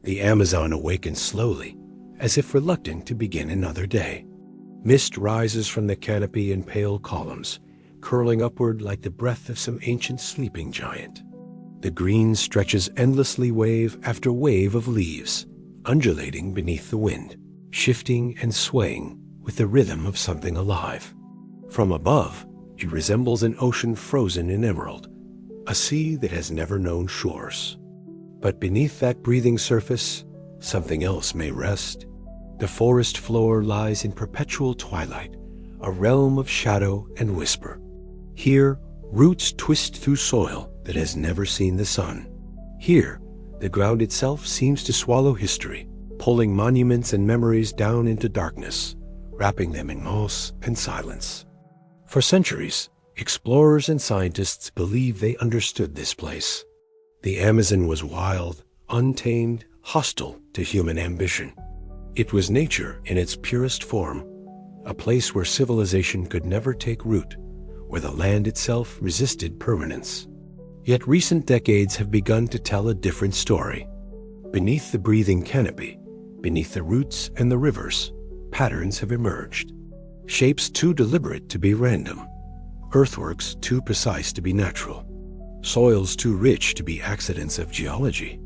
The Amazon awakens slowly, as if reluctant to begin another day. Mist rises from the canopy in pale columns, curling upward like the breath of some ancient sleeping giant. The green stretches endlessly, wave after wave of leaves, undulating beneath the wind, shifting and swaying with the rhythm of something alive. From above, it resembles an ocean frozen in emerald, a sea that has never known shores. But beneath that breathing surface, something else may rest. The forest floor lies in perpetual twilight, a realm of shadow and whisper. Here, roots twist through soil that has never seen the sun. Here, the ground itself seems to swallow history, pulling monuments and memories down into darkness, wrapping them in moss and silence. For centuries, explorers and scientists believe they understood this place. The Amazon was wild, untamed, hostile to human ambition. It was nature in its purest form, a place where civilization could never take root, where the land itself resisted permanence. Yet recent decades have begun to tell a different story. Beneath the breathing canopy, beneath the roots and the rivers, patterns have emerged. Shapes too deliberate to be random, earthworks too precise to be natural, soils too rich to be accidents of geology.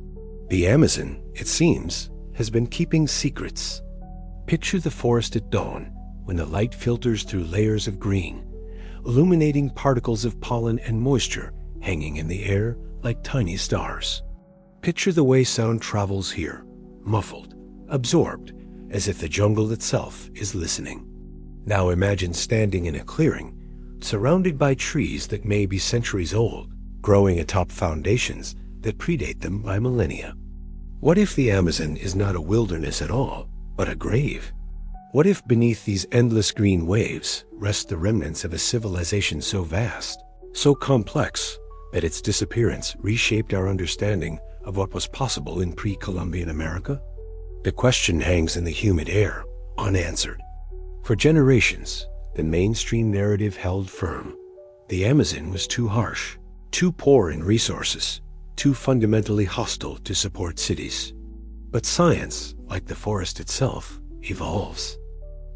The Amazon, it seems, has been keeping secrets. Picture the forest at dawn, when the light filters through layers of green, illuminating particles of pollen and moisture hanging in the air like tiny stars. Picture the way sound travels here, muffled, absorbed, as if the jungle itself is listening. Now imagine standing in a clearing, surrounded by trees that may be centuries old, growing atop foundations that predate them by millennia. What if the Amazon is not a wilderness at all, but a grave? What if beneath these endless green waves rest the remnants of a civilization so vast, so complex, that its disappearance reshaped our understanding of what was possible in pre-Columbian America? The question hangs in the humid air, unanswered. For generations, the mainstream narrative held firm. The Amazon was too harsh, too poor in resources, too fundamentally hostile to support cities. But science, like the forest itself, evolves.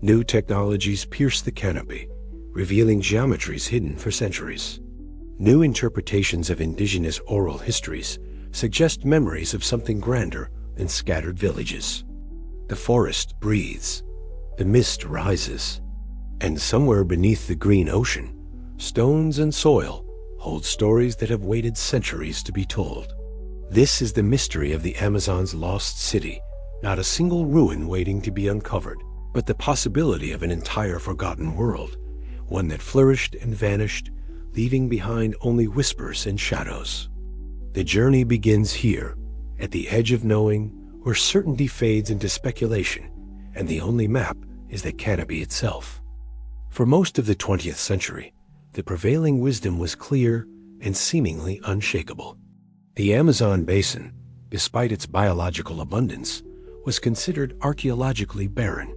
New technologies pierce the canopy, revealing geometries hidden for centuries. New interpretations of indigenous oral histories suggest memories of something grander than scattered villages. The forest breathes, the mist rises, and somewhere beneath the green ocean, stones and soil hold stories that have waited centuries to be told. This is the mystery of the Amazon's lost city, not a single ruin waiting to be uncovered, but the possibility of an entire forgotten world, one that flourished and vanished, leaving behind only whispers and shadows. The journey begins here, at the edge of knowing, where certainty fades into speculation, and the only map is the canopy itself. For most of the 20th century, the prevailing wisdom was clear and seemingly unshakable. The Amazon basin, despite its biological abundance, was considered archaeologically barren.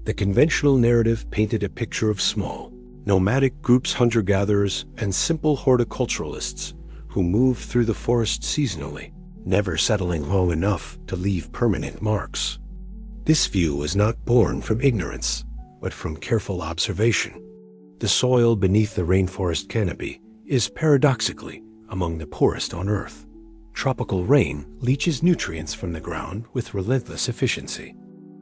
The conventional narrative painted a picture of small, nomadic groups, hunter-gatherers, and simple horticulturalists who moved through the forest seasonally, never settling long enough to leave permanent marks. This view was not born from ignorance, but from careful observation. The soil beneath the rainforest canopy is paradoxically among the poorest on Earth. Tropical rain leaches nutrients from the ground with relentless efficiency.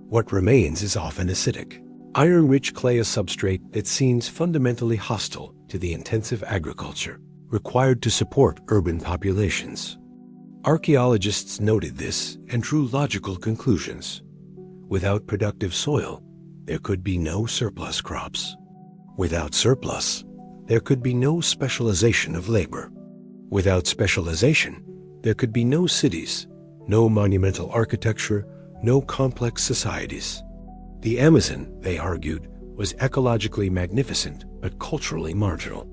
What remains is often acidic, iron-rich clay, a substrate that seems fundamentally hostile to the intensive agriculture required to support urban populations. Archaeologists noted this and drew logical conclusions. Without productive soil, there could be no surplus crops. Without surplus, there could be no specialization of labor. Without specialization, there could be no cities, no monumental architecture, no complex societies. The Amazon, they argued, was ecologically magnificent but culturally marginal.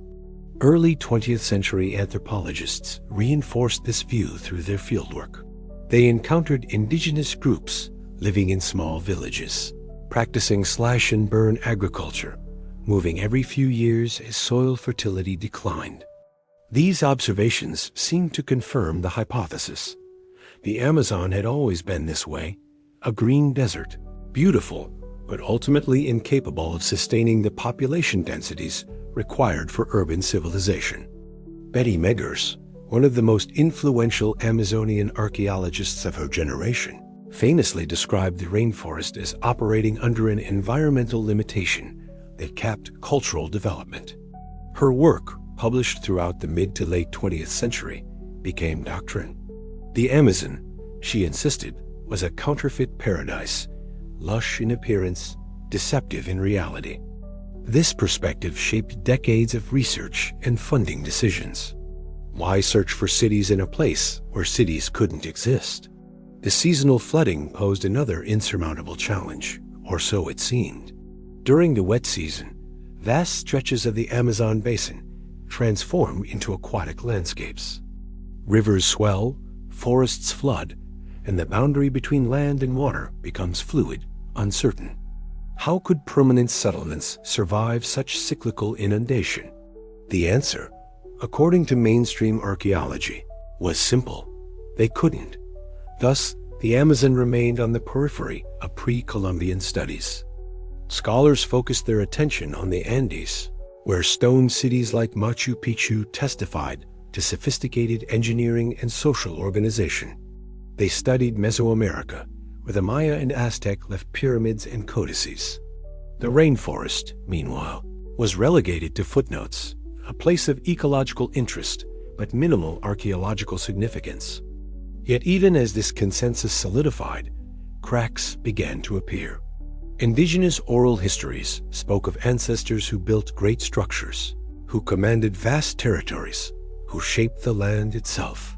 Early 20th century anthropologists reinforced this view through their fieldwork. They encountered indigenous groups living in small villages, practicing slash-and-burn agriculture, moving every few years as soil fertility declined. These observations seemed to confirm the hypothesis. The Amazon had always been this way, a green desert, beautiful, but ultimately incapable of sustaining the population densities required for urban civilization. Betty Meggers, one of the most influential Amazonian archaeologists of her generation, famously described the rainforest as operating under an environmental limitation that capped cultural development. Her work, published throughout the mid to late 20th century, became doctrine. The Amazon, she insisted, was a counterfeit paradise, lush in appearance, deceptive in reality. This perspective shaped decades of research and funding decisions. Why search for cities in a place where cities couldn't exist? The seasonal flooding posed another insurmountable challenge, or so it seemed. During the wet season, vast stretches of the Amazon basin transform into aquatic landscapes. Rivers swell, forests flood, and the boundary between land and water becomes fluid, uncertain. How could permanent settlements survive such cyclical inundation? The answer, according to mainstream archaeology, was simple. They couldn't. Thus, the Amazon remained on the periphery of pre-Columbian studies. Scholars focused their attention on the Andes, where stone cities like Machu Picchu testified to sophisticated engineering and social organization. They studied Mesoamerica, where the Maya and Aztec left pyramids and codices. The rainforest, meanwhile, was relegated to footnotes, a place of ecological interest but minimal archaeological significance. Yet even as this consensus solidified, cracks began to appear. Indigenous oral histories spoke of ancestors who built great structures, who commanded vast territories, who shaped the land itself.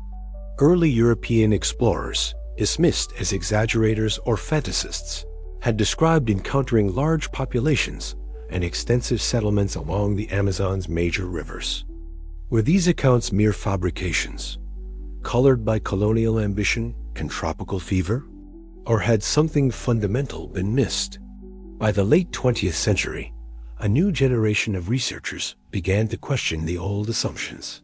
Early European explorers, dismissed as exaggerators or fantasists, had described encountering large populations and extensive settlements along the Amazon's major rivers. Were these accounts mere fabrications, colored by colonial ambition and tropical fever? Or had something fundamental been missed? By the late 20th century, a new generation of researchers began to question the old assumptions.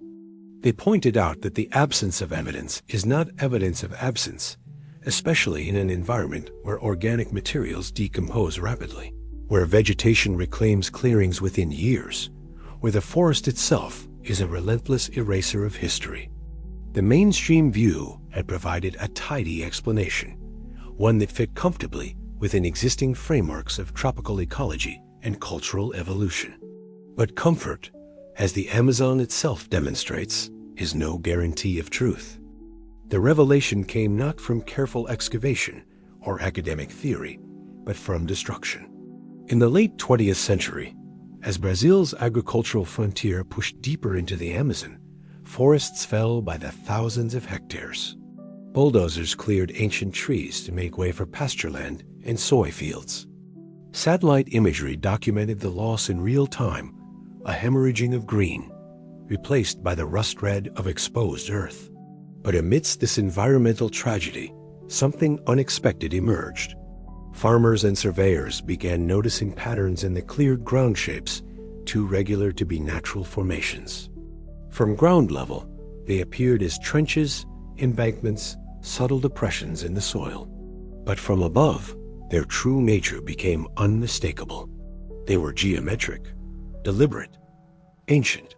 They pointed out that the absence of evidence is not evidence of absence, especially in an environment where organic materials decompose rapidly, where vegetation reclaims clearings within years, where the forest itself is a relentless eraser of history. The mainstream view had provided a tidy explanation, one that fit comfortably within existing frameworks of tropical ecology and cultural evolution. But comfort, as the Amazon itself demonstrates, is no guarantee of truth. The revelation came not from careful excavation or academic theory, but from destruction. In the late 20th century, as Brazil's agricultural frontier pushed deeper into the Amazon, forests fell by the thousands of hectares. Bulldozers cleared ancient trees to make way for pasture land and soy fields. Satellite imagery documented the loss in real time, a hemorrhaging of green, replaced by the rust red of exposed earth. But amidst this environmental tragedy, something unexpected emerged. Farmers and surveyors began noticing patterns in the cleared ground shapes, too regular to be natural formations. From ground level, they appeared as trenches, embankments, subtle depressions in the soil. But from above, their true nature became unmistakable. They were geometric, deliberate, ancient,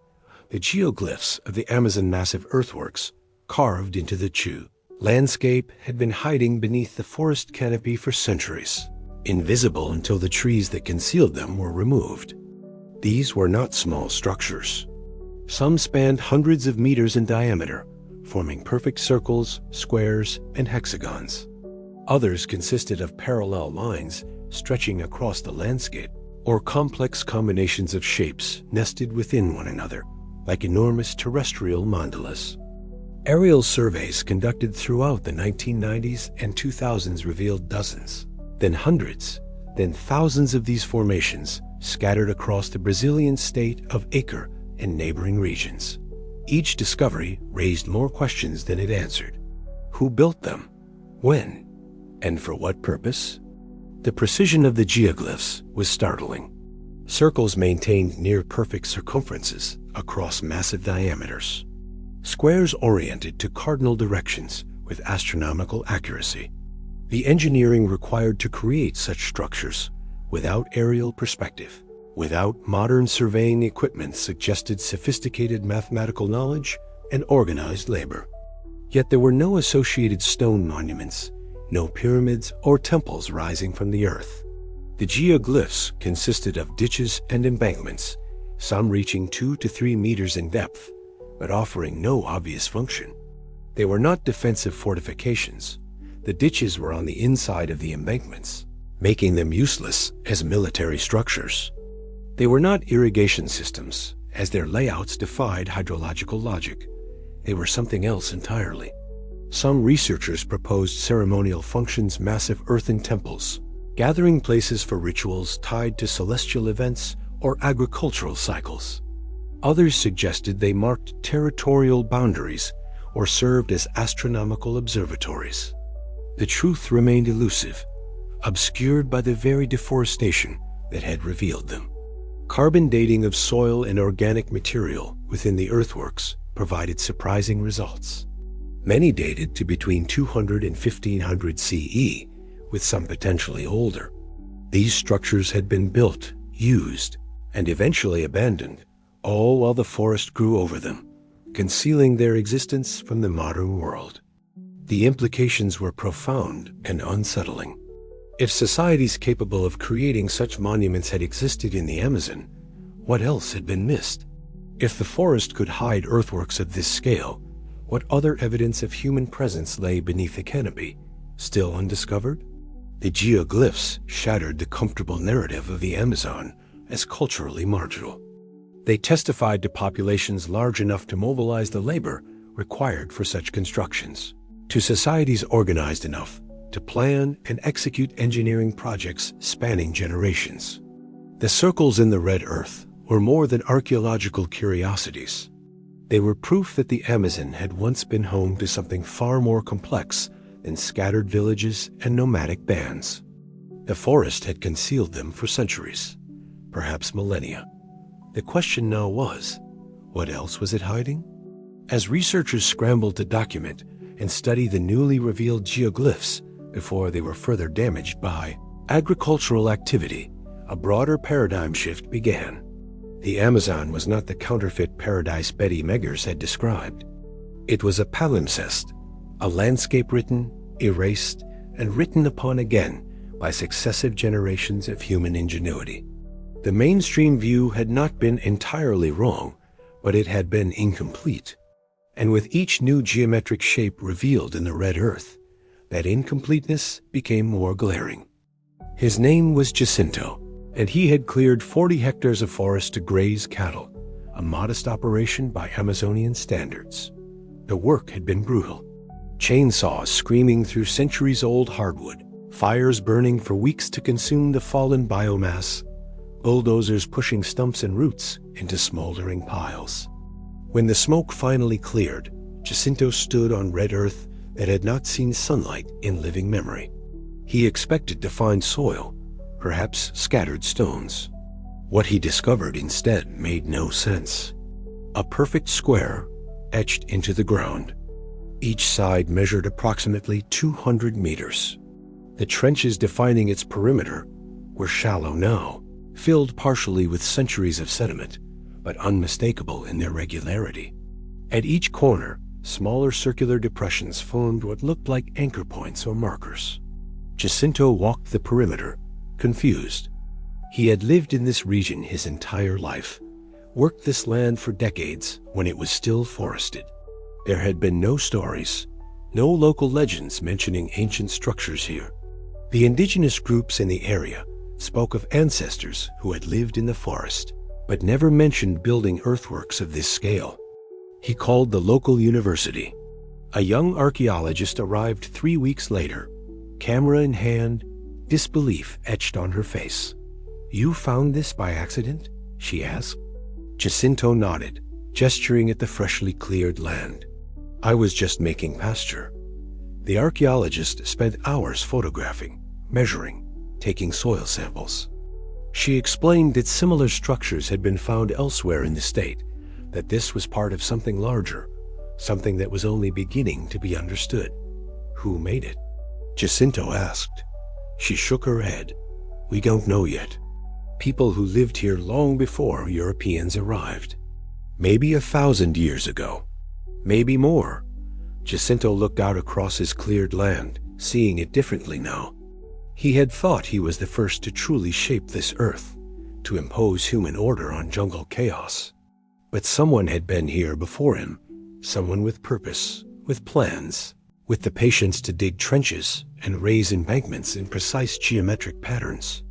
the geoglyphs of the Amazon massive earthworks carved into the landscape had been hiding beneath the forest canopy for centuries, invisible until the trees that concealed them were removed. These were not small structures. Some spanned hundreds of meters in diameter, forming perfect circles, squares, and hexagons. Others consisted of parallel lines stretching across the landscape, or complex combinations of shapes nested within one another, like enormous terrestrial mandalas. Aerial surveys conducted throughout the 1990s and 2000s revealed dozens, then hundreds, then thousands of these formations scattered across the Brazilian state of Acre and neighboring regions. Each discovery raised more questions than it answered. Who built them? When? And for what purpose? The precision of the geoglyphs was startling. Circles maintained near-perfect circumferences across massive diameters. Squares oriented to cardinal directions with astronomical accuracy. The engineering required to create such structures, without aerial perspective, without modern surveying equipment, suggested sophisticated mathematical knowledge and organized labor. Yet there were no associated stone monuments, no pyramids or temples rising from the earth. The geoglyphs consisted of ditches and embankments, some reaching 2 to 3 meters in depth, but offering no obvious function. They were not defensive fortifications. The ditches were on the inside of the embankments, making them useless as military structures. They were not irrigation systems, as their layouts defied hydrological logic. They were something else entirely. Some researchers proposed ceremonial functions, massive earthen temples, gathering places for rituals tied to celestial events or agricultural cycles. Others suggested they marked territorial boundaries or served as astronomical observatories. The truth remained elusive, obscured by the very deforestation that had revealed them. Carbon dating of soil and organic material within the earthworks provided surprising results. Many dated to between 200 and 1500 CE, with some potentially older. These structures had been built, used, and eventually abandoned, all while the forest grew over them, concealing their existence from the modern world. The implications were profound and unsettling. If societies capable of creating such monuments had existed in the Amazon, what else had been missed? If the forest could hide earthworks of this scale, what other evidence of human presence lay beneath the canopy, still undiscovered? The geoglyphs shattered the comfortable narrative of the Amazon as culturally marginal. They testified to populations large enough to mobilize the labor required for such constructions, to societies organized enough to plan and execute engineering projects spanning generations. The circles in the red earth were more than archaeological curiosities. They were proof that the Amazon had once been home to something far more complex than scattered villages and nomadic bands. The forest had concealed them for centuries, perhaps millennia. The question now was, what else was it hiding? As researchers scrambled to document and study the newly revealed geoglyphs before they were further damaged by agricultural activity, a broader paradigm shift began. The Amazon was not the counterfeit paradise Betty Meggers had described. It was a palimpsest, a landscape written, erased, and written upon again by successive generations of human ingenuity. The mainstream view had not been entirely wrong, but it had been incomplete. And with each new geometric shape revealed in the red earth, that incompleteness became more glaring. His name was Jacinto, and he had cleared 40 hectares of forest to graze cattle, a modest operation by Amazonian standards. The work had been brutal. Chainsaws screaming through centuries-old hardwood, fires burning for weeks to consume the fallen biomass, bulldozers pushing stumps and roots into smoldering piles. When the smoke finally cleared, Jacinto stood on red earth that had not seen sunlight in living memory. He expected to find soil, perhaps scattered stones. What he discovered instead made no sense. A perfect square etched into the ground. Each side measured approximately 200 meters. The trenches defining its perimeter were shallow now, filled partially with centuries of sediment, but unmistakable in their regularity. At each corner, smaller circular depressions formed what looked like anchor points or markers. Jacinto walked the perimeter, confused. He had lived in this region his entire life, worked this land for decades when it was still forested. There had been no stories, no local legends mentioning ancient structures here. The indigenous groups in the area spoke of ancestors who had lived in the forest, but never mentioned building earthworks of this scale. He called the local university. A young archaeologist arrived 3 weeks later, camera in hand, disbelief etched on her face. "You found this by accident?" she asked. Jacinto nodded, gesturing at the freshly cleared land. "I was just making pasture." The archaeologist spent hours photographing, measuring, taking soil samples. She explained that similar structures had been found elsewhere in the state, that this was part of something larger, something that was only beginning to be understood. Who made it? Jacinto asked. She shook her head. We don't know yet. People who lived here long before Europeans arrived. Maybe 1,000 years ago. Maybe more. Jacinto looked out across his cleared land, seeing it differently now. He had thought he was the first to truly shape this earth, to impose human order on jungle chaos. But someone had been here before him, someone with purpose, with plans, with the patience to dig trenches and raise embankments in precise geometric patterns.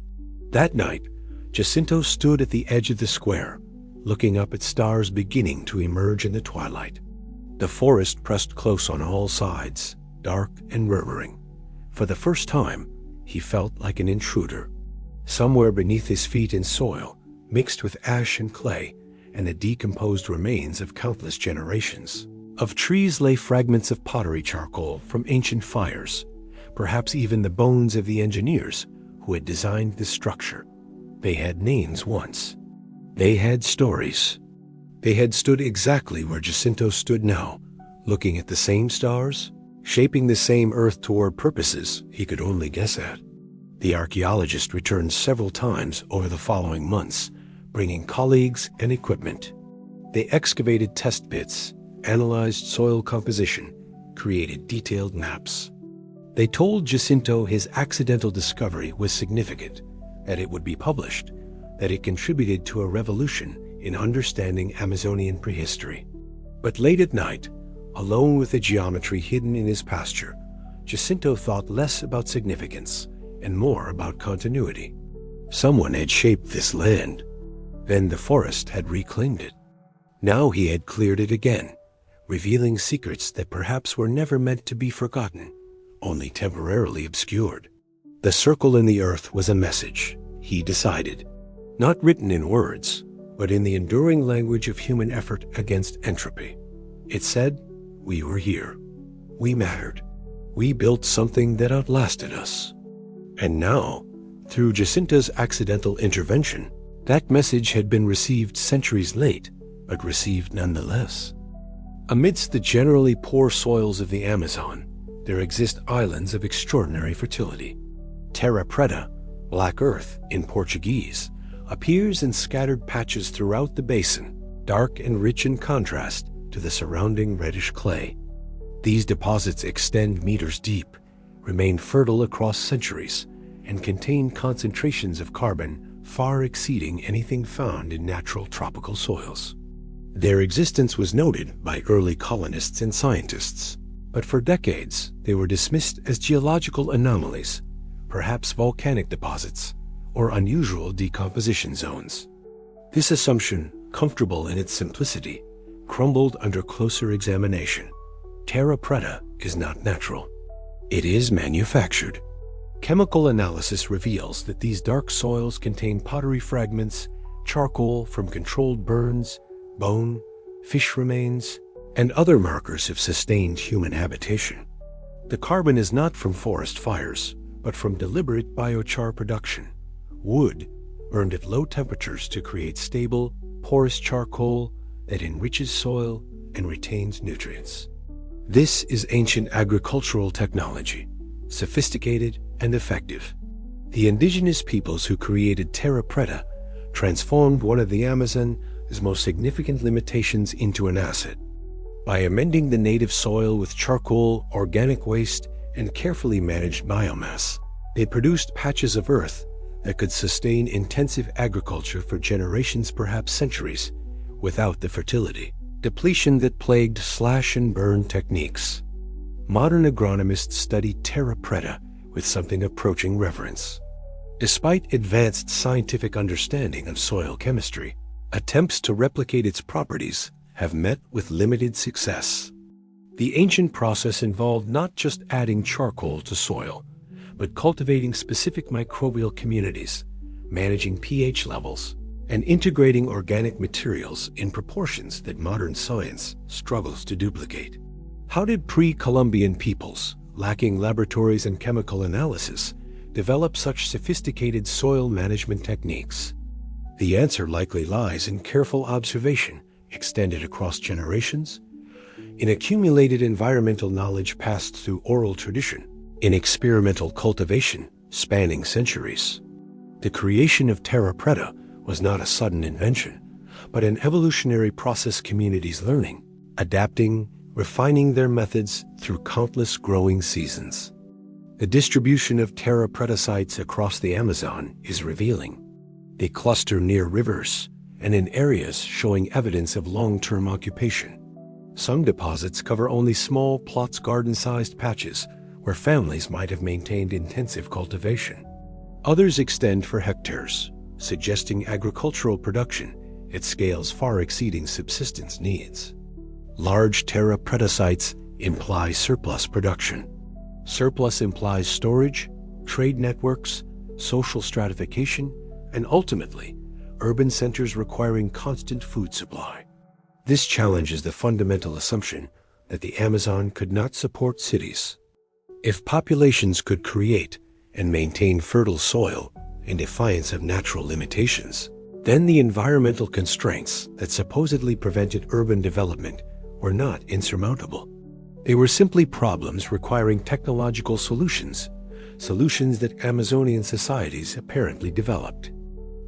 That night, Jacinto stood at the edge of the square, looking up at stars beginning to emerge in the twilight. The forest pressed close on all sides, dark and murmuring. For the first time, he felt like an intruder. Somewhere beneath his feet in soil, mixed with ash and clay, and the decomposed remains of countless generations. Of trees lay fragments of pottery charcoal from ancient fires, perhaps even the bones of the engineers who had designed this structure. They had names once. They had stories. They had stood exactly where Jacinto stood now, looking at the same stars, shaping the same earth toward purposes he could only guess at. The archaeologist returned several times over the following months, bringing colleagues and equipment. They excavated test pits, analyzed soil composition, created detailed maps. They told Jacinto his accidental discovery was significant, that it would be published, that it contributed to a revolution in understanding Amazonian prehistory. But late at night, alone with the geometry hidden in his pasture, Jacinto thought less about significance and more about continuity. Someone had shaped this land. Then the forest had reclaimed it. Now he had cleared it again, revealing secrets that perhaps were never meant to be forgotten, only temporarily obscured. The circle in the earth was a message, he decided, not written in words, but in the enduring language of human effort against entropy. It said, we were here. We mattered. We built something that outlasted us. And now, through Jacinto's accidental intervention, that message had been received centuries late, but received nonetheless. Amidst the generally poor soils of the Amazon, there exist islands of extraordinary fertility. Terra preta, black earth in Portuguese, appears in scattered patches throughout the basin, dark and rich in contrast to the surrounding reddish clay. These deposits extend meters deep, remain fertile across centuries, and contain concentrations of carbon far exceeding anything found in natural tropical soils. Their existence was noted by early colonists and scientists, but for decades they were dismissed as geological anomalies, perhaps volcanic deposits, or unusual decomposition zones. This assumption, comfortable in its simplicity, crumbled under closer examination. Terra preta is not natural. It is manufactured. Chemical analysis reveals that these dark soils contain pottery fragments, charcoal from controlled burns, bone, fish remains, and other markers of sustained human habitation. The carbon is not from forest fires, but from deliberate biochar production. Wood, burned at low temperatures to create stable, porous charcoal that enriches soil and retains nutrients. This is ancient agricultural technology, sophisticated and effective. The indigenous peoples who created terra preta transformed one of the Amazon's most significant limitations into an asset. By amending the native soil with charcoal, organic waste, and carefully managed biomass, they produced patches of earth that could sustain intensive agriculture for generations, perhaps centuries, without the fertility depletion that plagued slash-and-burn techniques. Modern agronomists study terra preta with something approaching reverence. Despite advanced scientific understanding of soil chemistry, attempts to replicate its properties have met with limited success. The ancient process involved not just adding charcoal to soil, but cultivating specific microbial communities, managing pH levels, and integrating organic materials in proportions that modern science struggles to duplicate. How did pre-Columbian peoples, lacking laboratories and chemical analysis, develop such sophisticated soil management techniques? The answer likely lies in careful observation extended across generations, in accumulated environmental knowledge passed through oral tradition, in experimental cultivation spanning centuries. The creation of terra preta was not a sudden invention, but an evolutionary process communities learning, adapting, refining their methods through countless growing seasons. The distribution of terra preta sites across the Amazon is revealing. They cluster near rivers and in areas showing evidence of long-term occupation. Some deposits cover only small plots, garden-sized patches where families might have maintained intensive cultivation. Others extend for hectares, suggesting agricultural production at scales far exceeding subsistence needs. Large terra preta sites imply surplus production. Surplus implies storage, trade networks, social stratification, and ultimately, urban centers requiring constant food supply. This challenges the fundamental assumption that the Amazon could not support cities. If populations could create and maintain fertile soil in defiance of natural limitations, then the environmental constraints that supposedly prevented urban development were not insurmountable. They were simply problems requiring technological solutions that Amazonian societies apparently developed.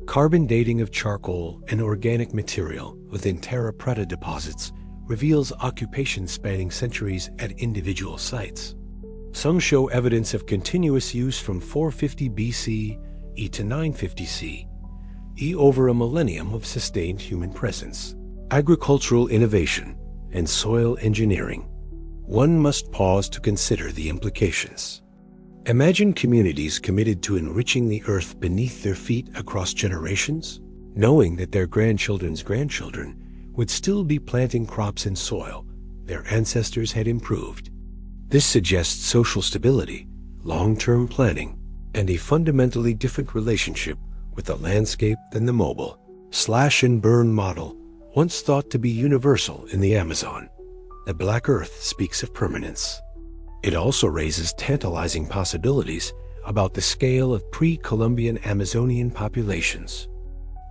Carbon dating of charcoal and organic material within terra preta deposits reveals occupation spanning centuries at individual sites. Some show evidence of continuous use from 450 BC to 950 CE over a millennium of sustained human presence. Agricultural innovation and soil engineering. One must pause to consider the implications. Imagine communities committed to enriching the earth beneath their feet across generations, knowing that their grandchildren's grandchildren would still be planting crops in soil their ancestors had improved. This suggests social stability, long-term planning, and a fundamentally different relationship with the landscape than the mobile, slash-and-burn model once thought to be universal in the Amazon. The Black Earth speaks of permanence. It also raises tantalizing possibilities about the scale of pre-Columbian Amazonian populations.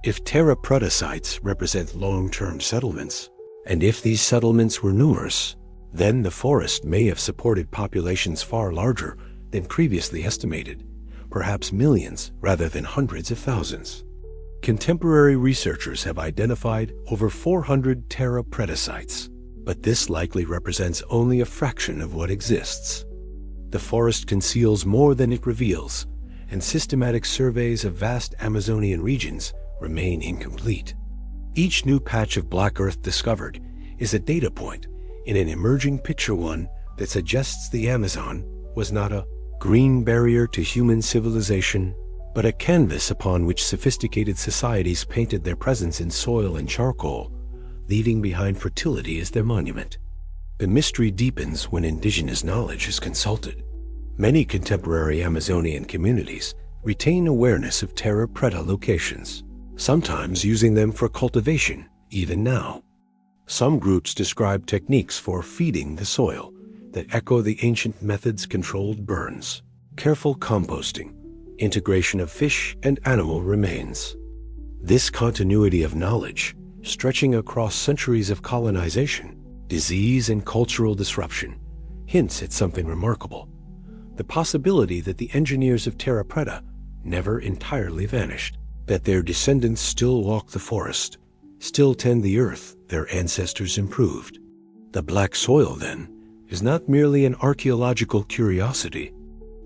If terra preta sites represent long-term settlements, and if these settlements were numerous, then the forest may have supported populations far larger than previously estimated, perhaps millions rather than hundreds of thousands. Contemporary researchers have identified over 400 terra preta sites, but this likely represents only a fraction of what exists. The forest conceals more than it reveals, and systematic surveys of vast Amazonian regions remain incomplete. Each new patch of black earth discovered is a data point in an emerging picture, one that suggests the Amazon was not a green barrier to human civilization, but a canvas upon which sophisticated societies painted their presence in soil and charcoal, leaving behind fertility as their monument. The mystery deepens when indigenous knowledge is consulted. Many contemporary Amazonian communities retain awareness of terra preta locations, sometimes using them for cultivation even now. Some groups describe techniques for feeding the soil that echo the ancient methods: controlled burns, careful composting, integration of fish and animal remains. This continuity of knowledge, stretching across centuries of colonization, disease, and cultural disruption, hints at something remarkable: the possibility that the engineers of terra preta never entirely vanished, that their descendants still walk the forest, still tend the earth their ancestors improved. The black soil, then, is not merely an archaeological curiosity.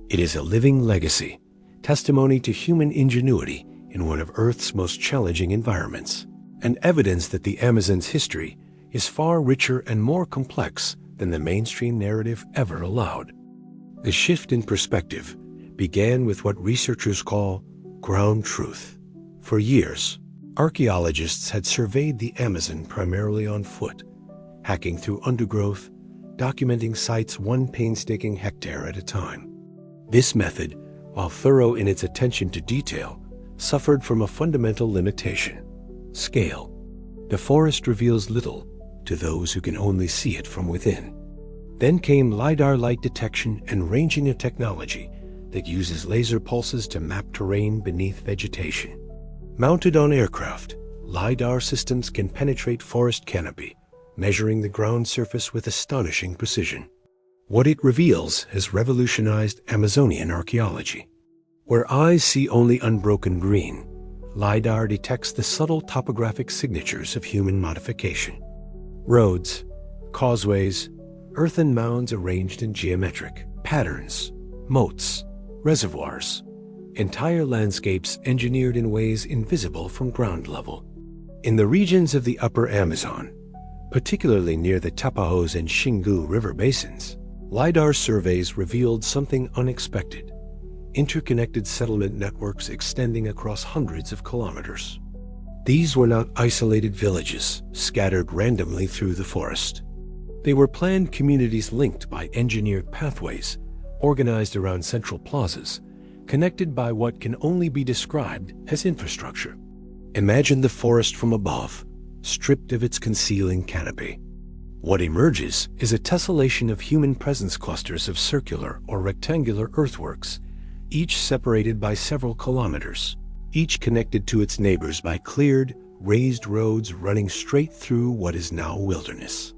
It is a living legacy, testimony to human ingenuity in one of Earth's most challenging environments, and evidence that the Amazon's history is far richer and more complex than the mainstream narrative ever allowed. The shift in perspective began with what researchers call ground truth. For years, archaeologists had surveyed the Amazon primarily on foot, hacking through undergrowth, documenting sites one painstaking hectare at a time. This method, while thorough in its attention to detail, suffered from a fundamental limitation: scale. The forest reveals little to those who can only see it from within. Then came Lidar light detection and ranging, a technology that uses laser pulses to map terrain beneath vegetation. Mounted on aircraft, Lidar systems can penetrate forest canopy, measuring the ground surface with astonishing precision. What it reveals has revolutionized Amazonian archaeology. Where eyes see only unbroken green, Lidar detects the subtle topographic signatures of human modification. Roads, causeways, earthen mounds arranged in geometric patterns, moats, reservoirs, entire landscapes engineered in ways invisible from ground level. In the regions of the upper Amazon, particularly near the Tapajos and Xingu river basins, Lidar surveys revealed something unexpected: interconnected settlement networks extending across hundreds of kilometers. These were not isolated villages scattered randomly through the forest. They were planned communities linked by engineered pathways, organized around central plazas, connected by what can only be described as infrastructure. Imagine the forest from above, stripped of its concealing canopy. What emerges is a tessellation of human presence clusters of circular or rectangular earthworks, each separated by several kilometers, each connected to its neighbors by cleared, raised roads running straight through what is now wilderness.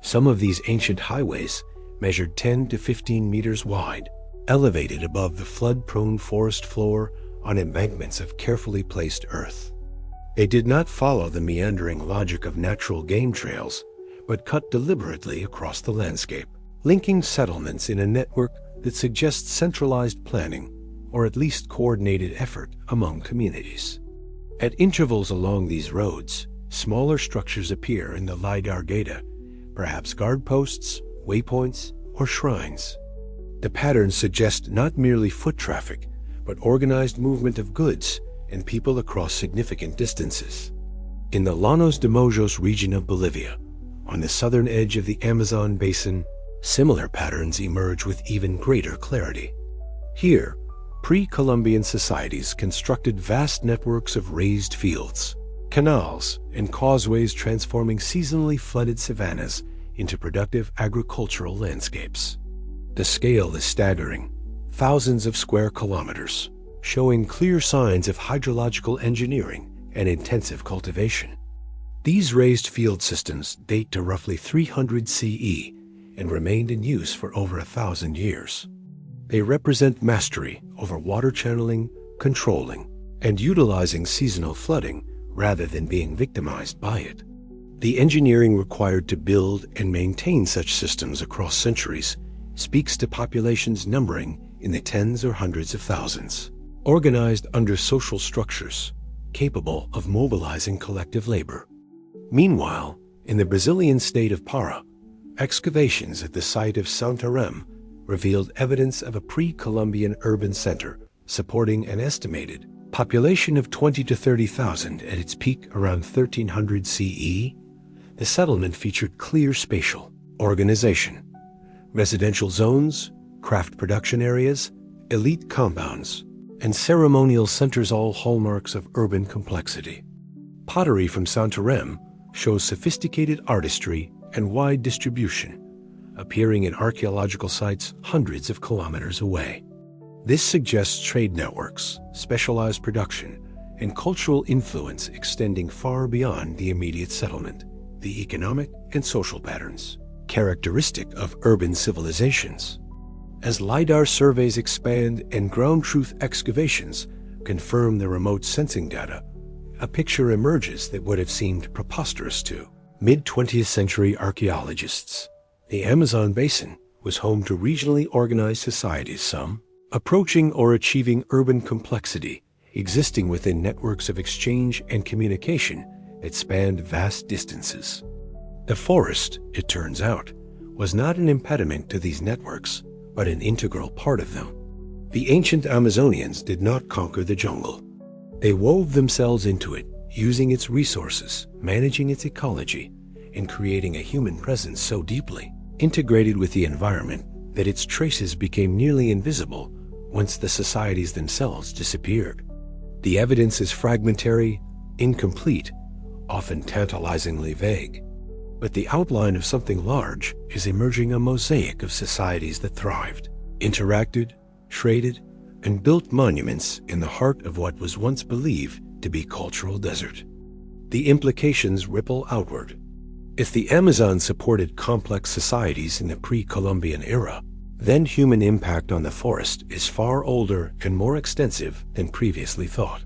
Some of these ancient highways measured 10 to 15 meters wide, elevated above the flood-prone forest floor on embankments of carefully placed earth. They did not follow the meandering logic of natural game trails, but cut deliberately across the landscape, linking settlements in a network that suggests centralized planning, or at least coordinated effort among communities. At intervals along these roads, smaller structures appear in the Lidar data, perhaps guard posts, waypoints, or shrines. The patterns suggest not merely foot traffic, but organized movement of goods and people across significant distances. In the Llanos de Mojos region of Bolivia, on the southern edge of the Amazon basin, similar patterns emerge with even greater clarity. Here, pre-Columbian societies constructed vast networks of raised fields, canals, and causeways transforming seasonally flooded savannas into productive agricultural landscapes. The scale is staggering, thousands of square kilometers, showing clear signs of hydrological engineering and intensive cultivation. These raised field systems date to roughly 300 CE and remained in use for over 1,000 years. They represent mastery over water channeling, controlling, and utilizing seasonal flooding rather than being victimized by it. The engineering required to build and maintain such systems across centuries speaks to populations numbering in the tens or hundreds of thousands, organized under social structures capable of mobilizing collective labor. Meanwhile, in the Brazilian state of Para, excavations at the site of Santarém revealed evidence of a pre-Columbian urban center supporting an estimated population of 20 to 30,000 at its peak around 1300 CE. The settlement featured clear spatial organization, residential zones, craft production areas, elite compounds, and ceremonial centers, all hallmarks of urban complexity. Pottery from Santarém shows sophisticated artistry and wide distribution, appearing in archaeological sites hundreds of kilometers away. This suggests trade networks, specialized production, and cultural influence extending far beyond the immediate settlement, the economic and social patterns characteristic of urban civilizations. As Lidar surveys expand and ground truth excavations confirm the remote sensing data, a picture emerges that would have seemed preposterous to mid-20th century archaeologists. The Amazon basin was home to regionally organized societies, some approaching or achieving urban complexity, existing within networks of exchange and communication that spanned vast distances. The forest, it turns out, was not an impediment to these networks, but an integral part of them. The ancient Amazonians did not conquer the jungle. They wove themselves into it, using its resources, managing its ecology, and creating a human presence so deeply integrated with the environment that its traces became nearly invisible once the societies themselves disappeared. The evidence is fragmentary, incomplete, often tantalizingly vague. But the outline of something large is emerging, a mosaic of societies that thrived, interacted, traded, and built monuments in the heart of what was once believed to be cultural desert. The implications ripple outward. If the Amazon supported complex societies in the pre-Columbian era, then human impact on the forest is far older and more extensive than previously thought.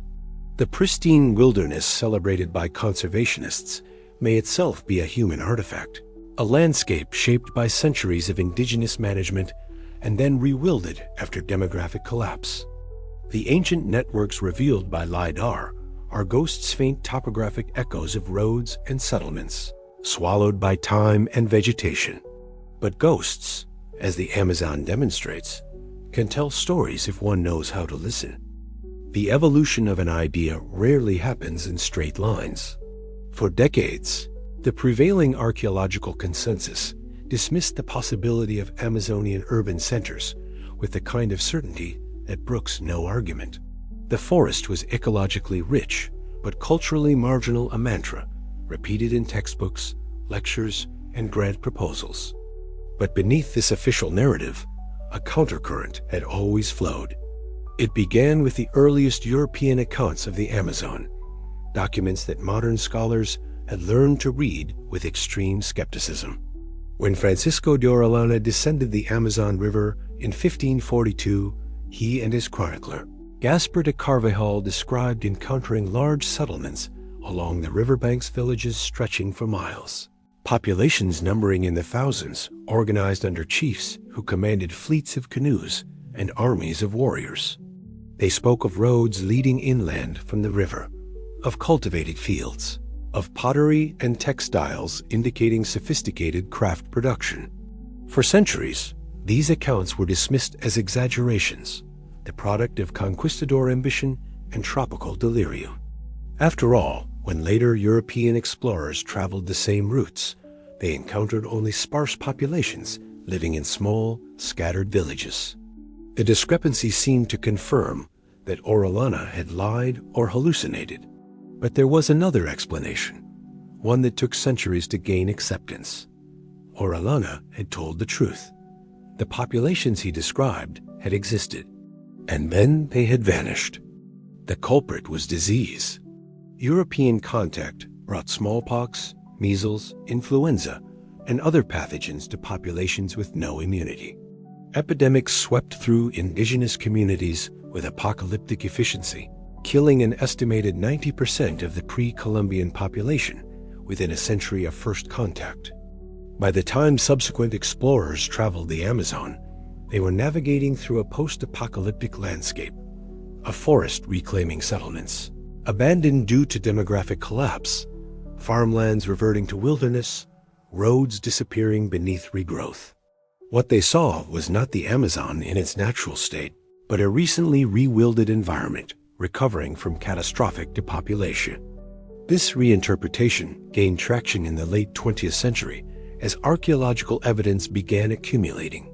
The pristine wilderness celebrated by conservationists may itself be a human artifact, a landscape shaped by centuries of indigenous management and then rewilded after demographic collapse. The ancient networks revealed by Lidar are ghosts' faint topographic echoes of roads and settlements, swallowed by time and vegetation. But ghosts, as the Amazon demonstrates, can tell stories if one knows how to listen. The evolution of an idea rarely happens in straight lines. For decades, the prevailing archaeological consensus dismissed the possibility of Amazonian urban centers with the kind of certainty that brooks no argument. The forest was ecologically rich, but culturally marginal, a mantra repeated in textbooks, lectures, and grant proposals. But beneath this official narrative, a countercurrent had always flowed. It began with the earliest European accounts of the Amazon, documents that modern scholars had learned to read with extreme skepticism. When Francisco de Orellana descended the Amazon River in 1542, he and his chronicler, Gaspar de Carvajal, described encountering large settlements along the riverbanks, villages stretching for miles. Populations numbering in the thousands, organized under chiefs who commanded fleets of canoes and armies of warriors. They spoke of roads leading inland from the river, of cultivated fields, of pottery and textiles indicating sophisticated craft production. For centuries, these accounts were dismissed as exaggerations, the product of conquistador ambition and tropical delirium. After all, when later European explorers traveled the same routes, they encountered only sparse populations living in small, scattered villages. The discrepancy seemed to confirm that Orellana had lied or hallucinated. But there was another explanation, one that took centuries to gain acceptance. Orellana had told the truth. The populations he described had existed, and then they had vanished. The culprit was disease. European contact brought smallpox, measles, influenza, and other pathogens to populations with no immunity. Epidemics swept through indigenous communities with apocalyptic efficiency, killing an estimated 90% of the pre-Columbian population within a century of first contact. By the time subsequent explorers traveled the Amazon, they were navigating through a post-apocalyptic landscape, a forest reclaiming settlements, abandoned due to demographic collapse, farmlands reverting to wilderness, roads disappearing beneath regrowth. What they saw was not the Amazon in its natural state, but a recently rewilded environment recovering from catastrophic depopulation. This reinterpretation gained traction in the late 20th century as archaeological evidence began accumulating.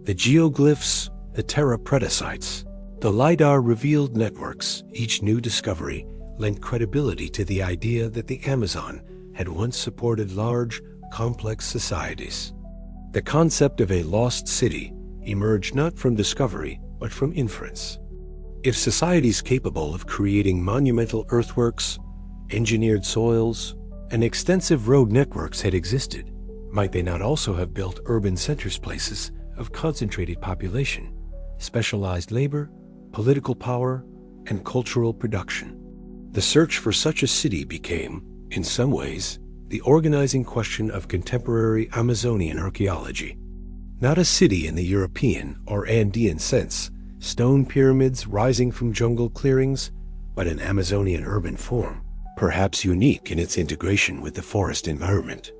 The geoglyphs, the terra preta sites, the Lidar revealed networks, each new discovery lent credibility to the idea that the Amazon had once supported large, complex societies. The concept of a lost city emerged not from discovery, but from inference. If societies capable of creating monumental earthworks, engineered soils, and extensive road networks had existed, might they not also have built urban centers, places of concentrated population, specialized labor, political power, and cultural production? The search for such a city became, in some ways, the organizing question of contemporary Amazonian archaeology. Not a city in the European or Andean sense, stone pyramids rising from jungle clearings, but an Amazonian urban form, perhaps unique in its integration with the forest environment.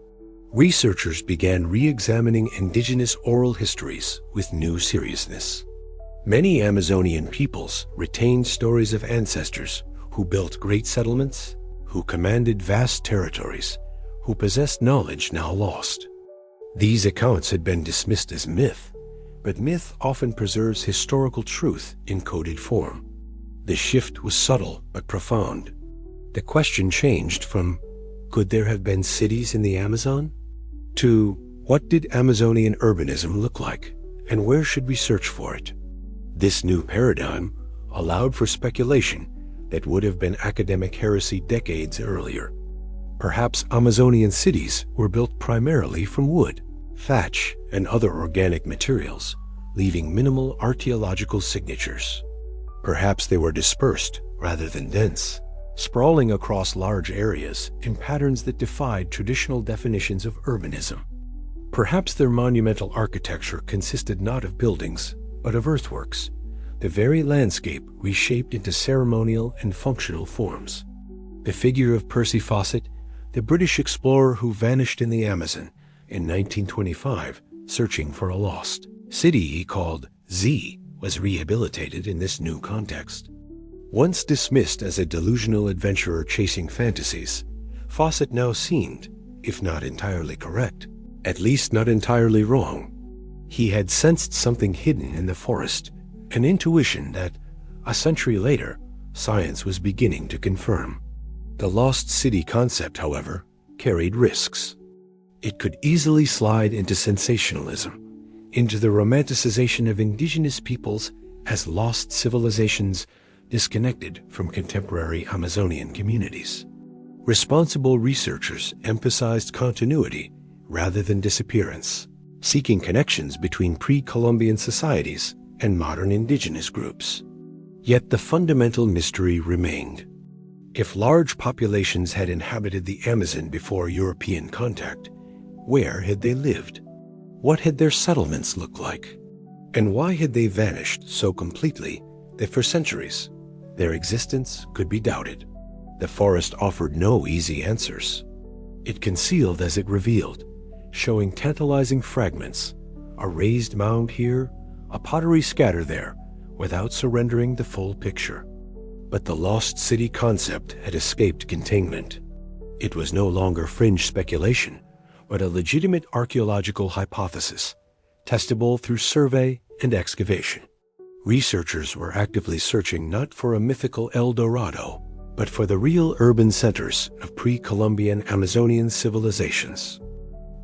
Researchers began re-examining indigenous oral histories with new seriousness. Many Amazonian peoples retained stories of ancestors who built great settlements, who commanded vast territories, who possessed knowledge now lost. These accounts had been dismissed as myth, but myth often preserves historical truth in coded form. The shift was subtle but profound. The question changed from, could there have been cities in the Amazon? To, what did Amazonian urbanism look like, and where should we search for it? This new paradigm allowed for speculation that would have been academic heresy decades earlier. Perhaps Amazonian cities were built primarily from wood, thatch, and other organic materials, leaving minimal archaeological signatures. Perhaps they were dispersed rather than dense, sprawling across large areas in patterns that defied traditional definitions of urbanism. Perhaps their monumental architecture consisted not of buildings, but of earthworks, the very landscape reshaped into ceremonial and functional forms. The figure of Percy Fawcett, the British explorer who vanished in the Amazon in 1925, searching for a lost city he called Z, was rehabilitated in this new context. Once dismissed as a delusional adventurer chasing fantasies, Fawcett now seemed, if not entirely correct, at least not entirely wrong. He had sensed something hidden in the forest, an intuition that, a century later, science was beginning to confirm. The lost city concept, however, carried risks. It could easily slide into sensationalism, into the romanticization of indigenous peoples as lost civilizations disconnected from contemporary Amazonian communities. Responsible researchers emphasized continuity rather than disappearance, seeking connections between pre-Columbian societies and modern indigenous groups. Yet the fundamental mystery remained. If large populations had inhabited the Amazon before European contact, where had they lived? What had their settlements looked like? And why had they vanished so completely that for centuries their existence could be doubted? The forest offered no easy answers. It concealed as it revealed, showing tantalizing fragments, a raised mound here, a pottery scatter there, without surrendering the full picture. But the lost city concept had escaped containment. It was no longer fringe speculation, but a legitimate archaeological hypothesis, testable through survey and excavation. Researchers were actively searching not for a mythical El Dorado, but for the real urban centers of pre-Columbian Amazonian civilizations.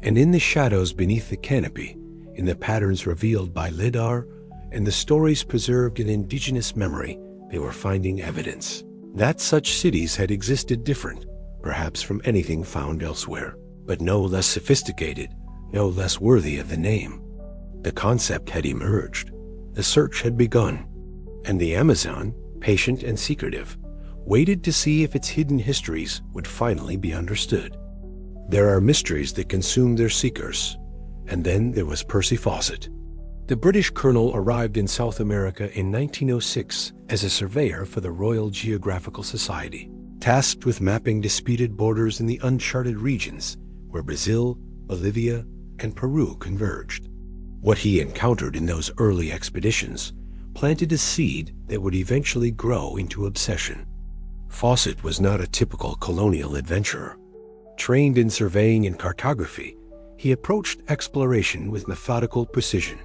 And in the shadows beneath the canopy, in the patterns revealed by Lidar, and the stories preserved in indigenous memory, they were finding evidence that such cities had existed different, perhaps from anything found elsewhere, but no less sophisticated, no less worthy of the name. The concept had emerged, the search had begun, and the Amazon, patient and secretive, waited to see if its hidden histories would finally be understood. There are mysteries that consume their seekers, and then there was Percy Fawcett. The British colonel arrived in South America in 1906 as a surveyor for the Royal Geographical Society, tasked with mapping disputed borders in the uncharted regions where Brazil, Bolivia, and Peru converged. What he encountered in those early expeditions planted a seed that would eventually grow into obsession. Fawcett was not a typical colonial adventurer. Trained in surveying and cartography, he approached exploration with methodical precision.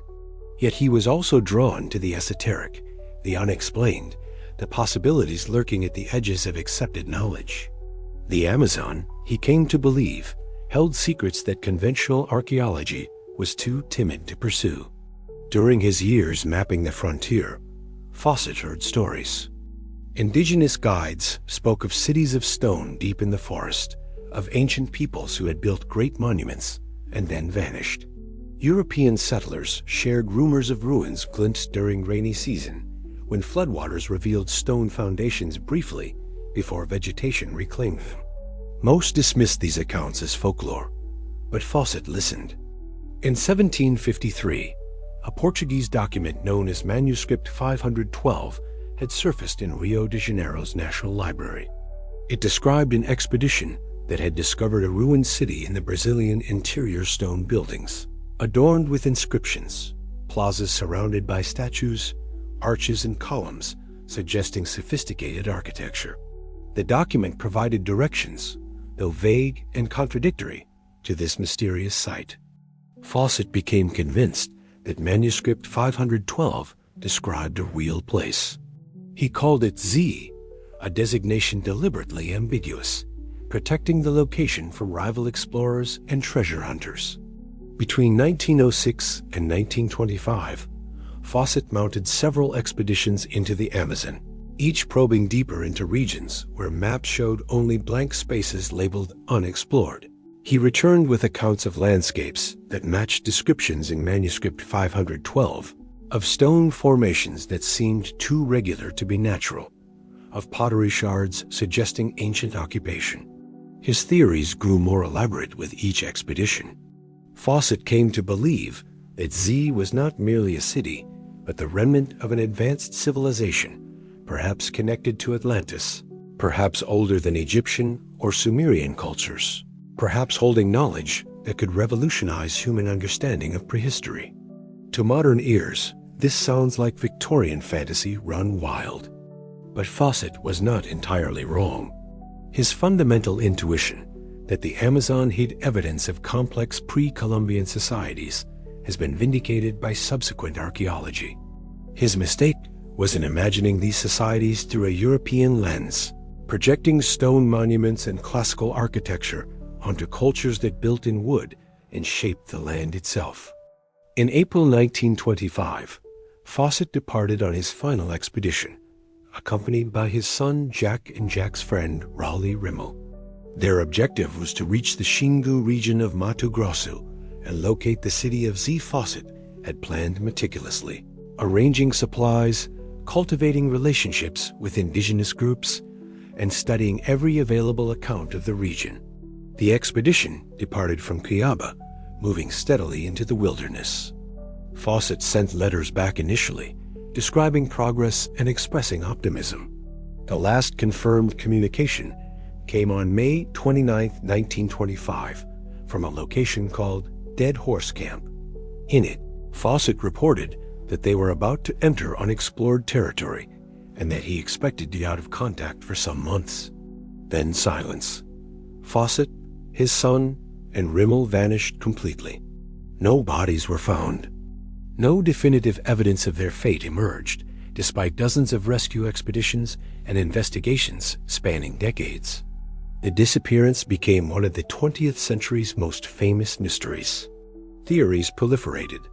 Yet he was also drawn to the esoteric, the unexplained, the possibilities lurking at the edges of accepted knowledge. The Amazon, he came to believe, held secrets that conventional archaeology was too timid to pursue. During his years mapping the frontier, Fawcett heard stories. Indigenous guides spoke of cities of stone deep in the forest, of ancient peoples who had built great monuments and then vanished. European settlers shared rumors of ruins glimpsed during rainy season, when floodwaters revealed stone foundations briefly before vegetation reclaimed them. Most dismissed these accounts as folklore, but Fawcett listened. In 1753, a Portuguese document known as Manuscript 512 had surfaced in Rio de Janeiro's National Library. It described an expedition that had discovered a ruined city in the Brazilian interior stone buildings, adorned with inscriptions, plazas surrounded by statues, arches and columns suggesting sophisticated architecture. The document provided directions, though vague and contradictory, to this mysterious site. Fawcett became convinced that Manuscript 512 described a real place. He called it Z, a designation deliberately ambiguous, protecting the location from rival explorers and treasure hunters. Between 1906 and 1925, Fawcett mounted several expeditions into the Amazon, each probing deeper into regions where maps showed only blank spaces labeled unexplored. He returned with accounts of landscapes that matched descriptions in manuscript 512, of stone formations that seemed too regular to be natural, of pottery shards suggesting ancient occupation. His theories grew more elaborate with each expedition. Fawcett came to believe that Z was not merely a city, but the remnant of an advanced civilization, perhaps connected to Atlantis, perhaps older than Egyptian or Sumerian cultures, perhaps holding knowledge that could revolutionize human understanding of prehistory. To modern ears, this sounds like Victorian fantasy run wild. But Fawcett was not entirely wrong. His fundamental intuition that the Amazon hid evidence of complex pre-Columbian societies has been vindicated by subsequent archaeology. His mistake was in imagining these societies through a European lens, projecting stone monuments and classical architecture onto cultures that built in wood and shaped the land itself. In April 1925, Fawcett departed on his final expedition, accompanied by his son Jack and Jack's friend Raleigh Rimmel. Their objective was to reach the Xingu region of Mato Grosso and locate the city of Z. Fawcett had planned meticulously, arranging supplies, cultivating relationships with indigenous groups, and studying every available account of the region. The expedition departed from Cuyaba, moving steadily into the wilderness. Fawcett sent letters back initially, describing progress and expressing optimism. The last confirmed communication came on May 29, 1925, from a location called Dead Horse Camp. In it, Fawcett reported that they were about to enter unexplored territory and that he expected to be out of contact for some months. Then silence. Fawcett, his son, and Rimmel vanished completely. No bodies were found. No definitive evidence of their fate emerged, despite dozens of rescue expeditions and investigations spanning decades. The disappearance became one of the 20th century's most famous mysteries. Theories proliferated.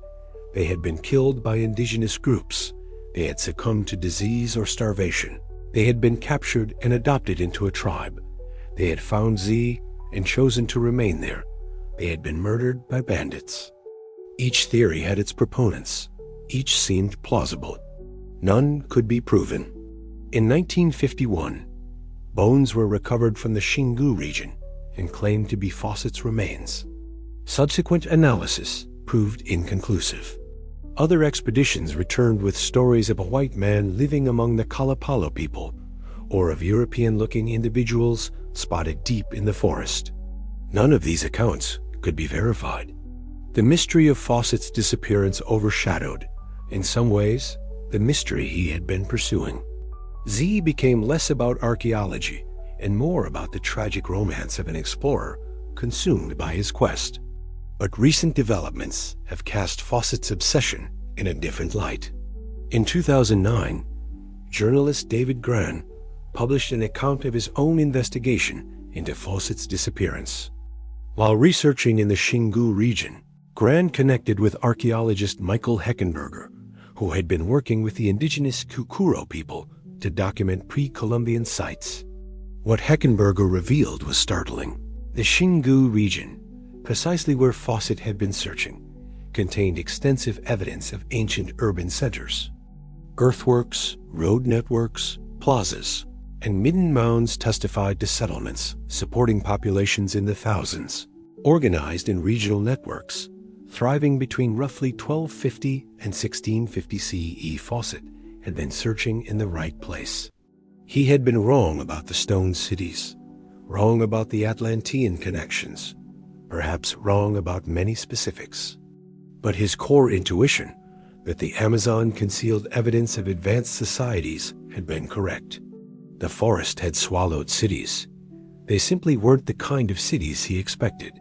They had been killed by indigenous groups. They had succumbed to disease or starvation. They had been captured and adopted into a tribe. They had found Z and chosen to remain there. They had been murdered by bandits. Each theory had its proponents. Each seemed plausible. None could be proven. In 1951, bones were recovered from the Xingu region and claimed to be Fawcett's remains. Subsequent analysis proved inconclusive. Other expeditions returned with stories of a white man living among the Kalapalo people, or of European-looking individuals spotted deep in the forest. None of these accounts could be verified. The mystery of Fawcett's disappearance overshadowed, in some ways, the mystery he had been pursuing. Z became less about archaeology and more about the tragic romance of an explorer consumed by his quest. But recent developments have cast Fawcett's obsession in a different light. In 2009, journalist David Gran published an account of his own investigation into Fawcett's disappearance. While researching in the Xingu region, Gran connected with archaeologist Michael Heckenberger, who had been working with the indigenous Kukuro people to document pre-Columbian sites. What Heckenberger revealed was startling. The Xingu region, precisely where Fawcett had been searching, contained extensive evidence of ancient urban centers. Earthworks, road networks, plazas, and midden mounds testified to settlements supporting populations in the thousands, organized in regional networks, thriving between roughly 1250 and 1650 CE. Fawcett had been searching in the right place. He had been wrong about the stone cities, wrong about the Atlantean connections, perhaps wrong about many specifics. But his core intuition that the Amazon concealed evidence of advanced societies had been correct. The forest had swallowed cities. They simply weren't the kind of cities he expected.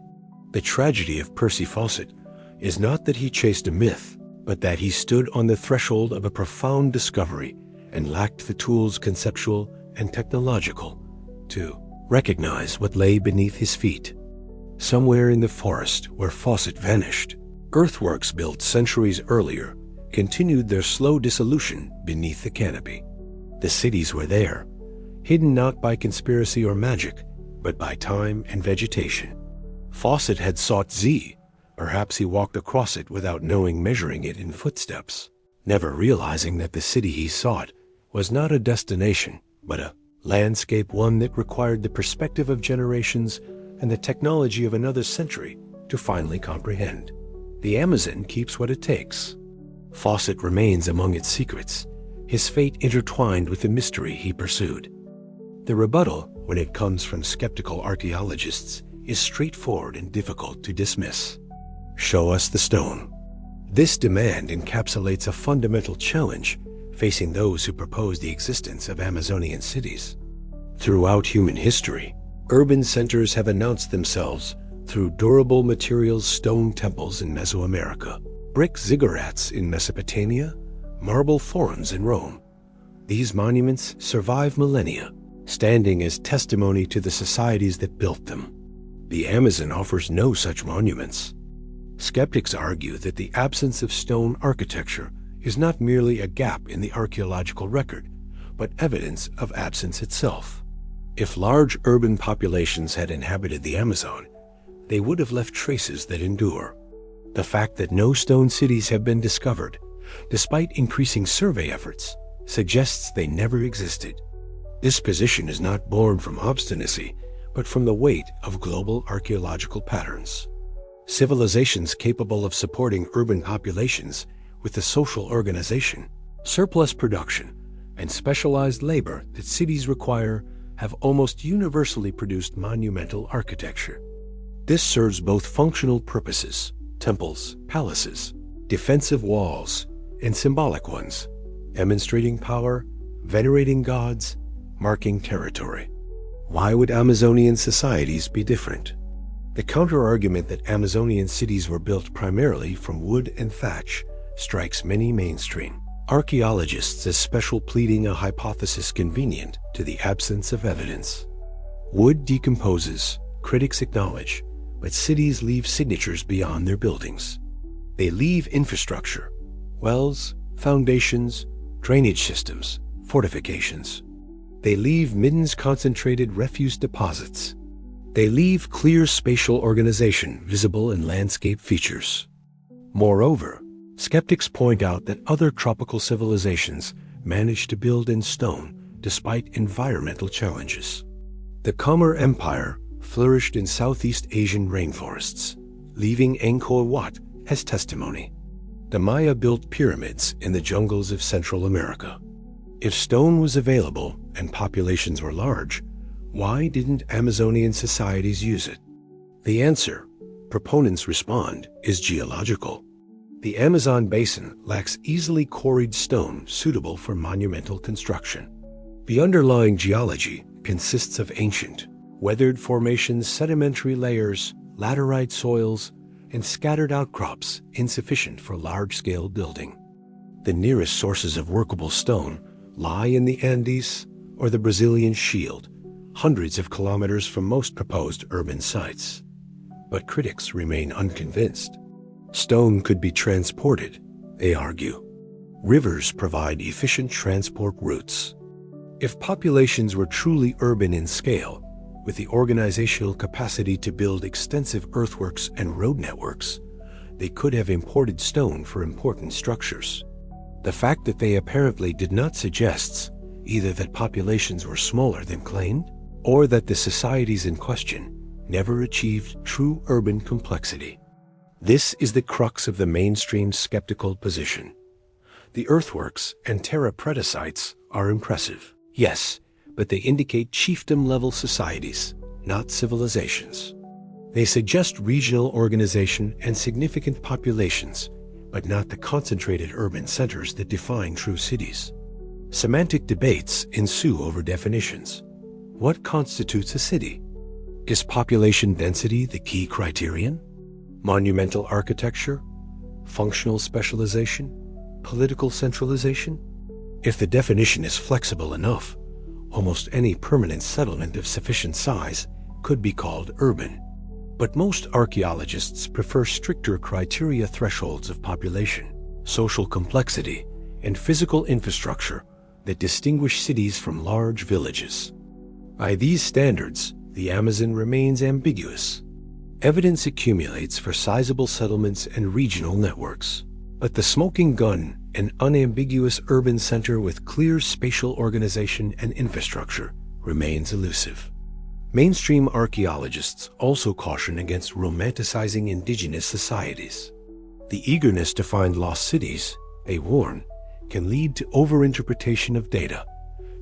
The tragedy of Percy Fawcett is not that he chased a myth, but that he stood on the threshold of a profound discovery and lacked the tools, conceptual and technological, to recognize what lay beneath his feet. Somewhere in the forest where Fawcett vanished, earthworks built centuries earlier continued their slow dissolution beneath the canopy. The cities were there, hidden not by conspiracy or magic, but by time and vegetation. Fawcett had sought Z. Perhaps he walked across it without knowing, measuring it in footsteps, never realizing that the city he sought was not a destination, but a landscape, one that required the perspective of generations and the technology of another century to finally comprehend. The Amazon keeps what it takes. Fawcett remains among its secrets, his fate intertwined with the mystery he pursued. The rebuttal, when it comes from skeptical archaeologists, is straightforward and difficult to dismiss. Show us the stone. This demand encapsulates a fundamental challenge facing those who propose the existence of Amazonian cities. Throughout human history, urban centers have announced themselves through durable materials, stone temples in Mesoamerica, brick ziggurats in Mesopotamia, marble forums in Rome. These monuments survive millennia, standing as testimony to the societies that built them. The Amazon offers no such monuments. Skeptics argue that the absence of stone architecture is not merely a gap in the archaeological record, but evidence of absence itself. If large urban populations had inhabited the Amazon, they would have left traces that endure. The fact that no stone cities have been discovered, despite increasing survey efforts, suggests they never existed. This position is not born from obstinacy, but from the weight of global archaeological patterns. Civilizations capable of supporting urban populations with the social organization, surplus production, and specialized labor that cities require have almost universally produced monumental architecture. This serves both functional purposes, temples, palaces, defensive walls, and symbolic ones, demonstrating power, venerating gods, marking territory. Why would Amazonian societies be different? The counter-argument that Amazonian cities were built primarily from wood and thatch strikes many mainstream archaeologists as special, pleading a hypothesis convenient to the absence of evidence. Wood decomposes, critics acknowledge, but cities leave signatures beyond their buildings. They leave infrastructure, wells, foundations, drainage systems, fortifications. They leave middens, concentrated refuse deposits. They leave clear spatial organization visible in landscape features. Moreover, skeptics point out that other tropical civilizations managed to build in stone despite environmental challenges. The Khmer Empire flourished in Southeast Asian rainforests, leaving Angkor Wat as testimony. The Maya built pyramids in the jungles of Central America. If stone was available and populations were large, why didn't Amazonian societies use it? The answer, proponents respond, is geological. The Amazon basin lacks easily quarried stone suitable for monumental construction. The underlying geology consists of ancient, weathered formations, sedimentary layers, laterite soils, and scattered outcrops insufficient for large-scale building. The nearest sources of workable stone lie in the Andes or the Brazilian Shield, hundreds of kilometers from most proposed urban sites. But critics remain unconvinced. Stone could be transported, they argue. Rivers provide efficient transport routes. If populations were truly urban in scale, with the organizational capacity to build extensive earthworks and road networks, they could have imported stone for important structures. The fact that they apparently did not suggests either that populations were smaller than claimed, or that the societies in question never achieved true urban complexity. This is the crux of the mainstream skeptical position. The earthworks and terra preta sites are impressive, yes, but they indicate chiefdom-level societies, not civilizations. They suggest regional organization and significant populations, but not the concentrated urban centers that define true cities. Semantic debates ensue over definitions. What constitutes a city? Is population density the key criterion? Monumental architecture? Functional specialization? Political centralization? If the definition is flexible enough, almost any permanent settlement of sufficient size could be called urban. But most archaeologists prefer stricter criteria thresholds of population, social complexity, and physical infrastructure that distinguish cities from large villages. By these standards, the Amazon remains ambiguous. Evidence accumulates for sizable settlements and regional networks. But the smoking gun, an unambiguous urban center with clear spatial organization and infrastructure, remains elusive. Mainstream archaeologists also caution against romanticizing indigenous societies. The eagerness to find lost cities, they warn, can lead to overinterpretation of data,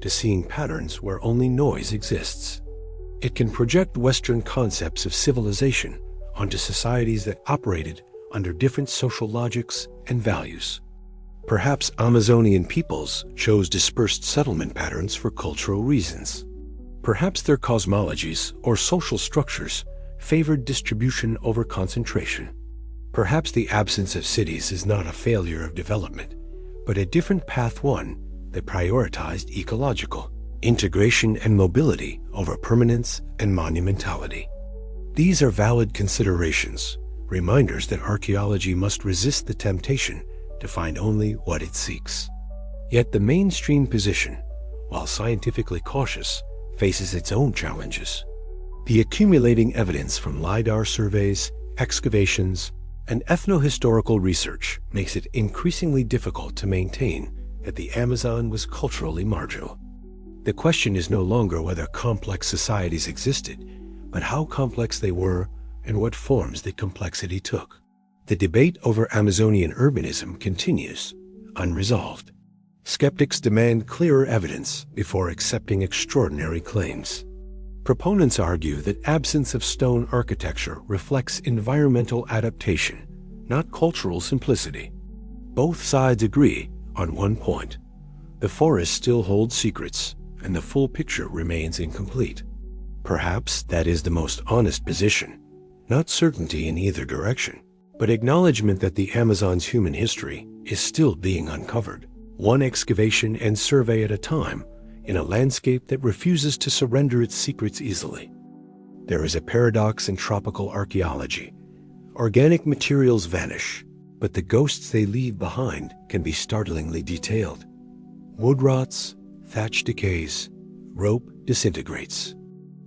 to seeing patterns where only noise exists. It can project Western concepts of civilization onto societies that operated under different social logics and values. Perhaps Amazonian peoples chose dispersed settlement patterns for cultural reasons. Perhaps their cosmologies or social structures favored distribution over concentration. Perhaps the absence of cities is not a failure of development, but a different path, one that prioritized ecological integration and mobility over permanence and monumentality. These are valid considerations, reminders that archaeology must resist the temptation to find only what it seeks. Yet the mainstream position, while scientifically cautious, faces its own challenges. The accumulating evidence from Lidar surveys, excavations, and ethnohistorical research makes it increasingly difficult to maintain that the Amazon was culturally marginal. The question is no longer whether complex societies existed, but how complex they were and what forms the complexity took. The debate over Amazonian urbanism continues, unresolved. Skeptics demand clearer evidence before accepting extraordinary claims. Proponents argue that absence of stone architecture reflects environmental adaptation, not cultural simplicity. Both sides agree on one point: the forest still holds secrets, and the full picture remains incomplete. Perhaps that is the most honest position, not certainty in either direction, but acknowledgement that the Amazon's human history is still being uncovered, one excavation and survey at a time, in a landscape that refuses to surrender its secrets easily. There is a paradox in tropical archaeology. Organic materials vanish, but the ghosts they leave behind can be startlingly detailed. Wood rots, thatch decays, rope disintegrates.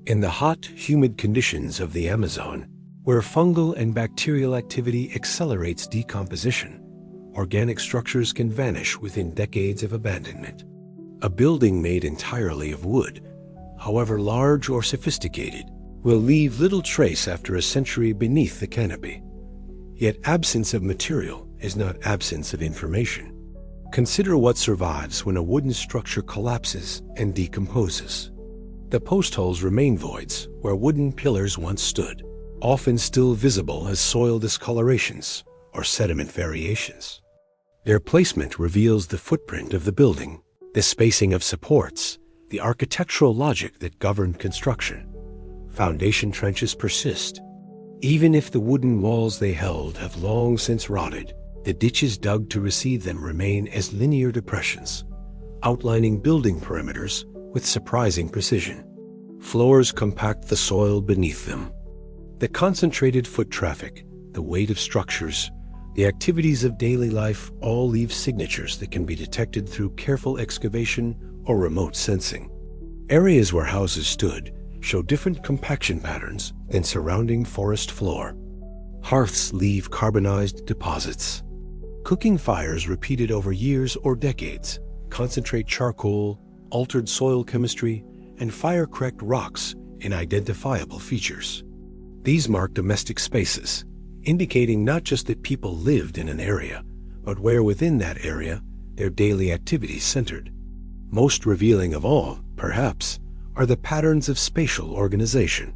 In the hot, humid conditions of the Amazon, where fungal and bacterial activity accelerates decomposition, organic structures can vanish within decades of abandonment. A building made entirely of wood, however large or sophisticated, will leave little trace after a century beneath the canopy. Yet absence of material is not absence of information. Consider what survives when a wooden structure collapses and decomposes. The post holes remain voids where wooden pillars once stood, often still visible as soil discolorations or sediment variations. Their placement reveals the footprint of the building, the spacing of supports, the architectural logic that governed construction. Foundation trenches persist. Even if the wooden walls they held have long since rotted, the ditches dug to receive them remain as linear depressions, outlining building perimeters with surprising precision. Floors compact the soil beneath them. The concentrated foot traffic, the weight of structures, the activities of daily life all leave signatures that can be detected through careful excavation or remote sensing. Areas where houses stood show different compaction patterns than surrounding forest floor. Hearths leave carbonized deposits. Cooking fires repeated over years or decades concentrate charcoal, altered soil chemistry, and fire-cracked rocks in identifiable features. These mark domestic spaces, indicating not just that people lived in an area, but where within that area their daily activities centered. Most revealing of all, perhaps, are the patterns of spatial organization.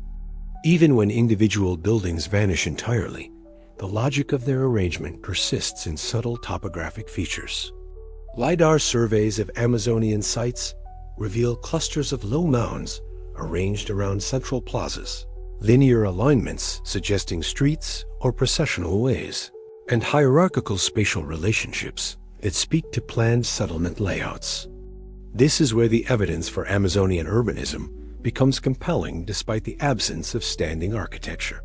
Even when individual buildings vanish entirely, the logic of their arrangement persists in subtle topographic features. Lidar surveys of Amazonian sites reveal clusters of low mounds arranged around central plazas, linear alignments suggesting streets or processional ways, and hierarchical spatial relationships that speak to planned settlement layouts. This is where the evidence for Amazonian urbanism becomes compelling despite the absence of standing architecture.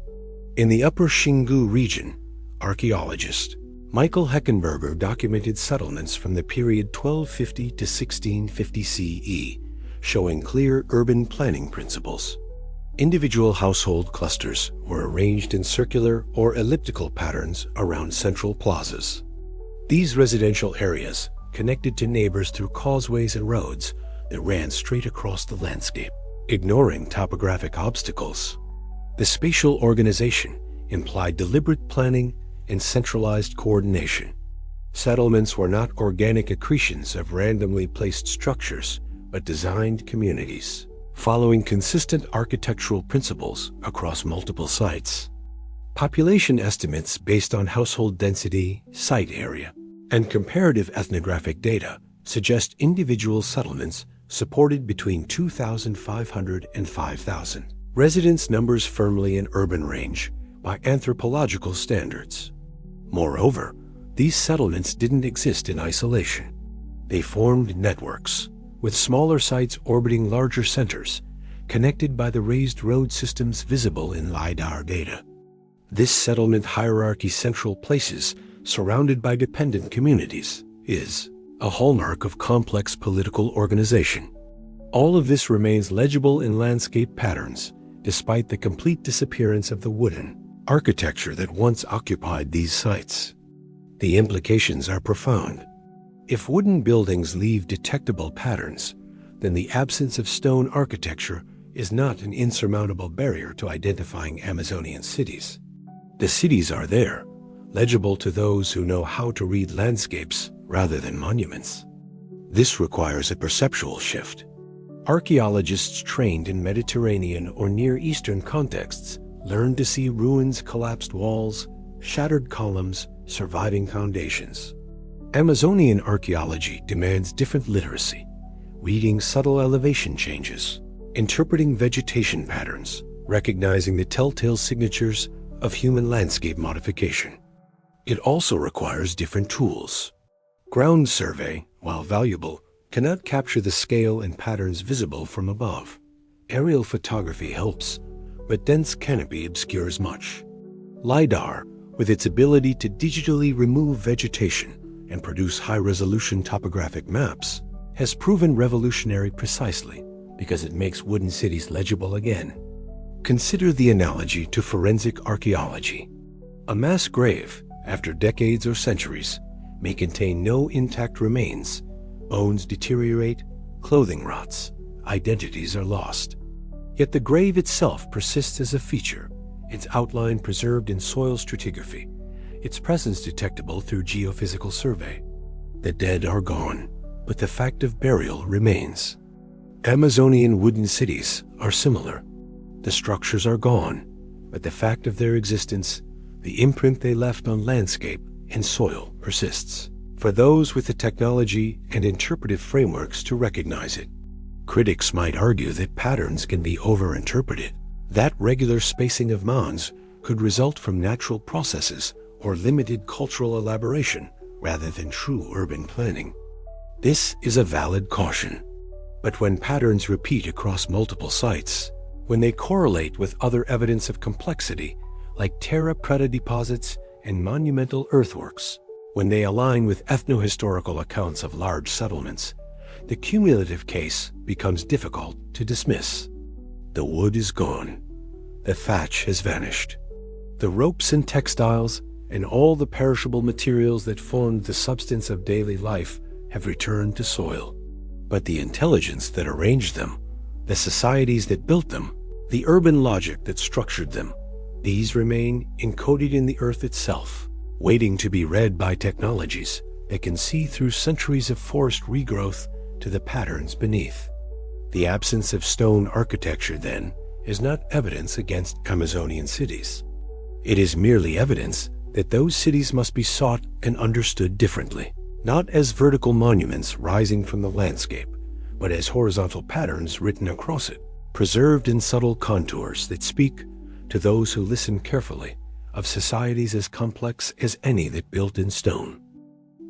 In the upper Xingu region, archaeologists, Michael Heckenberger documented settlements from the period 1250 to 1650 CE, showing clear urban planning principles. Individual household clusters were arranged in circular or elliptical patterns around central plazas. These residential areas connected to neighbors through causeways and roads that ran straight across the landscape, ignoring topographic obstacles. The spatial organization implied deliberate planning and centralized coordination. Settlements were not organic accretions of randomly placed structures, but designed communities, following consistent architectural principles across multiple sites. Population estimates based on household density, site area, and comparative ethnographic data suggest individual settlements supported between 2,500 and 5,000. Residence numbers firmly in urban range by anthropological standards. Moreover, these settlements didn't exist in isolation. They formed networks, with smaller sites orbiting larger centers, connected by the raised road systems visible in Lidar data. This settlement hierarchy, central places surrounded by dependent communities, is a hallmark of complex political organization. All of this remains legible in landscape patterns, despite the complete disappearance of the wooden architecture that once occupied these sites. The implications are profound. If wooden buildings leave detectable patterns, then the absence of stone architecture is not an insurmountable barrier to identifying Amazonian cities. The cities are there, legible to those who know how to read landscapes rather than monuments. This requires a perceptual shift. Archaeologists trained in Mediterranean or Near Eastern contexts learned to see ruins, collapsed walls, shattered columns, surviving foundations. Amazonian archaeology demands different literacy, reading subtle elevation changes, interpreting vegetation patterns, recognizing the telltale signatures of human landscape modification. It also requires different tools. Ground survey, while valuable, cannot capture the scale and patterns visible from above. Aerial photography helps, but dense canopy obscures much. Lidar, with its ability to digitally remove vegetation and produce high-resolution topographic maps, has proven revolutionary precisely because it makes wooden cities legible again. Consider the analogy to forensic archaeology. A mass grave, after decades or centuries, may contain no intact remains. Bones deteriorate, clothing rots, identities are lost. Yet the grave itself persists as a feature, its outline preserved in soil stratigraphy, its presence detectable through geophysical survey. The dead are gone, but the fact of burial remains. Amazonian wooden cities are similar. The structures are gone, but the fact of their existence, the imprint they left on landscape and soil, persists, for those with the technology and interpretive frameworks to recognize it. Critics might argue that patterns can be overinterpreted, that regular spacing of mounds could result from natural processes or limited cultural elaboration rather than true urban planning. This is a valid caution. But when patterns repeat across multiple sites, when they correlate with other evidence of complexity, like terra preta deposits and monumental earthworks, when they align with ethnohistorical accounts of large settlements, the cumulative case becomes difficult to dismiss. The wood is gone. The thatch has vanished. The ropes and textiles and all the perishable materials that formed the substance of daily life have returned to soil. But the intelligence that arranged them, the societies that built them, the urban logic that structured them, these remain encoded in the earth itself, waiting to be read by technologies that can see through centuries of forest regrowth to the patterns beneath. The absence of stone architecture, then, is not evidence against Amazonian cities. It is merely evidence that those cities must be sought and understood differently, not as vertical monuments rising from the landscape, but as horizontal patterns written across it, preserved in subtle contours that speak, to those who listen carefully, of societies as complex as any that built in stone.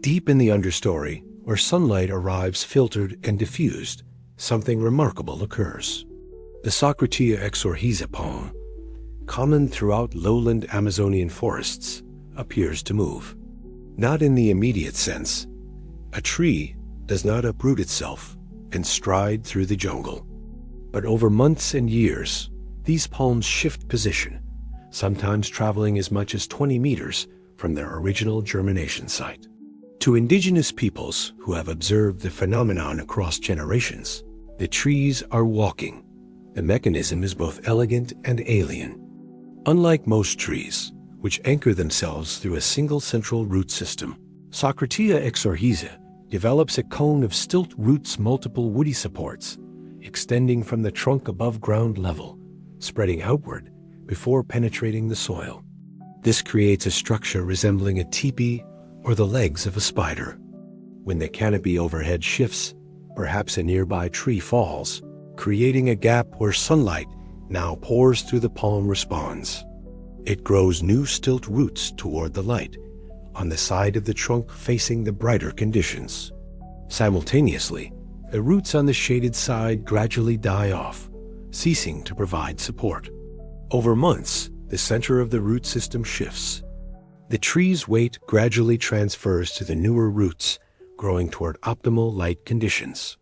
Deep in the understory, where sunlight arrives filtered and diffused, something remarkable occurs. The Socratia exorhiza palm, common throughout lowland Amazonian forests, appears to move. Not in the immediate sense. A tree does not uproot itself and stride through the jungle. But over months and years, these palms shift position, sometimes traveling as much as 20 meters from their original germination site. To indigenous peoples who have observed the phenomenon across generations, the trees are walking. The mechanism is both elegant and alien. Unlike most trees, which anchor themselves through a single central root system, Socratea exorhiza develops a cone of stilt roots, multiple woody supports, extending from the trunk above ground level, spreading outward before penetrating the soil. This creates a structure resembling a teepee or the legs of a spider. When the canopy overhead shifts, perhaps a nearby tree falls, creating a gap where sunlight now pours through. The palm responds. It grows new stilt roots toward the light, on the side of the trunk facing the brighter conditions. Simultaneously, the roots on the shaded side gradually die off, ceasing to provide support. Over months, the center of the root system shifts. The tree's weight gradually transfers to the newer roots, growing toward optimal light conditions.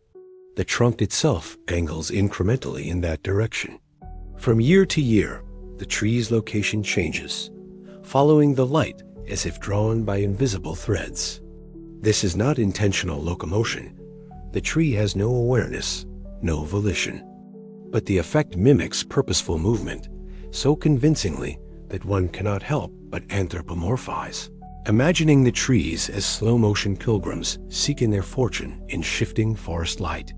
The trunk itself angles incrementally in that direction. From year to year, the tree's location changes, following the light as if drawn by invisible threads. This is not intentional locomotion. The tree has no awareness, no volition. But the effect mimics purposeful movement, so convincingly that one cannot help but anthropomorphize, imagining the trees as slow-motion pilgrims seeking their fortune in shifting forest light.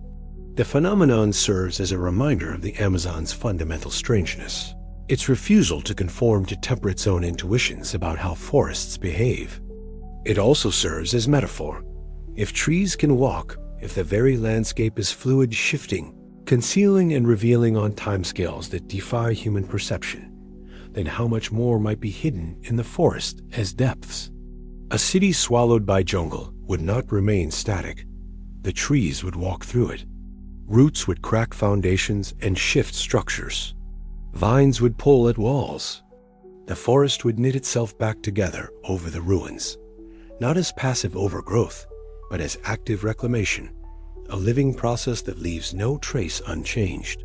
The phenomenon serves as a reminder of the Amazon's fundamental strangeness, its refusal to conform to temperate zone intuitions about how forests behave. It also serves as metaphor. If trees can walk, if the very landscape is fluid, shifting, concealing and revealing on timescales that defy human perception, then how much more might be hidden in the forest as depths? A city swallowed by jungle would not remain static. The trees would walk through it. Roots would crack foundations and shift structures. Vines would pull at walls. The forest would knit itself back together over the ruins, not as passive overgrowth, but as active reclamation, a living process that leaves no trace unchanged.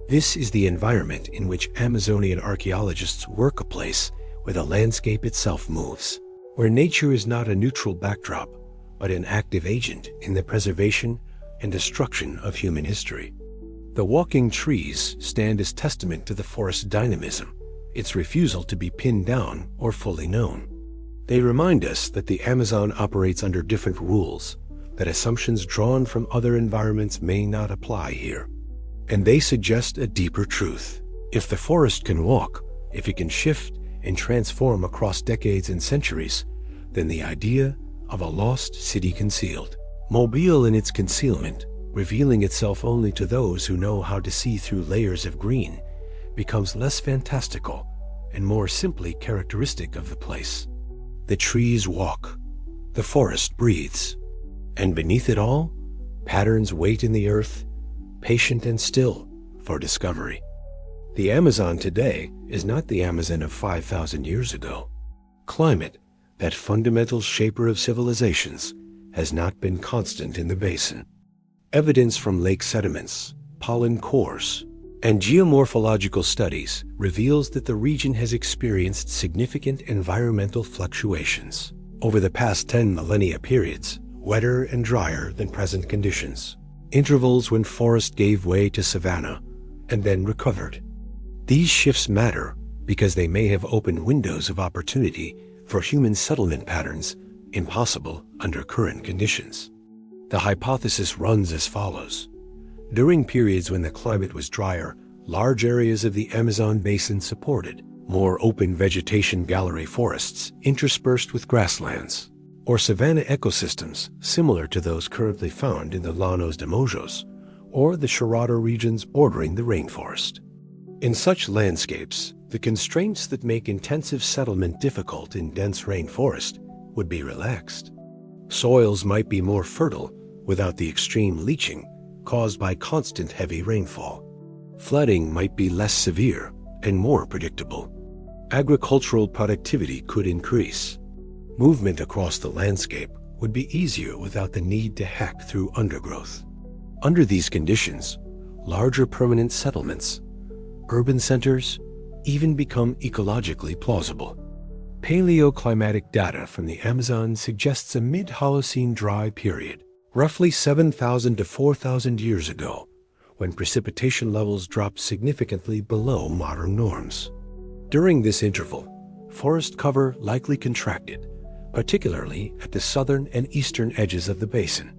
This is the environment in which Amazonian archaeologists work, a place where the landscape itself moves, where nature is not a neutral backdrop, but an active agent in the preservation and destruction of human history. The walking trees stand as testament to the forest's dynamism, its refusal to be pinned down or fully known. They remind us that the Amazon operates under different rules, that assumptions drawn from other environments may not apply here. And they suggest a deeper truth. If the forest can walk, if it can shift and transform across decades and centuries, then the idea of a lost city concealed, mobile in its concealment, revealing itself only to those who know how to see through layers of green, becomes less fantastical and more simply characteristic of the place. The trees walk, the forest breathes, and beneath it all, patterns wait in the earth, patient and still for discovery. The Amazon today is not the Amazon of 5,000 years ago. Climate, that fundamental shaper of civilizations, has not been constant in the basin. Evidence from lake sediments, pollen cores, and geomorphological studies reveals that the region has experienced significant environmental fluctuations over the past 10 millennia, periods wetter and drier than present conditions, intervals when forest gave way to savanna and then recovered. These shifts matter because they may have opened windows of opportunity for human settlement patterns impossible under current conditions. The hypothesis runs as follows. During periods when the climate was drier, large areas of the Amazon basin supported more open vegetation gallery forests interspersed with grasslands, or savanna ecosystems similar to those currently found in the Llanos de Mojos, or the Cerrado regions bordering the rainforest. In such landscapes, the constraints that make intensive settlement difficult in dense rainforest would be relaxed. Soils might be more fertile without the extreme leaching caused by constant heavy rainfall. Flooding might be less severe and more predictable. Agricultural productivity could increase. Movement across the landscape would be easier without the need to hack through undergrowth. Under these conditions, larger permanent settlements, urban centers, even become ecologically plausible. Paleoclimatic data from the Amazon suggests a mid-Holocene dry period, roughly 7,000 to 4,000 years ago, when precipitation levels dropped significantly below modern norms. During this interval, forest cover likely contracted, particularly at the southern and eastern edges of the basin.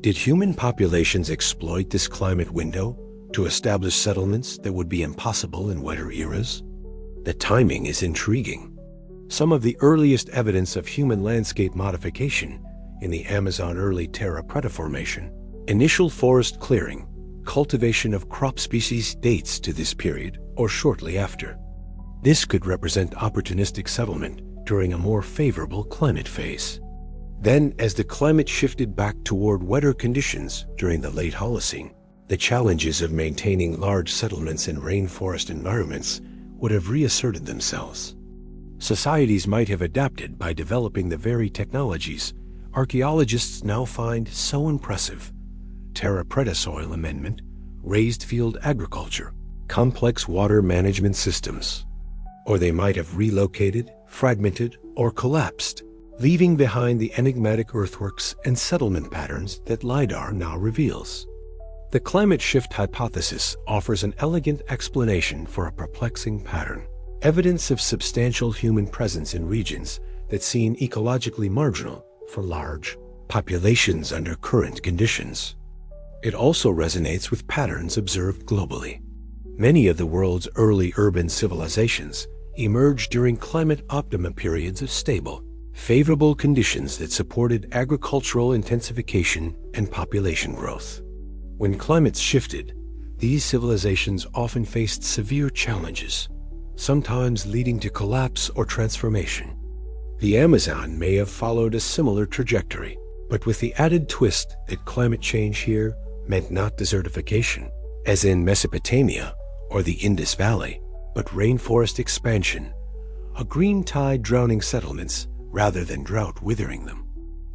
Did human populations exploit this climate window to establish settlements that would be impossible in wetter eras? The timing is intriguing. Some of the earliest evidence of human landscape modification in the Amazon early Terra Preta Formation, initial forest clearing, cultivation of crop species dates to this period or shortly after. This could represent opportunistic settlement during a more favorable climate phase. Then, as the climate shifted back toward wetter conditions during the late Holocene, the challenges of maintaining large settlements in rainforest environments would have reasserted themselves. Societies might have adapted by developing the very technologies archaeologists now find so impressive: Terra Preta soil amendment, raised field agriculture, complex water management systems. Or they might have relocated, fragmented, or collapsed, leaving behind the enigmatic earthworks and settlement patterns that Lidar now reveals. The climate shift hypothesis offers an elegant explanation for a perplexing pattern, evidence of substantial human presence in regions that seem ecologically marginal for large populations under current conditions. It also resonates with patterns observed globally. Many of the world's early urban civilizations emerged during climate optima periods of stable, favorable conditions that supported agricultural intensification and population growth. When climates shifted, these civilizations often faced severe challenges, sometimes leading to collapse or transformation. The Amazon may have followed a similar trajectory, but with the added twist that climate change here meant not desertification, as in Mesopotamia or the Indus Valley, but rainforest expansion, a green tide drowning settlements rather than drought withering them.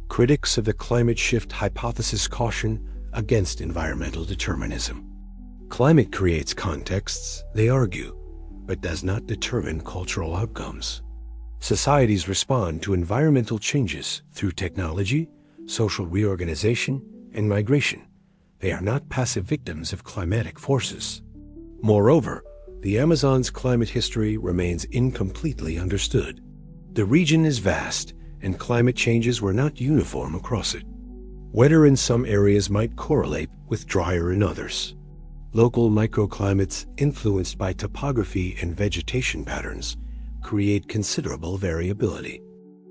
Critics of the climate shift hypothesis caution against environmental determinism. Climate creates contexts, they argue, but does not determine cultural outcomes. Societies respond to environmental changes through technology, social reorganization, and migration. They are not passive victims of climatic forces. Moreover, the Amazon's climate history remains incompletely understood. The region is vast, and climate changes were not uniform across it. Wetter in some areas might correlate with drier in others. Local microclimates influenced by topography and vegetation patterns create considerable variability.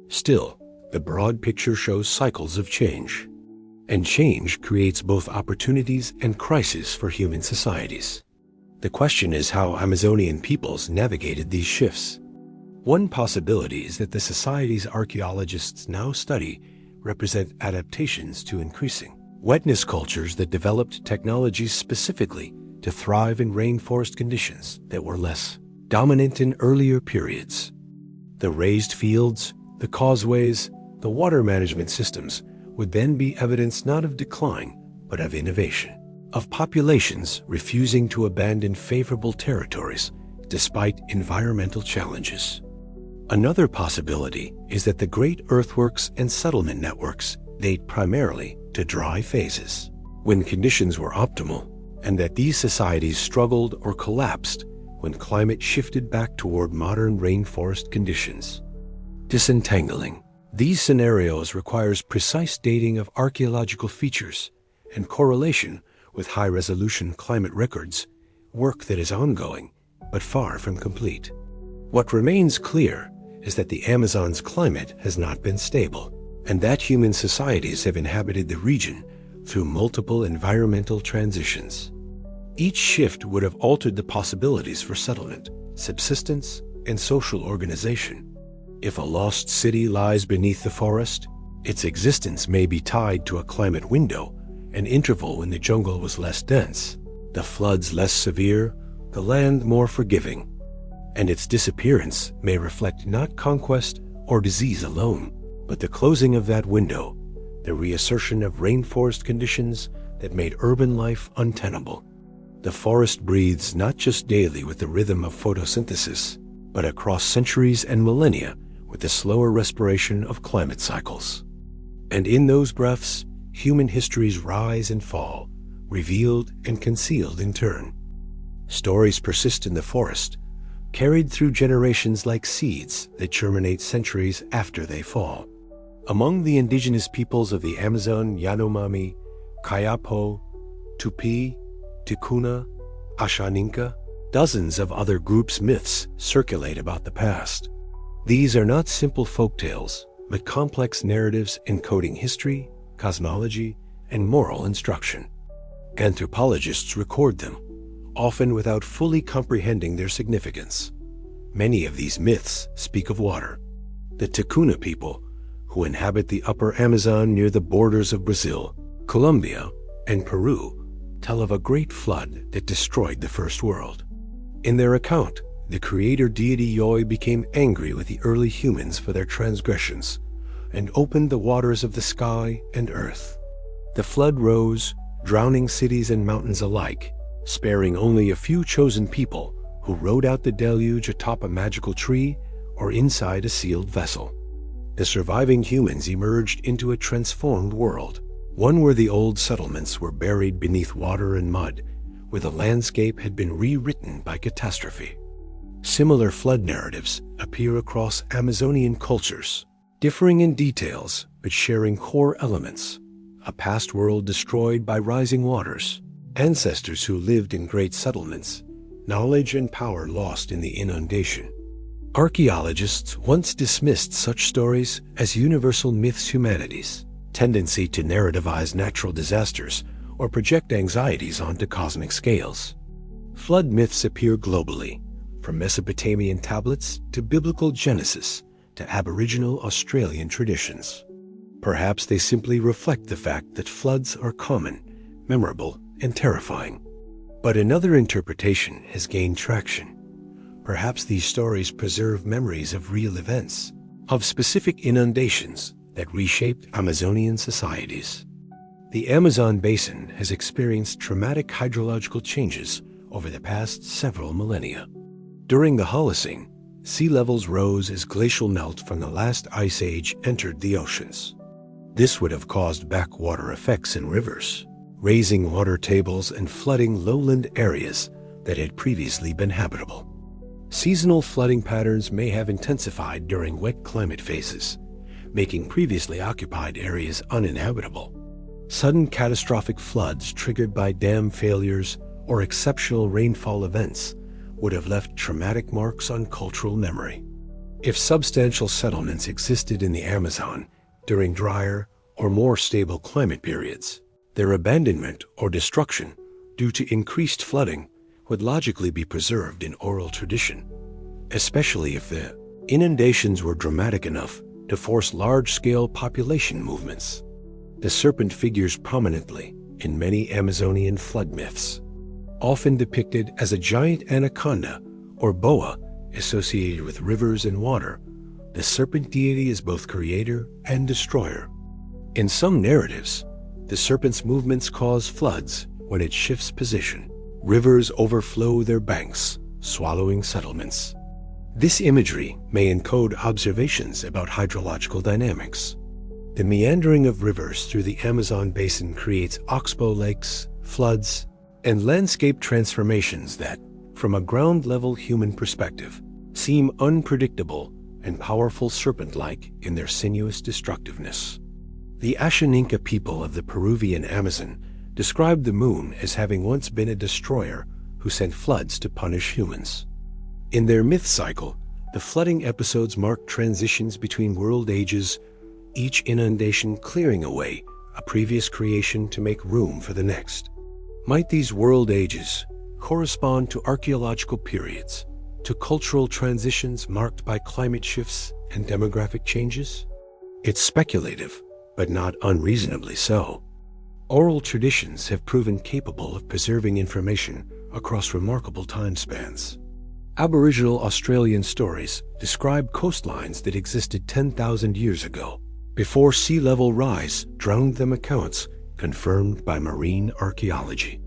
Still, the broad picture shows cycles of change. And change creates both opportunities and crises for human societies. The question is how Amazonian peoples navigated these shifts. One possibility is that the societies archaeologists now study represent adaptations to increasing wetness cultures that developed technologies specifically to thrive in rainforest conditions that were less dominant in earlier periods. The raised fields, the causeways, the water management systems would then be evidence not of decline, but of innovation, of populations refusing to abandon favorable territories despite environmental challenges. Another possibility is that the great earthworks and settlement networks date primarily to dry phases, when conditions were optimal, and that these societies struggled or collapsed when climate shifted back toward modern rainforest conditions. Disentangling these scenarios requires precise dating of archaeological features and correlation with high-resolution climate records, work that is ongoing but far from complete. What remains clear is that the Amazon's climate has not been stable, and that human societies have inhabited the region through multiple environmental transitions. Each shift would have altered the possibilities for settlement, subsistence, and social organization. If a lost city lies beneath the forest, its existence may be tied to a climate window, an interval when the jungle was less dense, the floods less severe, the land more forgiving. And its disappearance may reflect not conquest or disease alone, But the closing of that window, the reassertion of rainforest conditions that made urban life untenable. The forest breathes not just daily with the rhythm of photosynthesis, but across centuries and millennia with the slower respiration of climate cycles. And in those breaths, human histories rise and fall, revealed and concealed in turn. Stories persist in the forest, carried through generations like seeds that germinate centuries after they fall. Among the indigenous peoples of the Amazon, Yanomami, Kayapo, Tupi, Ticuna, Ashaninka, dozens of other groups' myths circulate about the past. These are not simple folktales, but complex narratives encoding history, cosmology, and moral instruction. Anthropologists record them, often without fully comprehending their significance. Many of these myths speak of water. The Ticuna people, who inhabit the upper Amazon near the borders of Brazil, Colombia, and Peru, tell of a great flood that destroyed the first world. In their account, the creator deity Yoi became angry with the early humans for their transgressions and opened the waters of the sky and earth. The flood rose, drowning cities and mountains alike, sparing only a few chosen people who rode out the deluge atop a magical tree or inside a sealed vessel. The surviving humans emerged into a transformed world, one where the old settlements were buried beneath water and mud, where the landscape had been rewritten by catastrophe. Similar flood narratives appear across Amazonian cultures, differing in details but sharing core elements: a past world destroyed by rising waters, ancestors who lived in great settlements, knowledge and power lost in the inundation. Archaeologists once dismissed such stories as universal myths humanity's tendency to narrativize natural disasters or project anxieties onto cosmic scales. Flood myths appear globally, from Mesopotamian tablets to biblical Genesis to Aboriginal Australian traditions. Perhaps they simply reflect the fact that floods are common, memorable, and terrifying. But another interpretation has gained traction. Perhaps these stories preserve memories of real events, of specific inundations that reshaped Amazonian societies. The Amazon basin has experienced traumatic hydrological changes over the past several millennia. During the Holocene, sea levels rose as glacial melt from the last ice age entered the oceans. This would have caused backwater effects in rivers, raising water tables and flooding lowland areas that had previously been habitable. Seasonal flooding patterns may have intensified during wet climate phases, making previously occupied areas uninhabitable. Sudden catastrophic floods triggered by dam failures or exceptional rainfall events would have left traumatic marks on cultural memory. If substantial settlements existed in the Amazon during drier or more stable climate periods, their abandonment or destruction due to increased flooding would logically be preserved in oral tradition, especially if the inundations were dramatic enough to force large-scale population movements. The serpent figures prominently in many Amazonian flood myths, often depicted as a giant anaconda or boa associated with rivers and water. The serpent deity is both creator and destroyer. In some narratives, the serpent's movements cause floods when it shifts position. Rivers overflow their banks, swallowing settlements. This imagery may encode observations about hydrological dynamics. The meandering of rivers through the Amazon basin creates oxbow lakes, floods, and landscape transformations that, from a ground-level human perspective, seem unpredictable and powerful serpent-like in their sinuous destructiveness. The Ashaninka people of the Peruvian Amazon described the moon as having once been a destroyer who sent floods to punish humans. In their myth cycle, the flooding episodes mark transitions between world ages, each inundation clearing away a previous creation to make room for the next. Might these world ages correspond to archaeological periods, to cultural transitions marked by climate shifts and demographic changes? It's speculative, but not unreasonably so. Oral traditions have proven capable of preserving information across remarkable time spans. Aboriginal Australian stories describe coastlines that existed 10,000 years ago, before sea level rise drowned them, accounts confirmed by marine archaeology.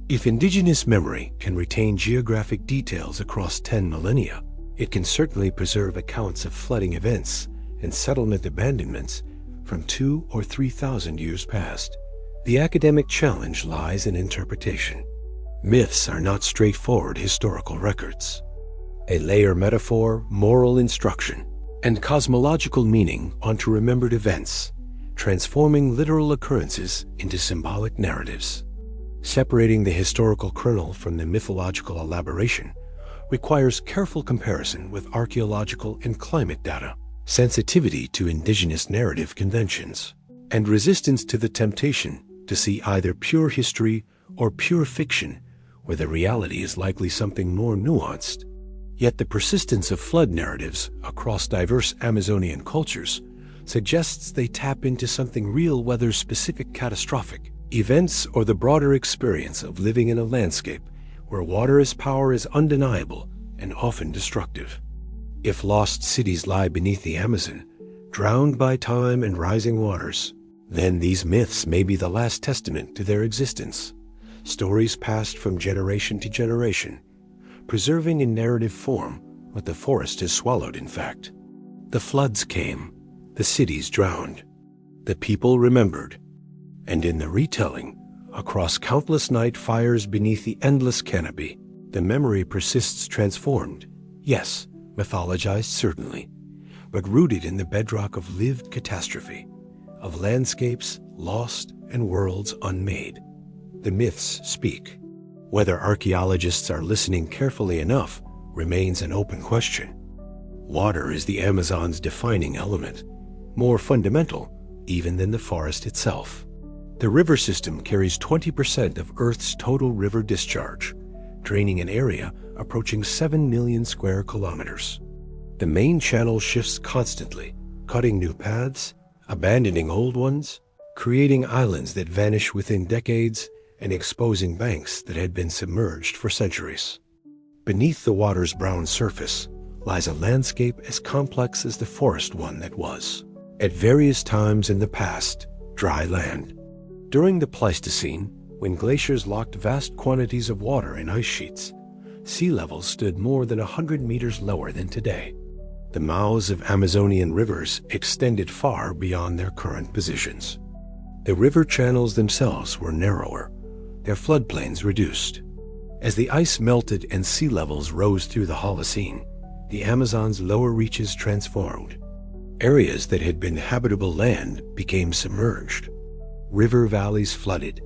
If indigenous memory can retain geographic details across 10 millennia, it can certainly preserve accounts of flooding events and settlement abandonments from 2,000 or 3,000 years past. The academic challenge lies in interpretation. Myths are not straightforward historical records. They layer metaphor, moral instruction, and cosmological meaning onto remembered events, transforming literal occurrences into symbolic narratives. Separating the historical kernel from the mythological elaboration requires careful comparison with archaeological and climate data, sensitivity to indigenous narrative conventions, and resistance to the temptation to see either pure history or pure fiction, where the reality is likely something more nuanced. Yet the persistence of flood narratives across diverse Amazonian cultures suggests they tap into something real, whether specific catastrophic events or the broader experience of living in a landscape where water as power is undeniable and often destructive. If lost cities lie beneath the Amazon, drowned by time and rising waters, then these myths may be the last testament to their existence, stories passed from generation to generation, preserving in narrative form what the forest has swallowed, in fact. The floods came, the cities drowned, the people remembered, and in the retelling, across countless night fires beneath the endless canopy, the memory persists transformed, yes, mythologized certainly, but rooted in the bedrock of lived catastrophe, of landscapes lost and worlds unmade. The myths speak. Whether archaeologists are listening carefully enough remains an open question. Water is the Amazon's defining element, more fundamental even than the forest itself. The river system carries 20% of Earth's total river discharge, draining an area approaching 7 million square kilometers. The main channel shifts constantly, cutting new paths, abandoning old ones, creating islands that vanish within decades, and exposing banks that had been submerged for centuries. Beneath the water's brown surface lies a landscape as complex as the forest one that was, at various times in the past, dry land. During the Pleistocene, when glaciers locked vast quantities of water in ice sheets, sea levels stood more than 100 meters lower than today. The mouths of Amazonian rivers extended far beyond their current positions. The river channels themselves were narrower, their floodplains reduced. As the ice melted and sea levels rose through the Holocene, the Amazon's lower reaches transformed. Areas that had been habitable land became submerged. River valleys flooded,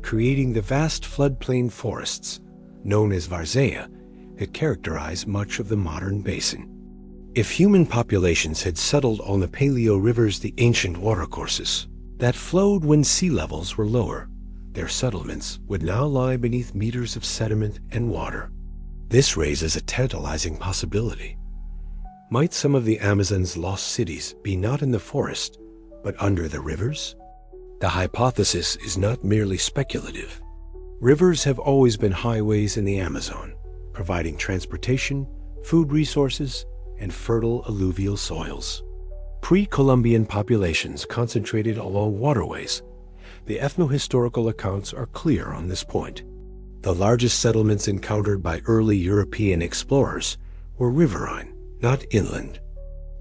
creating the vast floodplain forests, known as varzea, that characterize much of the modern basin. If human populations had settled on the Paleo rivers, the ancient watercourses that flowed when sea levels were lower, their settlements would now lie beneath meters of sediment and water. This raises a tantalizing possibility. Might some of the Amazon's lost cities be not in the forest, but under the rivers? The hypothesis is not merely speculative. Rivers have always been highways in the Amazon, providing transportation, food resources, and fertile alluvial soils. Pre-Columbian populations concentrated along waterways. The ethnohistorical accounts are clear on this point. The largest settlements encountered by early European explorers were riverine, not inland.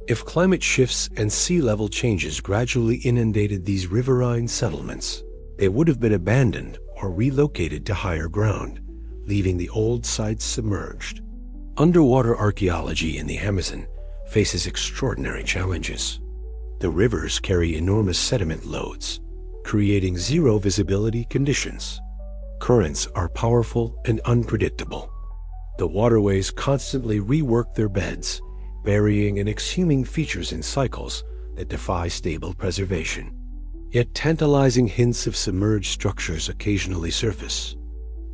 If climate shifts and sea level changes gradually inundated these riverine settlements, they would have been abandoned or relocated to higher ground, leaving the old sites submerged. Underwater archaeology in the Amazon faces extraordinary challenges. The rivers carry enormous sediment loads, creating zero visibility conditions. Currents are powerful and unpredictable. The waterways constantly rework their beds, burying and exhuming features in cycles that defy stable preservation. Yet tantalizing hints of submerged structures occasionally surface.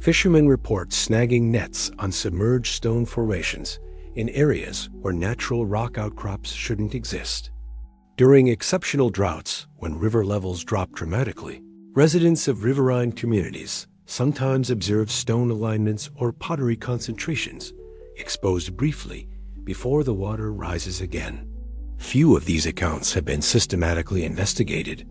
Fishermen report snagging nets on submerged stone formations in areas where natural rock outcrops shouldn't exist. During exceptional droughts, when river levels drop dramatically, residents of riverine communities sometimes observe stone alignments or pottery concentrations exposed briefly before the water rises again. Few of these accounts have been systematically investigated.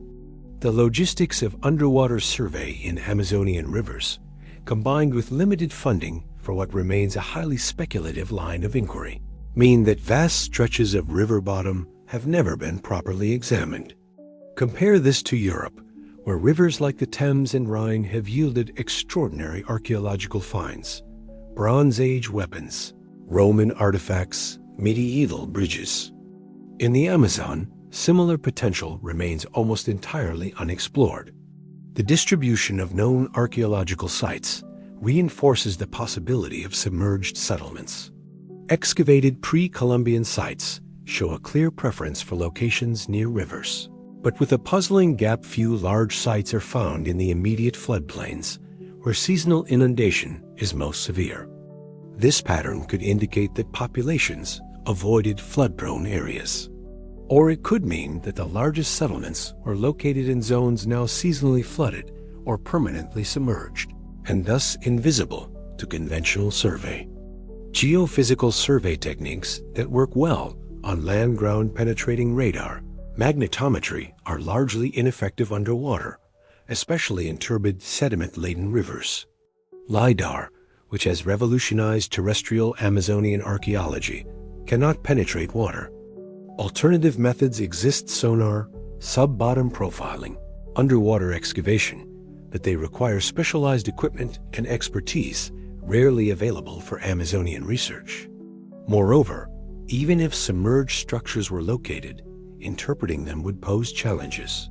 The logistics of underwater survey in Amazonian rivers, combined with limited funding for what remains a highly speculative line of inquiry, mean that vast stretches of river bottom have never been properly examined. Compare this to Europe, where rivers like the Thames and Rhine have yielded extraordinary archaeological finds: Bronze Age weapons, Roman artifacts, medieval bridges. In the Amazon, similar potential remains almost entirely unexplored. The distribution of known archaeological sites reinforces the possibility of submerged settlements. Excavated pre-Columbian sites show a clear preference for locations near rivers. But with a puzzling gap, few large sites are found in the immediate floodplains, where seasonal inundation is most severe. This pattern could indicate that populations avoided flood-prone areas. Or it could mean that the largest settlements were located in zones now seasonally flooded or permanently submerged, and thus invisible to conventional survey. Geophysical survey techniques that work well on land-ground penetrating radar, magnetometry, are largely ineffective underwater, especially in turbid, sediment-laden rivers. Lidar, which has revolutionized terrestrial Amazonian archaeology, cannot penetrate water. Alternative methods exist: sonar, sub-bottom profiling, underwater excavation, but they require specialized equipment and expertise rarely available for Amazonian research. Moreover, even if submerged structures were located, interpreting them would pose challenges.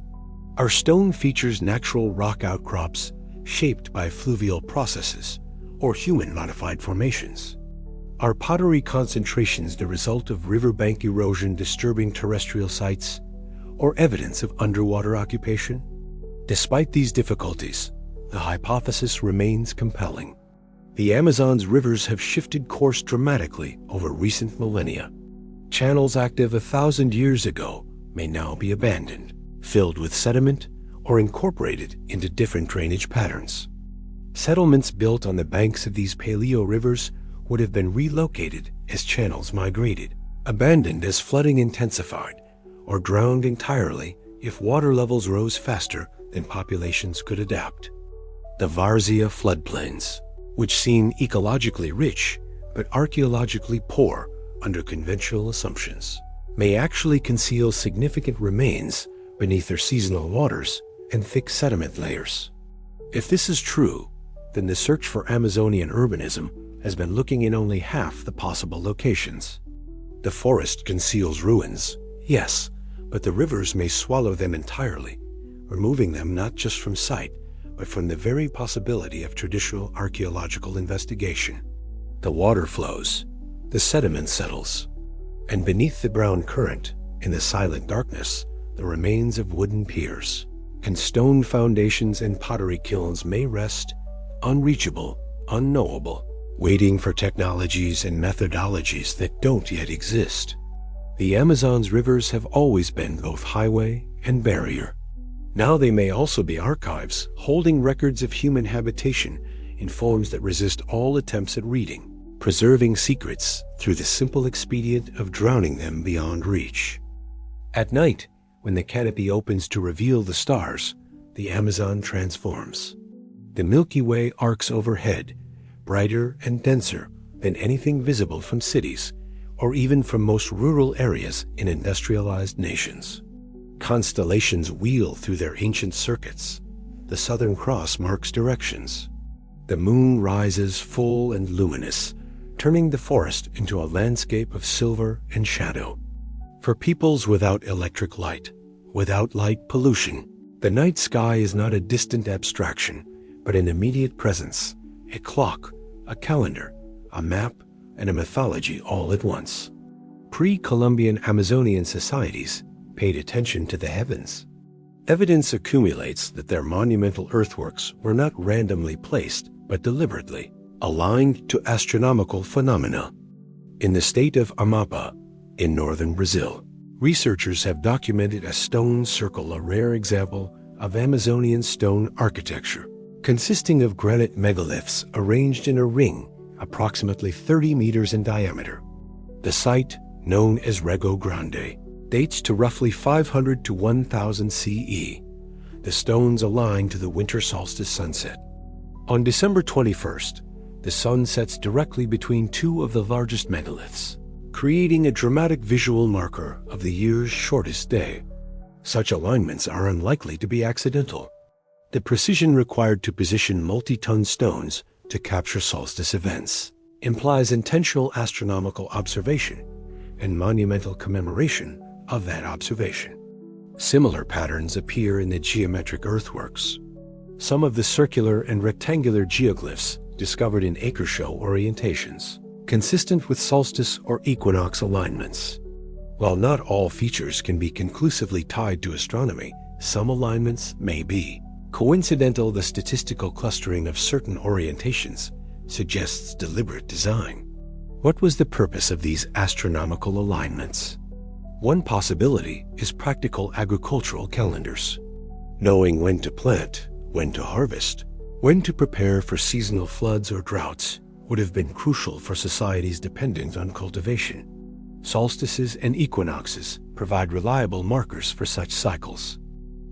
Our stone features natural rock outcrops shaped by fluvial processes or human-modified formations. Are pottery concentrations the result of riverbank erosion disturbing terrestrial sites, or evidence of underwater occupation? Despite these difficulties, the hypothesis remains compelling. The Amazon's rivers have shifted course dramatically over recent millennia. Channels active 1,000 years ago may now be abandoned, filled with sediment, or incorporated into different drainage patterns. Settlements built on the banks of these paleo rivers would have been relocated as channels migrated, abandoned as flooding intensified, or drowned entirely if water levels rose faster than populations could adapt. The Varzea floodplains, which seem ecologically rich but archaeologically poor under conventional assumptions, may actually conceal significant remains beneath their seasonal waters and thick sediment layers. If this is true, then the search for Amazonian urbanism has been looking in only half the possible locations. The forest conceals ruins, yes, but the rivers may swallow them entirely, removing them not just from sight, but from the very possibility of traditional archaeological investigation. The water flows, the sediment settles, and beneath the brown current, in the silent darkness, the remains of wooden piers and stone foundations and pottery kilns may rest, unreachable, unknowable, waiting for technologies and methodologies that don't yet exist. The Amazon's rivers have always been both highway and barrier. Now they may also be archives, holding records of human habitation in forms that resist all attempts at reading, preserving secrets through the simple expedient of drowning them beyond reach. At night, when the canopy opens to reveal the stars, the Amazon transforms. The Milky Way arcs overhead, brighter and denser than anything visible from cities, or even from most rural areas in industrialized nations. Constellations wheel through their ancient circuits. The Southern Cross marks directions. The moon rises full and luminous, turning the forest into a landscape of silver and shadow. For peoples without electric light, without light pollution, the night sky is not a distant abstraction, but an immediate presence, a clock, a calendar, a map, and a mythology all at once. Pre-Columbian Amazonian societies paid attention to the heavens. Evidence accumulates that their monumental earthworks were not randomly placed, but deliberately aligned to astronomical phenomena. In the state of Amapá, in northern Brazil, researchers have documented a stone circle, a rare example of Amazonian stone architecture, consisting of granite megaliths arranged in a ring approximately 30 meters in diameter. The site, known as Rego Grande, dates to roughly 500 to 1000 CE. The stones align to the winter solstice sunset. On December 21st, the sun sets directly between two of the largest megaliths, creating a dramatic visual marker of the year's shortest day. Such alignments are unlikely to be accidental. The precision required to position multi-ton stones to capture solstice events implies intentional astronomical observation and monumental commemoration of that observation. Similar patterns appear in the geometric earthworks. Some of the circular and rectangular geoglyphs discovered in Acre-show orientations, consistent with solstice or equinox alignments. While not all features can be conclusively tied to astronomy, some alignments may be coincidental. The statistical clustering of certain orientations suggests deliberate design. What was the purpose of these astronomical alignments? One possibility is practical agricultural calendars. Knowing when to plant, when to harvest, when to prepare for seasonal floods or droughts would have been crucial for societies dependent on cultivation. Solstices and equinoxes provide reliable markers for such cycles.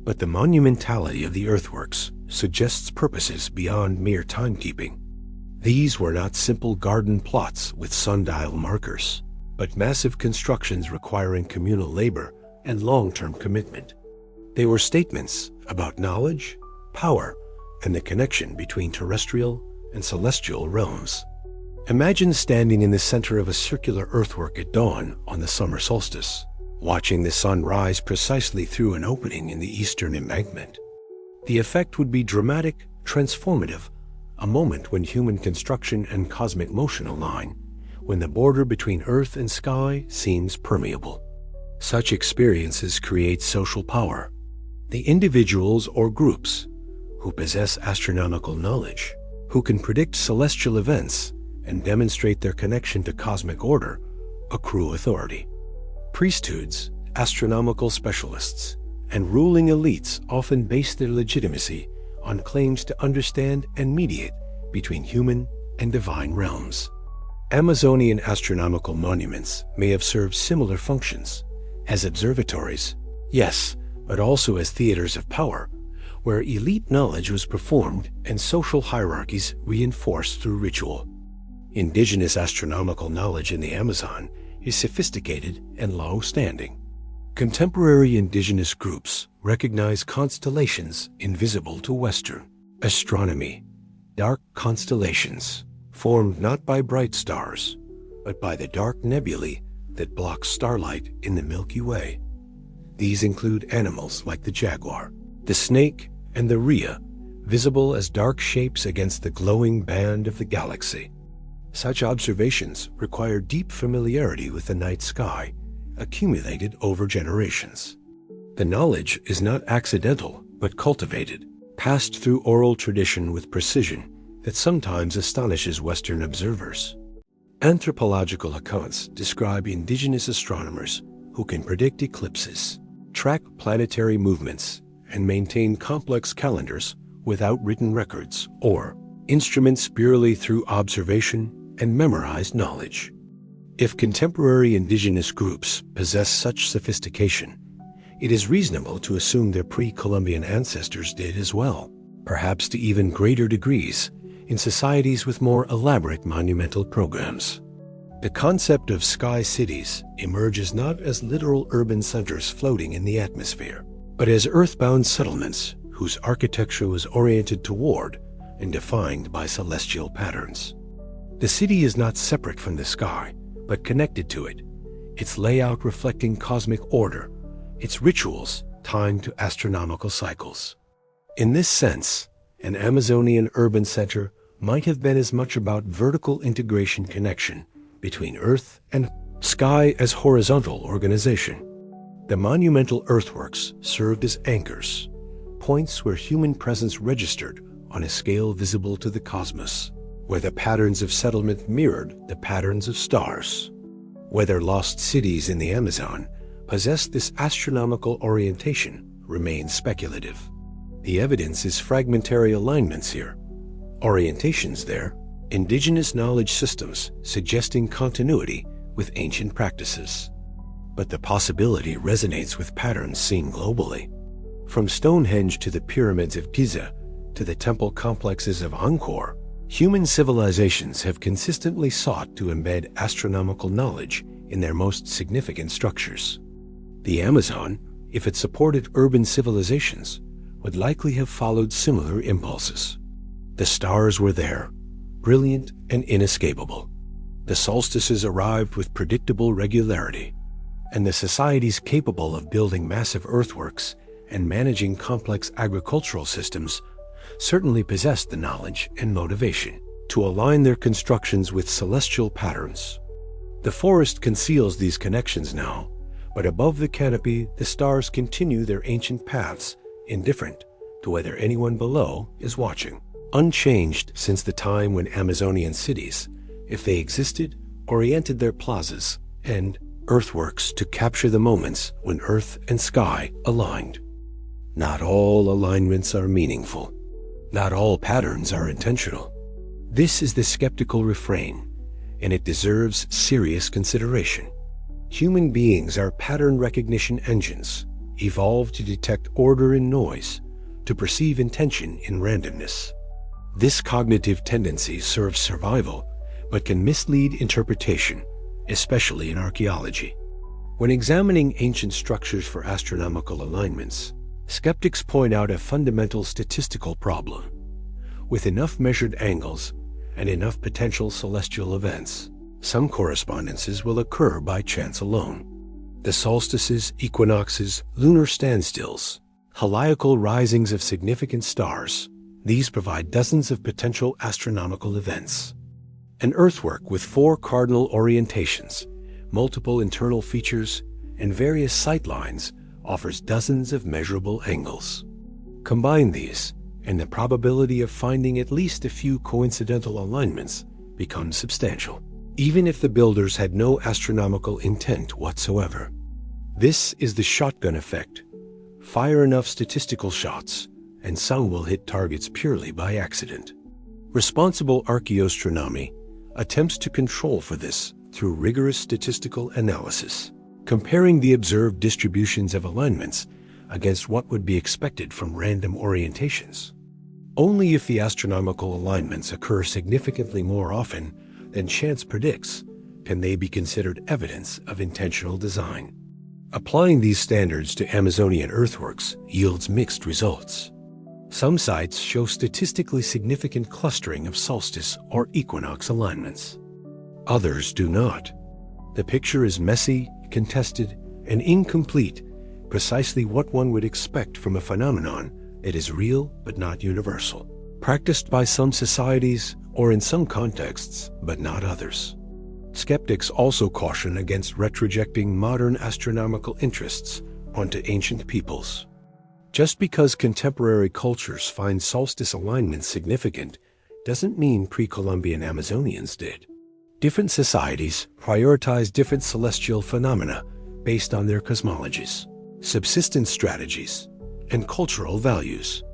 But the monumentality of the earthworks suggests purposes beyond mere timekeeping. These were not simple garden plots with sundial markers, but massive constructions requiring communal labor and long-term commitment. They were statements about knowledge, power, and the connection between terrestrial and celestial realms. Imagine standing in the center of a circular earthwork at dawn on the summer solstice, watching the sun rise precisely through an opening in the eastern embankment. The effect would be dramatic, transformative, a moment when human construction and cosmic motion align, when the border between earth and sky seems permeable. Such experiences create social power. The individuals or groups who possess astronomical knowledge, who can predict celestial events and demonstrate their connection to cosmic order, accrue authority. Priesthoods, astronomical specialists, and ruling elites often base their legitimacy on claims to understand and mediate between human and divine realms. Amazonian astronomical monuments may have served similar functions as observatories, yes, but also as theaters of power, where elite knowledge was performed and social hierarchies reinforced through ritual. Indigenous astronomical knowledge in the Amazon is sophisticated and low-standing. Contemporary indigenous groups recognize constellations invisible to Western astronomy, dark constellations formed not by bright stars, but by the dark nebulae that block starlight in the Milky Way. These include animals like the jaguar, the snake, and the rhea, visible as dark shapes against the glowing band of the galaxy. Such observations require deep familiarity with the night sky, accumulated over generations. The knowledge is not accidental, but cultivated, passed through oral tradition with precision that sometimes astonishes Western observers. Anthropological accounts describe indigenous astronomers who can predict eclipses, track planetary movements, and maintain complex calendars without written records or instruments purely through observation and memorized knowledge. If contemporary indigenous groups possess such sophistication, it is reasonable to assume their pre-Columbian ancestors did as well, perhaps to even greater degrees in societies with more elaborate monumental programs. The concept of sky cities emerges not as literal urban centers floating in the atmosphere, but as earthbound settlements whose architecture was oriented toward and defined by celestial patterns. The city is not separate from the sky, but connected to it, its layout reflecting cosmic order, its rituals timed to astronomical cycles. In this sense, an Amazonian urban center might have been as much about vertical integration connection between earth and sky as horizontal organization. The monumental earthworks served as anchors, points where human presence registered on a scale visible to the cosmos, where the patterns of settlement mirrored the patterns of stars. Whether lost cities in the Amazon possessed this astronomical orientation remains speculative. The evidence is fragmentary alignments here, orientations there, indigenous knowledge systems suggesting continuity with ancient practices. but the possibility resonates with patterns seen globally. From Stonehenge to the pyramids of Giza to the temple complexes of Angkor, human civilizations have consistently sought to embed astronomical knowledge in their most significant structures. The Amazon, if it supported urban civilizations, would likely have followed similar impulses. The stars were there, brilliant and inescapable. The solstices arrived with predictable regularity, and the societies capable of building massive earthworks and managing complex agricultural systems certainly possessed the knowledge and motivation to align their constructions with celestial patterns. The forest conceals these connections now, but above the canopy the stars continue their ancient paths, indifferent to whether anyone below is watching. Unchanged since the time when Amazonian cities, if they existed, oriented their plazas and earthworks to capture the moments when earth and sky aligned. Not all alignments are meaningful. Not all patterns are intentional. This is the skeptical refrain, and it deserves serious consideration. Human beings are pattern recognition engines, evolved to detect order in noise, to perceive intention in randomness. This cognitive tendency serves survival, but can mislead interpretation, especially in archaeology. When examining ancient structures for astronomical alignments, skeptics point out a fundamental statistical problem. With enough measured angles and enough potential celestial events, some correspondences will occur by chance alone. The solstices, equinoxes, lunar standstills, heliacal risings of significant stars, these provide dozens of potential astronomical events. An earthwork with 4 cardinal orientations, multiple internal features, and various sight lines offers dozens of measurable angles. Combine these, and the probability of finding at least a few coincidental alignments becomes substantial, even if the builders had no astronomical intent whatsoever. This is the shotgun effect. Fire enough statistical shots, and some will hit targets purely by accident. Responsible archaeoastronomy attempts to control for this through rigorous statistical analysis, comparing the observed distributions of alignments against what would be expected from random orientations. Only if the astronomical alignments occur significantly more often than chance predicts can they be considered evidence of intentional design. Applying these standards to Amazonian earthworks yields mixed results. Some sites show statistically significant clustering of solstice or equinox alignments. Others do not. The picture is messy, contested, and incomplete, precisely what one would expect from a phenomenon that is real but not universal, practiced by some societies or in some contexts but not others. Skeptics also caution against retrojecting modern astronomical interests onto ancient peoples. Just because contemporary cultures find solstice alignments significant doesn't mean pre-Columbian Amazonians did. Different societies prioritize different celestial phenomena based on their cosmologies, subsistence strategies, and cultural values.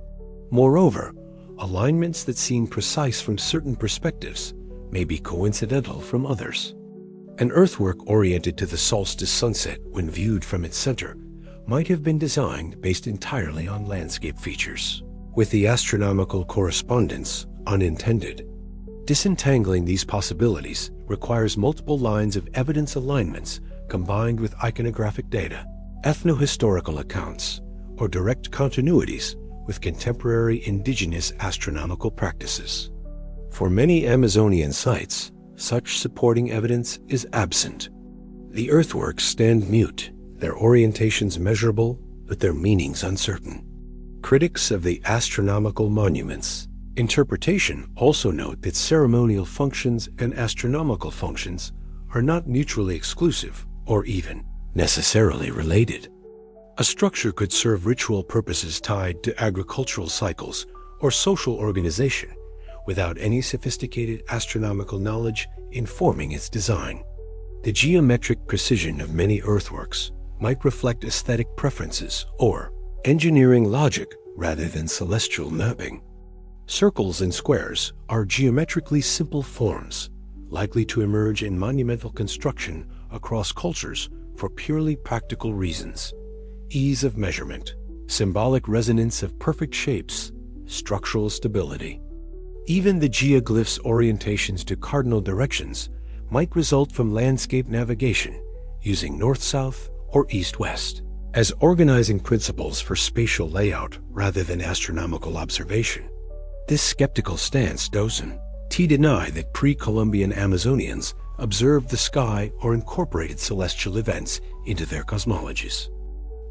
Moreover, alignments that seem precise from certain perspectives may be coincidental from others. An earthwork oriented to the solstice sunset when viewed from its center might have been designed based entirely on landscape features, with the astronomical correspondence unintended. Disentangling these possibilities requires multiple lines of evidence alignments combined with iconographic data, ethnohistorical accounts, or direct continuities with contemporary indigenous astronomical practices. For many Amazonian sites, such supporting evidence is absent. The earthworks stand mute, their orientations measurable, but their meanings uncertain. Critics of the astronomical monuments' interpretation also note that ceremonial functions and astronomical functions are not mutually exclusive or even necessarily related. A structure could serve ritual purposes tied to agricultural cycles or social organization without any sophisticated astronomical knowledge informing its design. The geometric precision of many earthworks might reflect aesthetic preferences or engineering logic rather than celestial mapping. Circles and squares are geometrically simple forms, likely to emerge in monumental construction across cultures for purely practical reasons: ease of measurement, symbolic resonance of perfect shapes, structural stability. Even the geoglyphs' orientations to cardinal directions might result from landscape navigation using north-south or east-west as organizing principles for spatial layout rather than astronomical observation. This skeptical stance doesn't deny that pre-Columbian Amazonians observed the sky or incorporated celestial events into their cosmologies.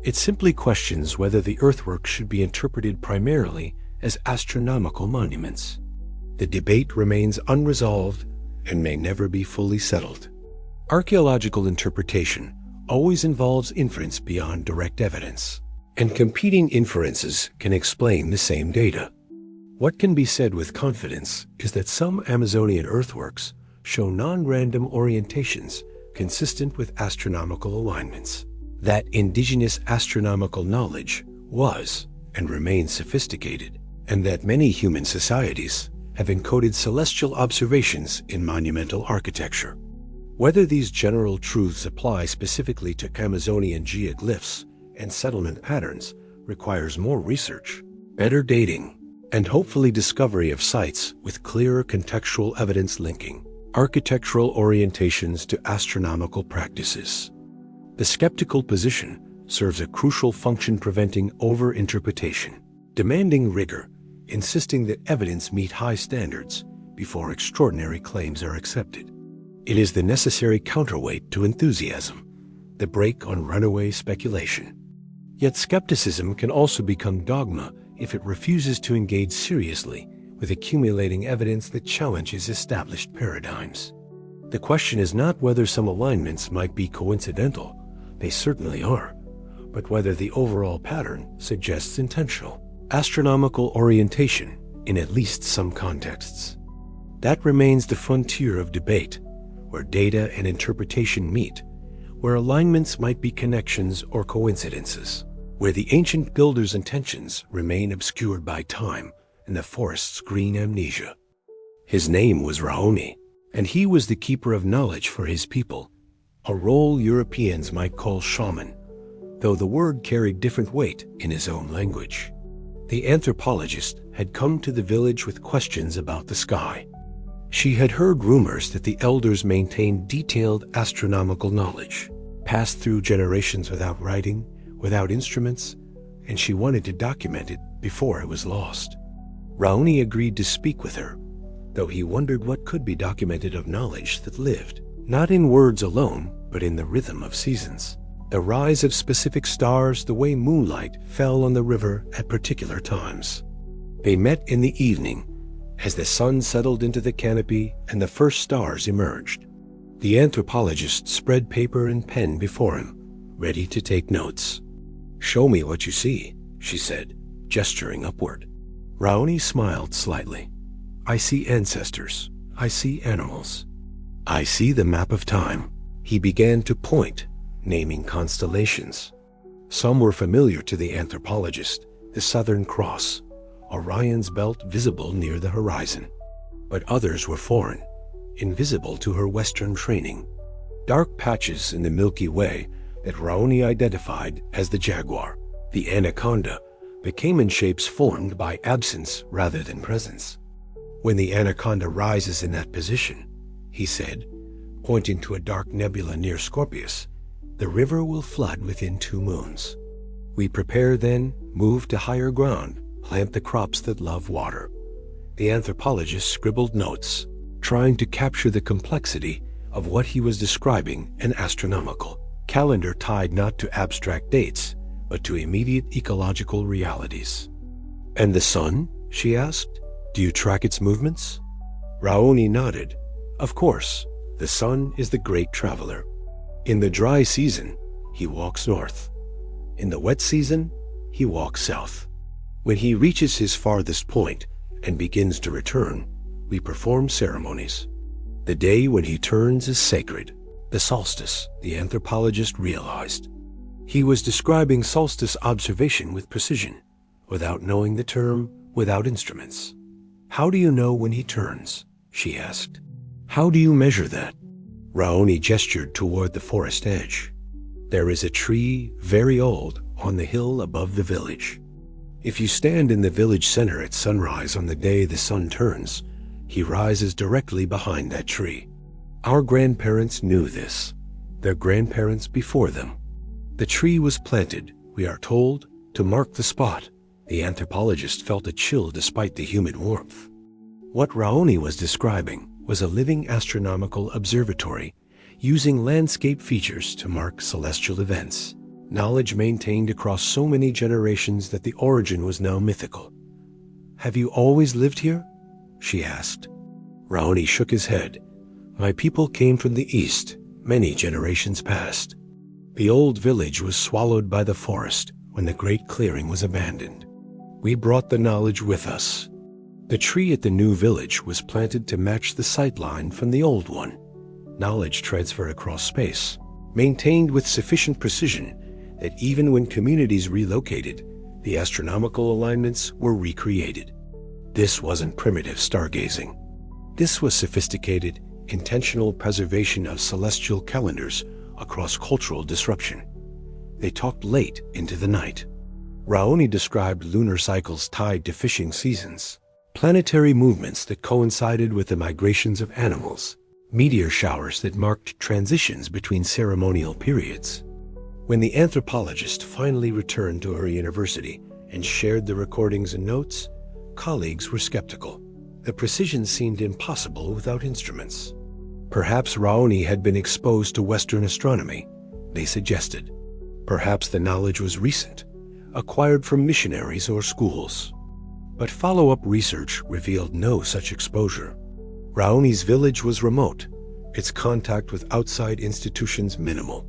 It simply questions whether the earthworks should be interpreted primarily as astronomical monuments. The debate remains unresolved and may never be fully settled. Archaeological interpretation always involves inference beyond direct evidence, and competing inferences can explain the same data. What can be said with confidence is that some Amazonian earthworks show non-random orientations consistent with astronomical alignments, that indigenous astronomical knowledge was and remains sophisticated, and that many human societies have encoded celestial observations in monumental architecture. Whether these general truths apply specifically to Amazonian geoglyphs and settlement patterns requires more research, better dating, and hopefully discovery of sites with clearer contextual evidence linking architectural orientations to astronomical practices. The skeptical position serves a crucial function preventing over-interpretation, demanding rigor, insisting that evidence meet high standards before extraordinary claims are accepted. It is the necessary counterweight to enthusiasm, the brake on runaway speculation. Yet skepticism can also become dogma if it refuses to engage seriously with accumulating evidence that challenges established paradigms. The question is not whether some alignments might be coincidental, they certainly are, but whether the overall pattern suggests intentional astronomical orientation in at least some contexts. That remains the frontier of debate, where data and interpretation meet, where alignments might be connections or coincidences, where the ancient builder's intentions remain obscured by time and the forest's green amnesia. His name was Raoni, and he was the keeper of knowledge for his people, a role Europeans might call shaman, though the word carried different weight in his own language. The anthropologist had come to the village with questions about the sky. She had heard rumors that the elders maintained detailed astronomical knowledge, passed through generations without writing, without instruments, and she wanted to document it before it was lost. Raoni agreed to speak with her, though he wondered what could be documented of knowledge that lived, not in words alone, but in the rhythm of seasons. The rise of specific stars, the way moonlight fell on the river at particular times. They met in the evening, as the sun settled into the canopy and the first stars emerged. The anthropologist spread paper and pen before him, ready to take notes. "Show me what you see," she said, gesturing upward. Raoni smiled slightly. "I see ancestors. I see animals. I see the map of time." He began to point, naming constellations. Some were familiar to the anthropologist: the Southern Cross, Orion's belt visible near the horizon. But others were foreign, invisible to her Western training. Dark patches in the Milky Way that Raoni identified as the jaguar, the anaconda, became in shapes formed by absence rather than presence. "When the anaconda rises in that position," he said, pointing to a dark nebula near Scorpius, "the river will flood within 2 moons. We prepare then, move to higher ground, plant the crops that love water." The anthropologist scribbled notes, trying to capture the complexity of what he was describing, an astronomical calendar tied not to abstract dates, but to immediate ecological realities. "And the sun?" she asked. "Do you track its movements?" Raoni nodded. "Of course, the sun is the great traveler. In the dry season, he walks north. In the wet season, he walks south. When he reaches his farthest point and begins to return, we perform ceremonies. The day when he turns is sacred." The solstice, the anthropologist realized. He was describing solstice observation with precision, without knowing the term, without instruments. "How do you know when he turns?" she asked. "How do you measure that?" Raoni gestured toward the forest edge. There is a tree, very old, on the hill above the village. If you stand in the village center at sunrise on the day the sun turns, he rises directly behind that tree. Our grandparents knew this, their grandparents before them. The tree was planted, we are told, to mark the spot. The anthropologist felt a chill despite the humid warmth. What Raoni was describing was a living astronomical observatory, using landscape features to mark celestial events. Knowledge maintained across so many generations that the origin was now mythical. "Have you always lived here?" she asked. Raoni shook his head. "My people came from the east, many generations past. The old village was swallowed by the forest when the great clearing was abandoned. We brought the knowledge with us." The tree at the new village was planted to match the sightline from the old one. Knowledge transfer across space, maintained with sufficient precision that even when communities relocated, the astronomical alignments were recreated. This wasn't primitive stargazing. This was sophisticated, intentional preservation of celestial calendars across cultural disruption. They talked late into the night. Raoni described lunar cycles tied to fishing seasons, planetary movements that coincided with the migrations of animals, meteor showers that marked transitions between ceremonial periods. When the anthropologist finally returned to her university and shared the recordings and notes, colleagues were skeptical. The precision seemed impossible without instruments. Perhaps Raoni had been exposed to Western astronomy, they suggested. Perhaps the knowledge was recent, acquired from missionaries or schools. But follow-up research revealed no such exposure. Raoni's village was remote, its contact with outside institutions minimal.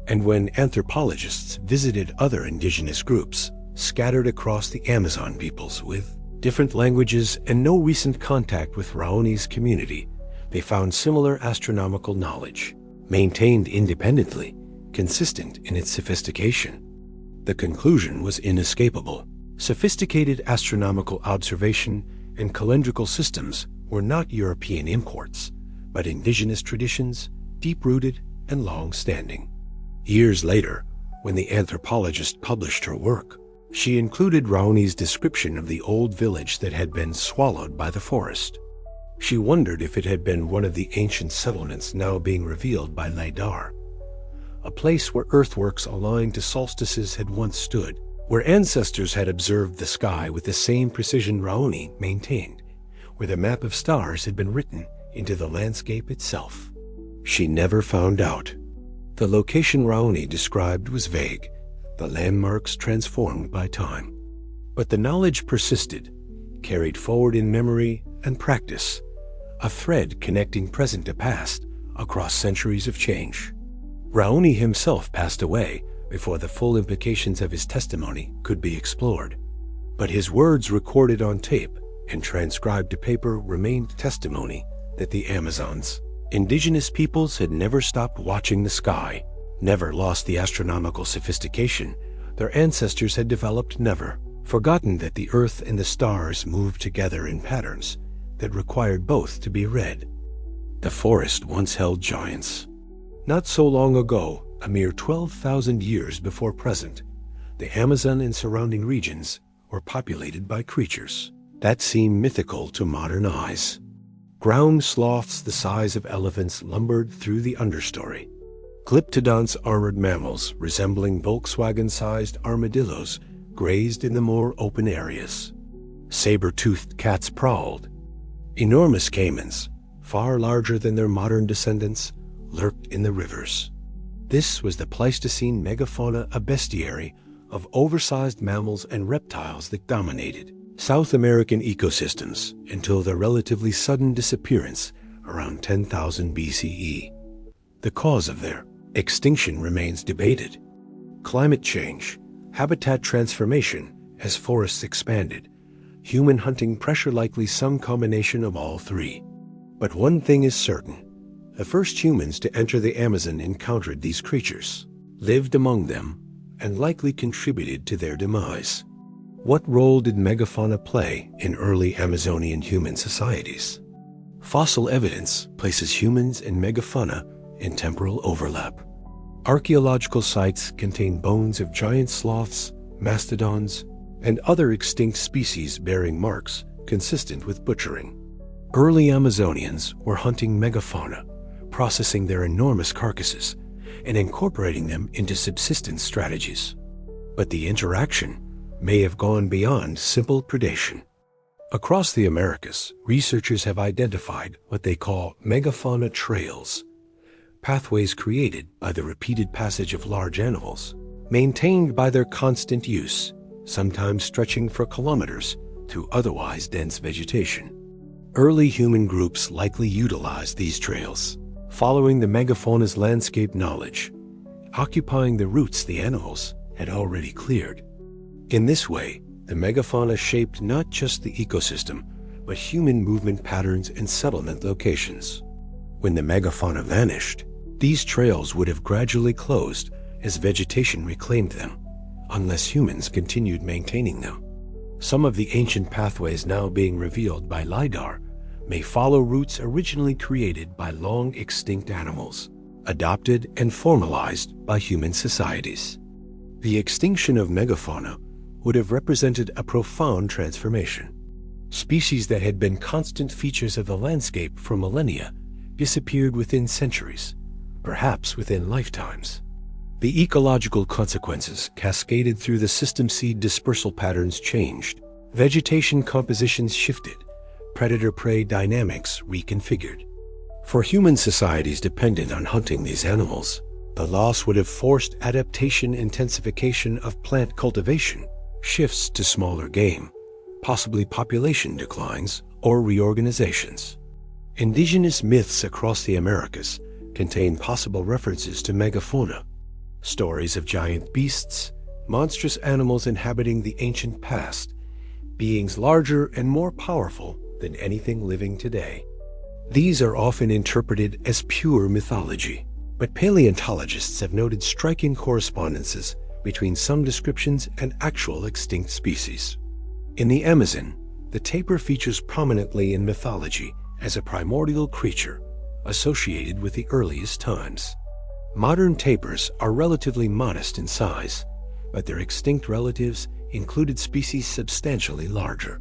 And when anthropologists visited other indigenous groups, scattered across the Amazon peoples with different languages and no recent contact with Raoni's community, they found similar astronomical knowledge, maintained independently, consistent in its sophistication. The conclusion was inescapable. Sophisticated astronomical observation and calendrical systems were not European imports, but indigenous traditions, deep-rooted and long-standing. Years later, when the anthropologist published her work, she included Raoni's description of the old village that had been swallowed by the forest. She wondered if it had been one of the ancient settlements now being revealed by Lidar, a place where earthworks aligned to solstices had once stood, where ancestors had observed the sky with the same precision Raoni maintained, where the map of stars had been written into the landscape itself. She never found out. The location Raoni described was vague, the landmarks transformed by time. But the knowledge persisted, carried forward in memory and practice, a thread connecting present to past across centuries of change. Raoni himself passed away before the full implications of his testimony could be explored. But his words recorded on tape and transcribed to paper remained testimony that the Amazons, indigenous peoples, had never stopped watching the sky, never lost the astronomical sophistication their ancestors had developed, never forgotten that the earth and the stars moved together in patterns that required both to be read. The forest once held giants. Not so long ago, a mere 12,000 years before present, the Amazon and surrounding regions were populated by creatures that seem mythical to modern eyes. Ground sloths the size of elephants lumbered through the understory. Glyptodonts, armored mammals resembling Volkswagen-sized armadillos, grazed in the more open areas. Saber-toothed cats prowled. Enormous caimans, far larger than their modern descendants, lurked in the rivers. This was the Pleistocene megafauna, a bestiary of oversized mammals and reptiles that dominated South American ecosystems until their relatively sudden disappearance around 10,000 BCE. The cause of their extinction remains debated. Climate change, habitat transformation as forests expanded, human hunting pressure, likely some combination of all three. But one thing is certain. The first humans to enter the Amazon encountered these creatures, lived among them, and likely contributed to their demise. What role did megafauna play in early Amazonian human societies? Fossil evidence places humans and megafauna in temporal overlap. Archaeological sites contain bones of giant sloths, mastodons, and other extinct species bearing marks consistent with butchering. Early Amazonians were hunting megafauna, processing their enormous carcasses and incorporating them into subsistence strategies. But the interaction may have gone beyond simple predation. Across the Americas, researchers have identified what they call megafauna trails, pathways created by the repeated passage of large animals, maintained by their constant use, sometimes stretching for kilometers through otherwise dense vegetation. Early human groups likely utilized these trails, following the megafauna's landscape knowledge, occupying the routes the animals had already cleared. In this way, the megafauna shaped not just the ecosystem, but human movement patterns and settlement locations. When the megafauna vanished, these trails would have gradually closed as vegetation reclaimed them, unless humans continued maintaining them. Some of the ancient pathways now being revealed by Lidar may follow routes originally created by long-extinct animals, adopted and formalized by human societies. The extinction of megafauna would have represented a profound transformation. Species that had been constant features of the landscape for millennia disappeared within centuries, perhaps within lifetimes. The ecological consequences cascaded through the system. Seed dispersal patterns changed, vegetation compositions shifted, predator-prey dynamics reconfigured. For human societies dependent on hunting these animals, the loss would have forced adaptation, intensification of plant cultivation, shifts to smaller game, possibly population declines or reorganizations. Indigenous myths across the Americas contain possible references to megafauna, stories of giant beasts, monstrous animals inhabiting the ancient past, beings larger and more powerful than anything living today. These are often interpreted as pure mythology, but paleontologists have noted striking correspondences between some descriptions and actual extinct species. In the Amazon, the tapir features prominently in mythology as a primordial creature associated with the earliest times. Modern tapirs are relatively modest in size, but their extinct relatives included species substantially larger.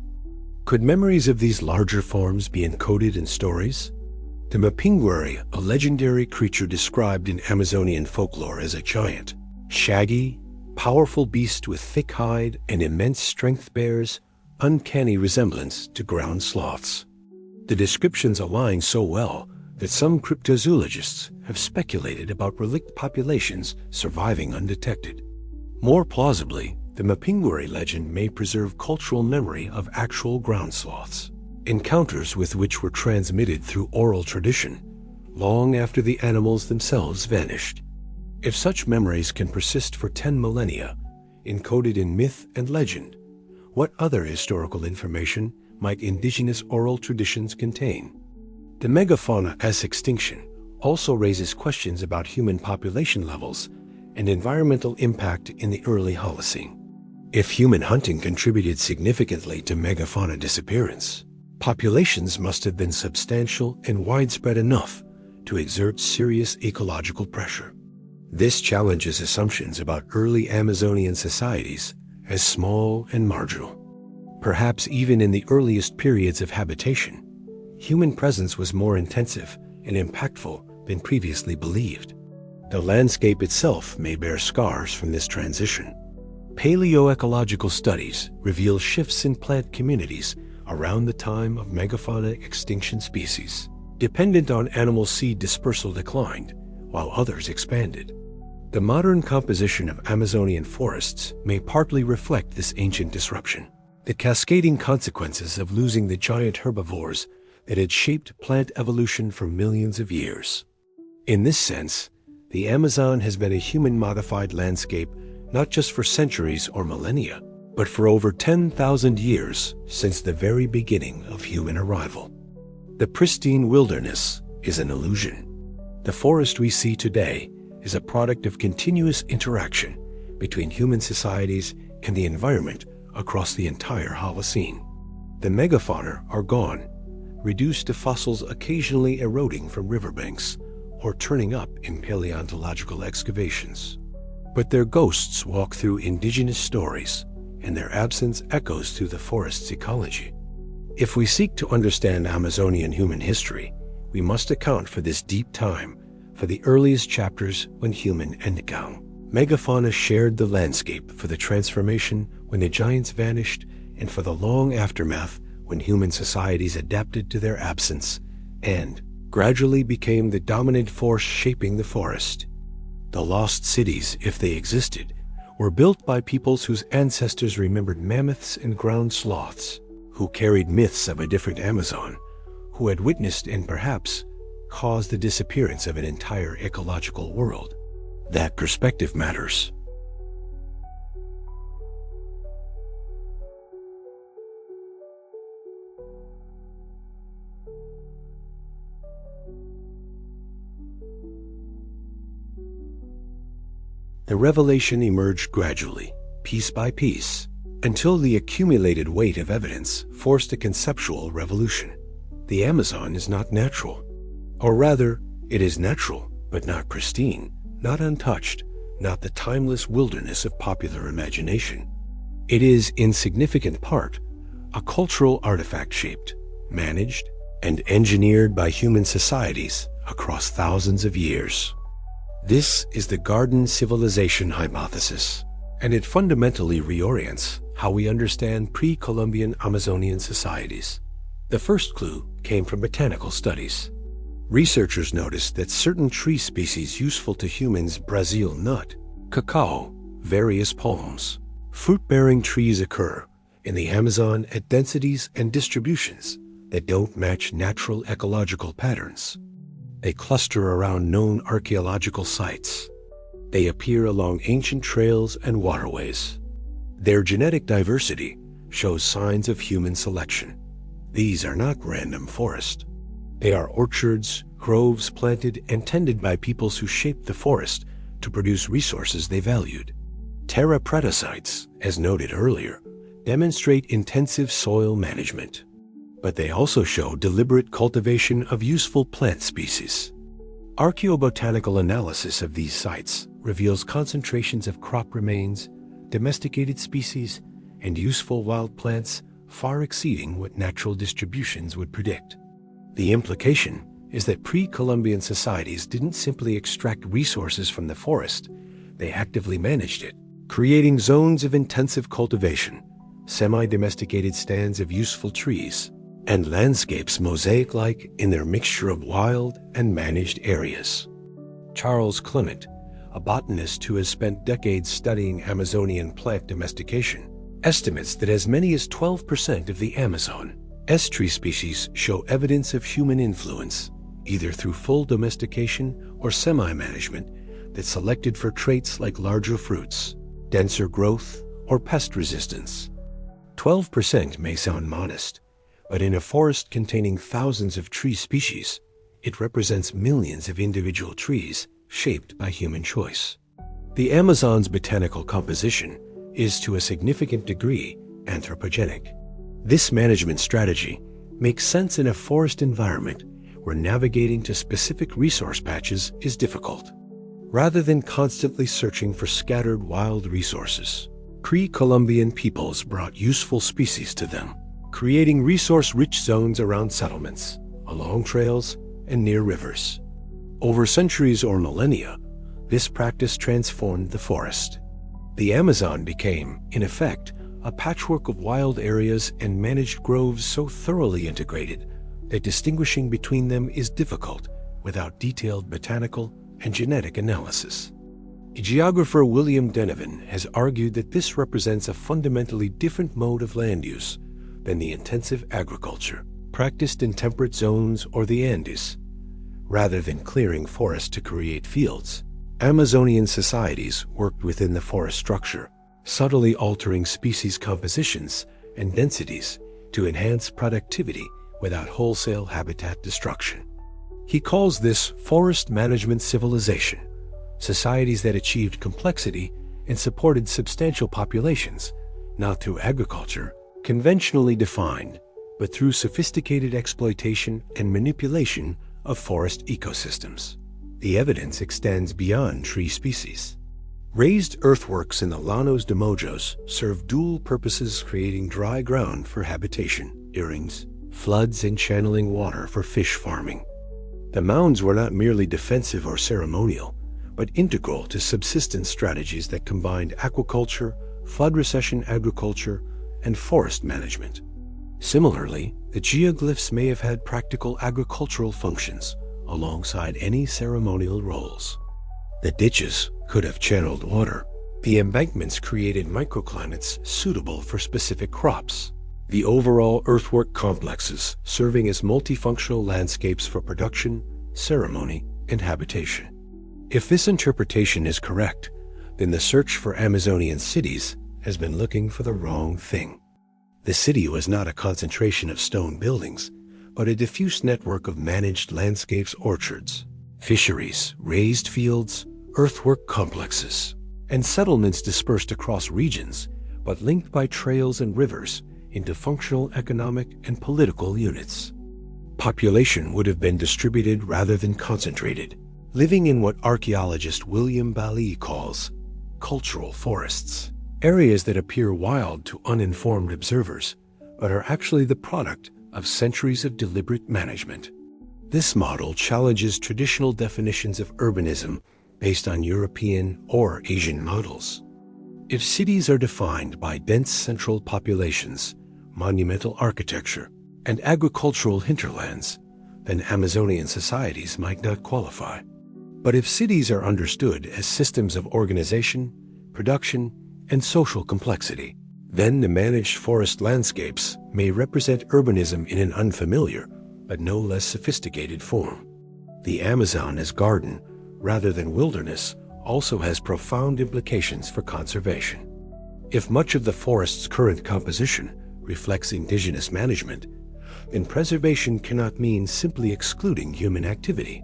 Could memories of these larger forms be encoded in stories? The mapinguari, a legendary creature described in Amazonian folklore as a giant, shaggy, powerful beast with thick hide and immense strength, bears uncanny resemblance to ground sloths. The descriptions align so well that some cryptozoologists have speculated about relict populations surviving undetected. More plausibly, the mapinguari legend may preserve cultural memory of actual ground sloths, encounters with which were transmitted through oral tradition long after the animals themselves vanished. If such memories can persist for 10 millennia, encoded in myth and legend, what other historical information might indigenous oral traditions contain? The megafauna as extinction also raises questions about human population levels and environmental impact in the early Holocene. If human hunting contributed significantly to megafauna disappearance, populations must have been substantial and widespread enough to exert serious ecological pressure. This challenges assumptions about early Amazonian societies as small and marginal. Perhaps even in the earliest periods of habitation, human presence was more intensive and impactful than previously believed. The landscape itself may bear scars from this transition. Paleoecological studies reveal shifts in plant communities around the time of megafauna extinction. Species dependent on animal seed dispersal declined, while others expanded. The modern composition of Amazonian forests may partly reflect this ancient disruption, the cascading consequences of losing the giant herbivores that had shaped plant evolution for millions of years. In this sense, the Amazon has been a human-modified landscape not just for centuries or millennia, but for over 10,000 years since the very beginning of human arrival. The pristine wilderness is an illusion. The forest we see today is a product of continuous interaction between human societies and the environment across the entire Holocene. The megafauna are gone, reduced to fossils occasionally eroding from riverbanks or turning up in paleontological excavations. But their ghosts walk through indigenous stories, and their absence echoes through the forest's ecology. If we seek to understand Amazonian human history, we must account for this deep time, for the earliest chapters when human and cow megafauna shared the landscape, for the transformation when the giants vanished, and for the long aftermath when human societies adapted to their absence and gradually became the dominant force shaping the forest. The lost cities, if they existed, were built by peoples whose ancestors remembered mammoths and ground sloths, who carried myths of a different Amazon, who had witnessed and perhaps caused the disappearance of an entire ecological world. That perspective matters. The revelation emerged gradually, piece by piece, until the accumulated weight of evidence forced a conceptual revolution. The Amazon is not natural. Or rather, it is natural, but not pristine, not untouched, not the timeless wilderness of popular imagination. It is, in significant part, a cultural artifact shaped, managed, and engineered by human societies across thousands of years. This is the garden civilization hypothesis, and it fundamentally reorients how we understand pre-Columbian Amazonian societies. The first clue came from botanical studies. Researchers noticed that certain tree species useful to humans, Brazil nut, cacao, various palms, fruit-bearing trees occur in the Amazon at densities and distributions that don't match natural ecological patterns. They cluster around known archaeological sites. They appear along ancient trails and waterways. Their genetic diversity shows signs of human selection. These are not random forests. They are orchards, groves planted and tended by peoples who shaped the forest to produce resources they valued. Terra preta, as noted earlier, demonstrate intensive soil management, but they also show deliberate cultivation of useful plant species. Archaeobotanical analysis of these sites reveals concentrations of crop remains, domesticated species, and useful wild plants far exceeding what natural distributions would predict. The implication is that pre-Columbian societies didn't simply extract resources from the forest, they actively managed it, creating zones of intensive cultivation, semi-domesticated stands of useful trees, and landscapes mosaic-like in their mixture of wild and managed areas. Charles Clement, a botanist who has spent decades studying Amazonian plant domestication, estimates that as many as 12% of the Amazon tree species show evidence of human influence, either through full domestication or semi-management that selected for traits like larger fruits, denser growth, or pest resistance. 12% may sound modest, but in a forest containing thousands of tree species, it represents millions of individual trees shaped by human choice. The Amazon's botanical composition is to a significant degree anthropogenic. This management strategy makes sense in a forest environment where navigating to specific resource patches is difficult. Rather than constantly searching for scattered wild resources, pre-Columbian peoples brought useful species to them, creating resource-rich zones around settlements, along trails, and near rivers. Over centuries or millennia, this practice transformed the forest. The Amazon became, in effect, a patchwork of wild areas and managed groves so thoroughly integrated that distinguishing between them is difficult without detailed botanical and genetic analysis. Geographer William Denevan has argued that this represents a fundamentally different mode of land use than the intensive agriculture practiced in temperate zones or the Andes. Rather than clearing forests to create fields, Amazonian societies worked within the forest structure, subtly altering species compositions and densities to enhance productivity without wholesale habitat destruction. He calls this forest management civilization, societies that achieved complexity and supported substantial populations, not through agriculture, conventionally defined, but through sophisticated exploitation and manipulation of forest ecosystems. The evidence extends beyond tree species. Raised earthworks in the Llanos de Mojos serve dual purposes, creating dry ground for habitation, earrings, floods, and channeling water for fish farming. The mounds were not merely defensive or ceremonial, but integral to subsistence strategies that combined aquaculture, flood recession agriculture, and forest management. Similarly, the geoglyphs may have had practical agricultural functions alongside any ceremonial roles. The ditches could have channeled water. The embankments created microclimates suitable for specific crops. The overall earthwork complexes serving as multifunctional landscapes for production, ceremony, and habitation. If this interpretation is correct, then the search for Amazonian cities has been looking for the wrong thing. The city was not a concentration of stone buildings, but a diffuse network of managed landscapes, orchards, fisheries, raised fields, earthwork complexes, and settlements dispersed across regions, but linked by trails and rivers into functional economic and political units. Population would have been distributed rather than concentrated, living in what archaeologist William Bally calls cultural forests, areas that appear wild to uninformed observers, but are actually the product of centuries of deliberate management. This model challenges traditional definitions of urbanism based on European or Asian models. If cities are defined by dense central populations, monumental architecture, and agricultural hinterlands, then Amazonian societies might not qualify. But if cities are understood as systems of organization, production, and social complexity, then the managed forest landscapes may represent urbanism in an unfamiliar but no less sophisticated form. The Amazon as garden, rather than wilderness, also has profound implications for conservation. If much of the forest's current composition reflects indigenous management, then preservation cannot mean simply excluding human activity.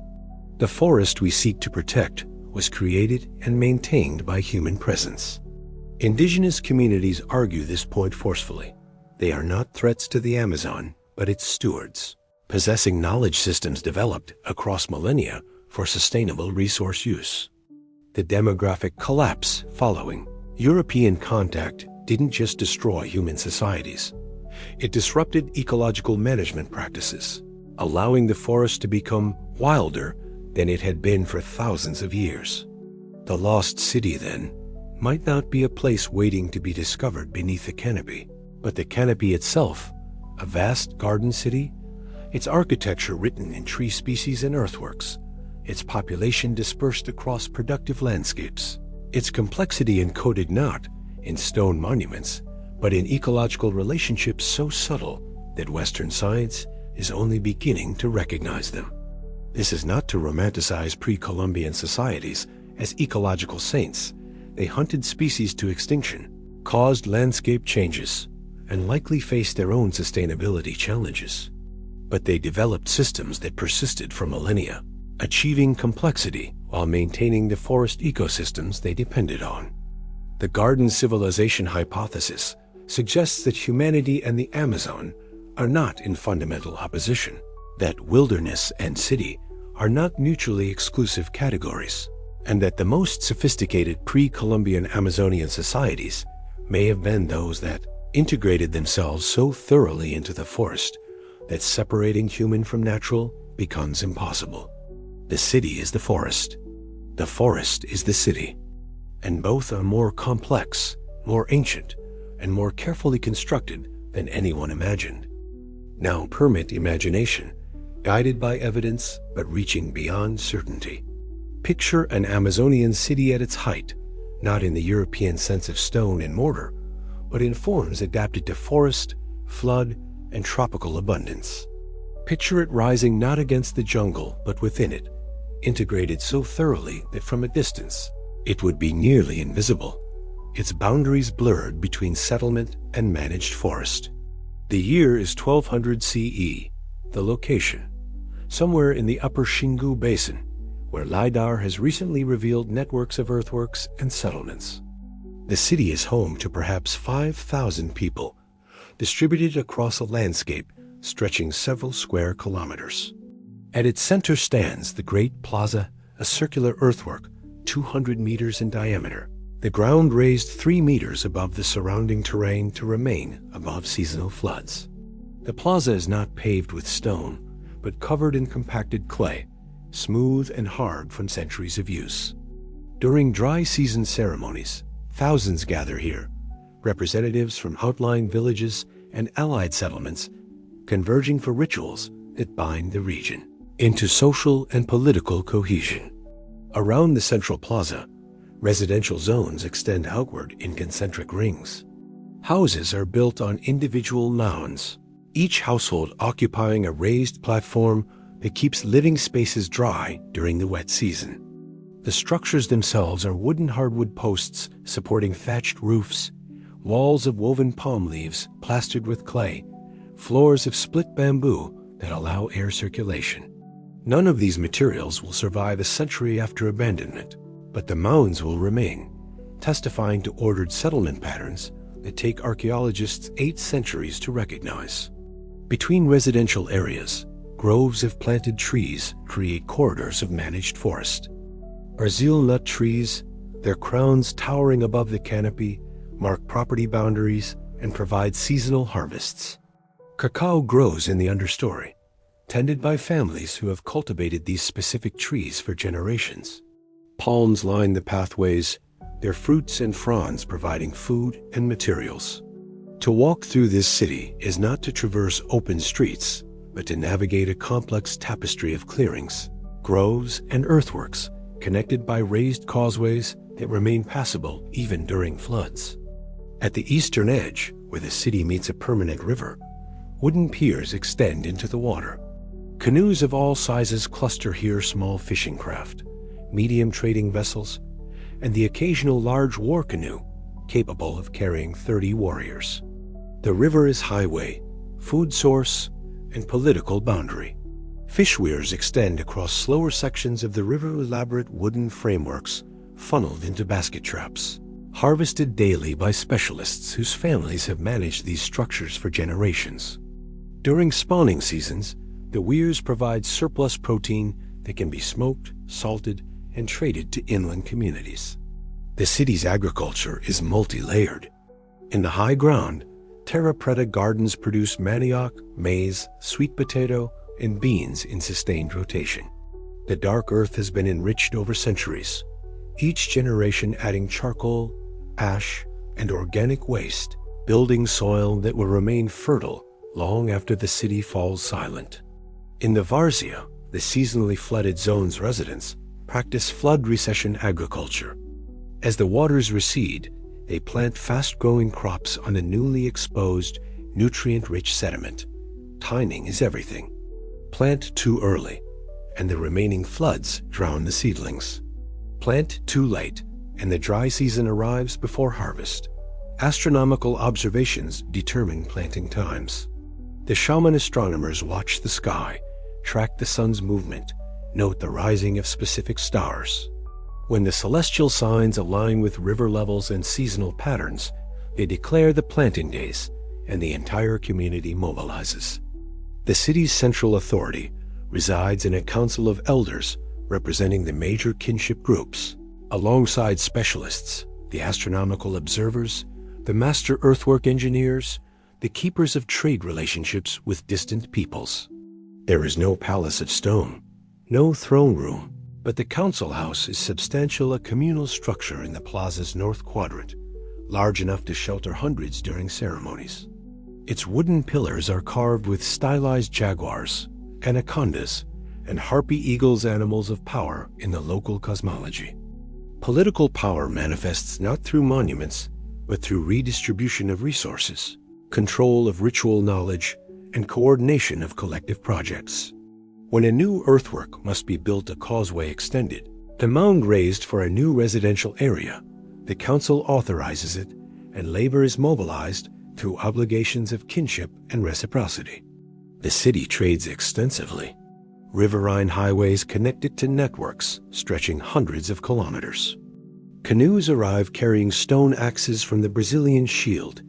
The forest we seek to protect was created and maintained by human presence. Indigenous communities argue this point forcefully. They are not threats to the Amazon, but its stewards, possessing knowledge systems developed across millennia for sustainable resource use. The demographic collapse following European contact didn't just destroy human societies. It disrupted ecological management practices, allowing the forest to become wilder than it had been for thousands of years. The lost city, then, might not be a place waiting to be discovered beneath the canopy, but the canopy itself, a vast garden city, its architecture written in tree species and earthworks, its population dispersed across productive landscapes, its complexity encoded not in stone monuments, but in ecological relationships so subtle that Western science is only beginning to recognize them. This is not to romanticize pre-Columbian societies as ecological saints. They hunted species to extinction, caused landscape changes, and likely faced their own sustainability challenges. But they developed systems that persisted for millennia, achieving complexity while maintaining the forest ecosystems they depended on. The garden civilization hypothesis suggests that humanity and the Amazon are not in fundamental opposition, that wilderness and city are not mutually exclusive categories, and that the most sophisticated pre-Columbian Amazonian societies may have been those that integrated themselves so thoroughly into the forest that separating human from natural becomes impossible. The city is the forest is the city, and both are more complex, more ancient, and more carefully constructed than anyone imagined. Now permit imagination, guided by evidence but reaching beyond certainty. Picture an Amazonian city at its height, not in the European sense of stone and mortar, but in forms adapted to forest, flood, and tropical abundance. Picture it rising not against the jungle, but within it, integrated so thoroughly that from a distance, it would be nearly invisible, its boundaries blurred between settlement and managed forest. The year is 1200 CE, the location, somewhere in the upper Xingu Basin, where Lidar has recently revealed networks of earthworks and settlements. The city is home to perhaps 5,000 people, distributed across a landscape stretching several square kilometers. At its center stands the great plaza a circular earthwork 200 meters in diameter. The ground raised 3 meters above the surrounding terrain to remain above seasonal floods. The plaza is not paved with stone, but covered in compacted clay, smooth and hard from centuries of use. During dry season ceremonies, thousands gather here, representatives from outlying villages and allied settlements converging for rituals that bind the region into social and political cohesion. Around the central plaza, residential zones extend outward in concentric rings. Houses are built on individual mounds, each household occupying a raised platform that keeps living spaces dry during the wet season. The structures themselves are wooden hardwood posts supporting thatched roofs, walls of woven palm leaves plastered with clay, floors of split bamboo that allow air circulation. None of these materials will survive a century after abandonment, but the mounds will remain, testifying to ordered settlement patterns that take archaeologists 8 centuries to recognize. Between residential areas, groves of planted trees create corridors of managed forest. Brazil nut trees, their crowns towering above the canopy, mark property boundaries and provide seasonal harvests. Cacao grows in the understory, tended by families who have cultivated these specific trees for generations. Palms line the pathways, their fruits and fronds providing food and materials. To walk through this city is not to traverse open streets, but to navigate a complex tapestry of clearings, groves, and earthworks connected by raised causeways that remain passable even during floods. At the eastern edge, where the city meets a permanent river, wooden piers extend into the water. Canoes of all sizes cluster here: small fishing craft, medium trading vessels, and the occasional large war canoe capable of carrying 30 warriors. The river is highway, food source, and political boundary. Fish weirs extend across slower sections of the river, elaborate wooden frameworks funneled into basket traps, harvested daily by specialists whose families have managed these structures for generations. During spawning seasons, the weirs provide surplus protein that can be smoked, salted, and traded to inland communities. The city's agriculture is multi-layered. In the high ground, terra preta gardens produce manioc, maize, sweet potato, and beans in sustained rotation. The dark earth has been enriched over centuries, each generation adding charcoal, ash, and organic waste, building soil that will remain fertile long after the city falls silent. In the Várzea, the seasonally flooded zone's residents practice flood recession agriculture. As the waters recede, they plant fast-growing crops on a newly exposed, nutrient-rich sediment. Timing is everything. Plant too early, and the remaining floods drown the seedlings. Plant too late, and the dry season arrives before harvest. Astronomical observations determine planting times. The shaman astronomers watch the sky, track the sun's movement, note the rising of specific stars. When the celestial signs align with river levels and seasonal patterns, they declare the planting days, and the entire community mobilizes. The city's central authority resides in a council of elders representing the major kinship groups, alongside specialists, the astronomical observers, the master earthwork engineers, the keepers of trade relationships with distant peoples. There is no palace of stone, no throne room, but the council house is substantial, a communal structure in the plaza's north quadrant, large enough to shelter hundreds during ceremonies. Its wooden pillars are carved with stylized jaguars, anacondas, and harpy eagles, animals of power in the local cosmology. Political power manifests not through monuments, but through redistribution of resources, control of ritual knowledge, and coordination of collective projects. When a new earthwork must be built, a causeway extended, the mound raised for a new residential area, the council authorizes it, and labor is mobilized through obligations of kinship and reciprocity. The city trades extensively. Riverine highways connect it to networks stretching hundreds of kilometers. Canoes arrive carrying stone axes from the Brazilian shield,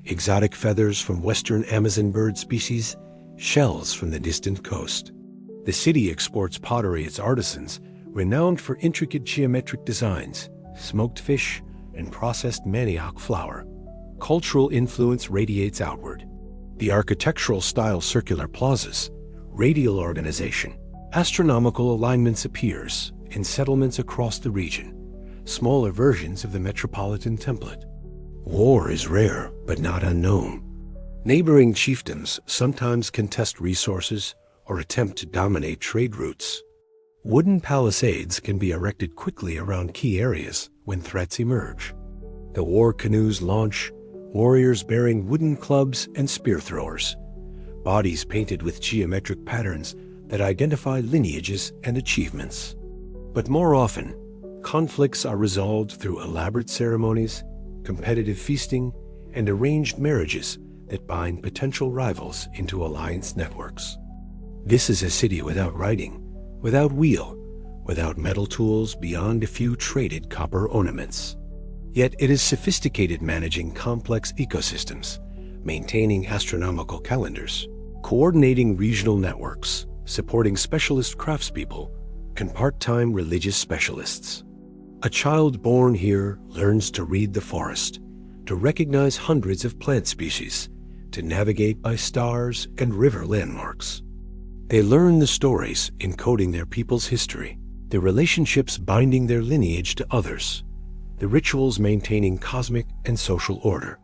exotic feathers from western Amazon bird species, shells from the distant coast. The city exports pottery its artisans renowned for intricate geometric designs, smoked fish, and processed manioc flour. Cultural influence radiates outward. The architectural style circular plazas, radial organization, astronomical alignments appears in settlements across the region, smaller versions of the metropolitan template. War is rare, but not unknown. Neighboring chiefdoms sometimes contest resources or attempt to dominate trade routes. Wooden palisades can be erected quickly around key areas when threats emerge. The war canoes launch, warriors bearing wooden clubs and spear throwers, bodies painted with geometric patterns that identify lineages and achievements. But more often, conflicts are resolved through elaborate ceremonies, competitive feasting, and arranged marriages that bind potential rivals into alliance networks. This is a city without writing, without wheel, without metal tools beyond a few traded copper ornaments. Yet it is sophisticated, managing complex ecosystems, maintaining astronomical calendars, coordinating regional networks, supporting specialist craftspeople, and part-time religious specialists. A child born here learns to read the forest, to recognize hundreds of plant species, to navigate by stars and river landmarks. They learn the stories encoding their people's history, the relationships binding their lineage to others, the rituals maintaining cosmic and social order.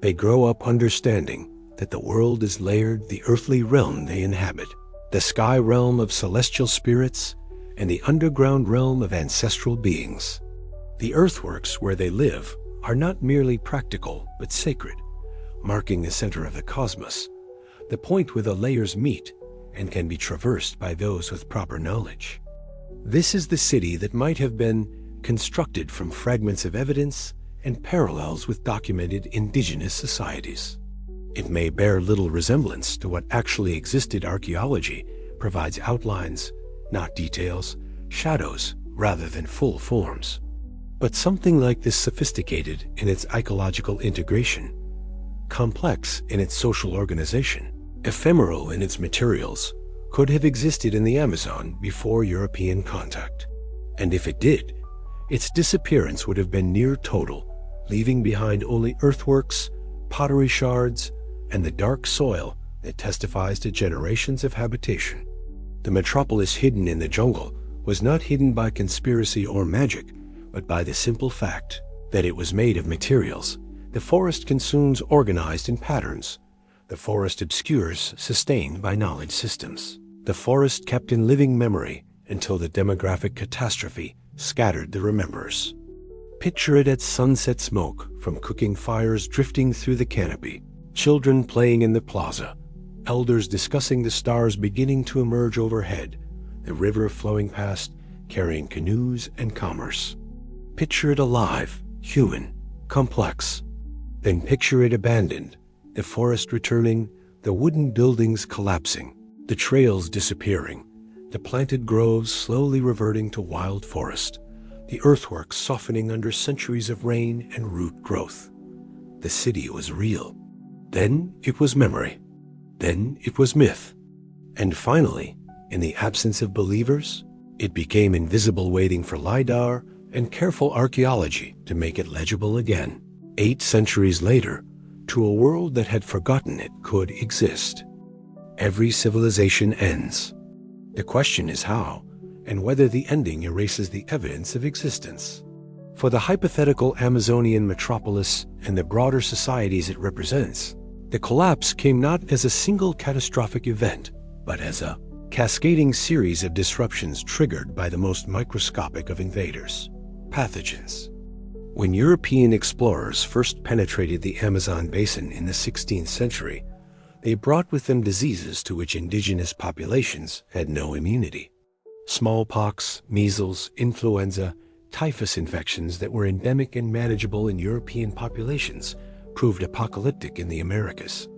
They grow up understanding that the world is layered, the earthly realm they inhabit, the sky realm of celestial spirits, and the underground realm of ancestral beings. The earthworks where they live are not merely practical but sacred, marking the center of the cosmos, the point where the layers meet and can be traversed by those with proper knowledge. This is the city that might have been constructed from fragments of evidence and parallels with documented indigenous societies. It may bear little resemblance to what actually existed. Archaeology provides outlines, not details, shadows rather than full forms. But something like this, sophisticated in its ecological integration, complex in its social organization, ephemeral in its materials, could have existed in the Amazon before European contact. And if it did, its disappearance would have been near total, leaving behind only earthworks, pottery shards, and the dark soil that testifies to generations of habitation. The metropolis hidden in the jungle was not hidden by conspiracy or magic, but by the simple fact that it was made of materials the forest consumes, organized in patterns. The forest obscures, sustained by knowledge systems. The forest kept in living memory until the demographic catastrophe scattered the rememberers. Picture it at sunset, smoke from cooking fires drifting through the canopy, children playing in the plaza, elders discussing the stars beginning to emerge overhead, the river flowing past, carrying canoes and commerce. Picture it alive, human, complex. Then picture it abandoned, the forest returning, the wooden buildings collapsing, the trails disappearing, the planted groves slowly reverting to wild forest, the earthworks softening under centuries of rain and root growth. The city was real. Then it was memory. Then it was myth. And finally, in the absence of believers, it became invisible, waiting for Lidar and careful archaeology to make it legible again. 8 centuries later, to a world that had forgotten it could exist. Every civilization ends. The question is how, and whether the ending erases the evidence of existence. For the hypothetical Amazonian metropolis and the broader societies it represents, the collapse came not as a single catastrophic event, but as a cascading series of disruptions triggered by the most microscopic of invaders, pathogens. When European explorers first penetrated the Amazon basin in the 16th century, they brought with them diseases to which indigenous populations had no immunity. Smallpox, measles, influenza, typhus infections that were endemic and manageable in European populations proved apocalyptic in the Americas.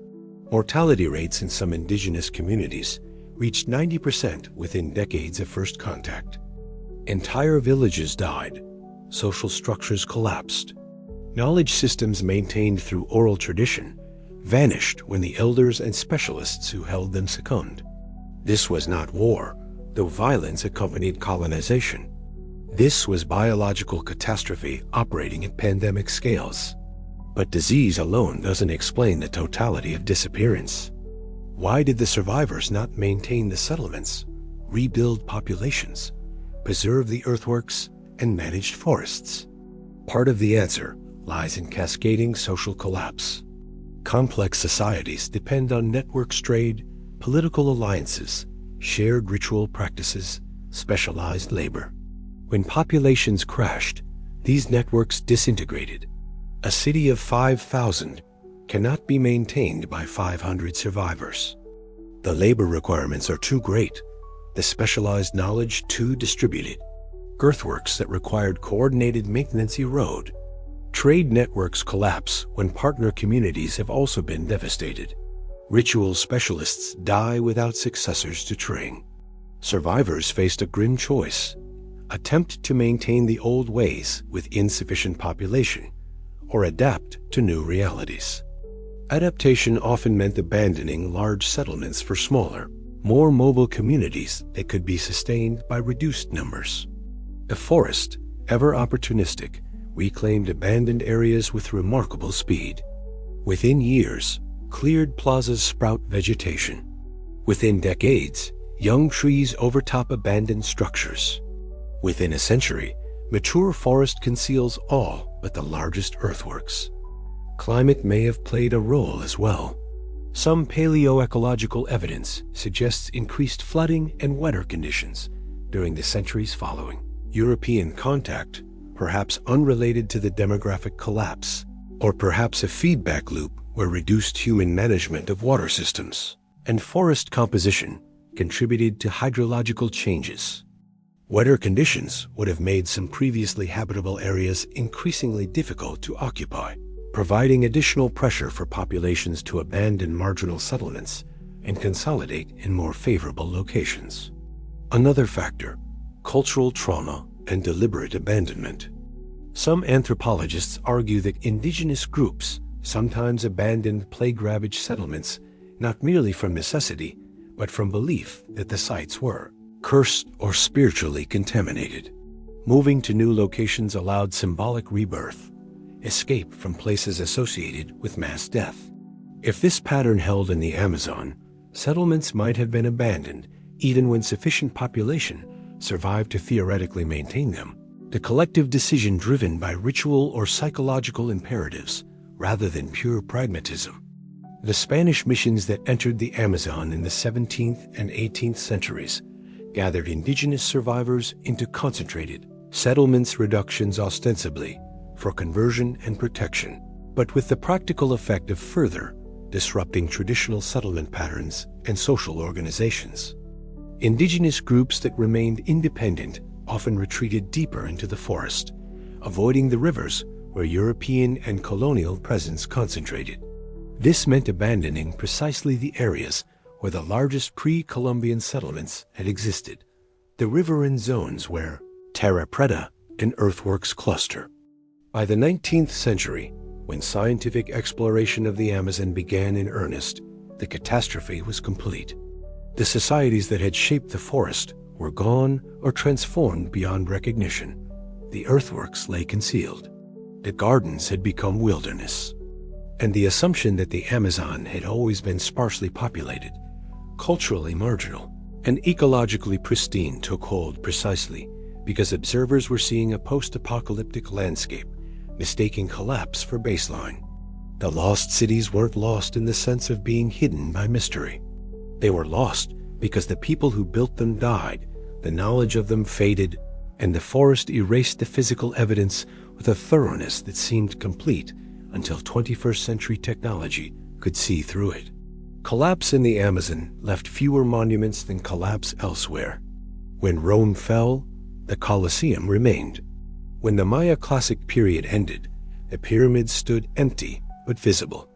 Mortality rates in some indigenous communities reached 90% within decades of first contact. Entire villages died. Social structures collapsed. Knowledge systems maintained through oral tradition vanished when the elders and specialists who held them succumbed. This was not war, though violence accompanied colonization. This was biological catastrophe operating at pandemic scales. But disease alone doesn't explain the totality of disappearance. Why did the survivors not maintain the settlements, rebuild populations, preserve the earthworks, and manage forests? Part of the answer lies in cascading social collapse. Complex societies depend on networks trade, political alliances, shared ritual practices, specialized labor. When populations crashed, these networks disintegrated. A city of 5,000 cannot be maintained by 500 survivors. The labor requirements are too great, the specialized knowledge too distributed. Earthworks that required coordinated maintenance erode. Trade networks collapse when partner communities have also been devastated. Ritual specialists die without successors to train. Survivors faced a grim choice: attempt to maintain the old ways with insufficient population, or adapt to new realities. Adaptation often meant abandoning large settlements for smaller, more mobile communities that could be sustained by reduced numbers. The forest, ever opportunistic, reclaimed abandoned areas with remarkable speed. Within years, cleared plazas sprout vegetation. Within decades, young trees overtop abandoned structures. Within a century, mature forest conceals all but the largest earthworks. Climate may have played a role as well. Some paleoecological evidence suggests increased flooding and wetter conditions during the centuries following European contact, perhaps unrelated to the demographic collapse, or perhaps a feedback loop where reduced human management of water systems and forest composition contributed to hydrological changes. Wetter conditions would have made some previously habitable areas increasingly difficult to occupy, providing additional pressure for populations to abandon marginal settlements and consolidate in more favorable locations. Another factor: cultural trauma and deliberate abandonment. Some anthropologists argue that indigenous groups sometimes abandoned plague-ravaged settlements not merely from necessity, but from belief that the sites were cursed or spiritually contaminated. Moving to new locations allowed symbolic rebirth, escape from places associated with mass death. If this pattern held in the Amazon, settlements might have been abandoned even when sufficient population survived to theoretically maintain them. The collective decision driven by ritual or psychological imperatives rather than pure pragmatism. The Spanish missions that entered the Amazon in the 17th and 18th centuries gathered indigenous survivors into concentrated settlements, reductions ostensibly for conversion and protection, but with the practical effect of further disrupting traditional settlement patterns and social organizations. Indigenous groups that remained independent often retreated deeper into the forest, avoiding the rivers where European and colonial presence concentrated. This meant abandoning precisely the areas where the largest pre-Columbian settlements had existed, the riverine zones where terra preta and earthworks cluster. By the 19th century, when scientific exploration of the Amazon began in earnest, the catastrophe was complete. The societies that had shaped the forest were gone or transformed beyond recognition. The earthworks lay concealed. The gardens had become wilderness. And the assumption that the Amazon had always been sparsely populated, culturally marginal, and ecologically pristine took hold precisely because observers were seeing a post-apocalyptic landscape, mistaking collapse for baseline. The lost cities weren't lost in the sense of being hidden by mystery. They were lost because the people who built them died, the knowledge of them faded, and the forest erased the physical evidence with a thoroughness that seemed complete until 21st century technology could see through it. Collapse in the Amazon left fewer monuments than collapse elsewhere. When Rome fell, the Colosseum remained. When the Maya classic period ended, the pyramids stood empty but visible.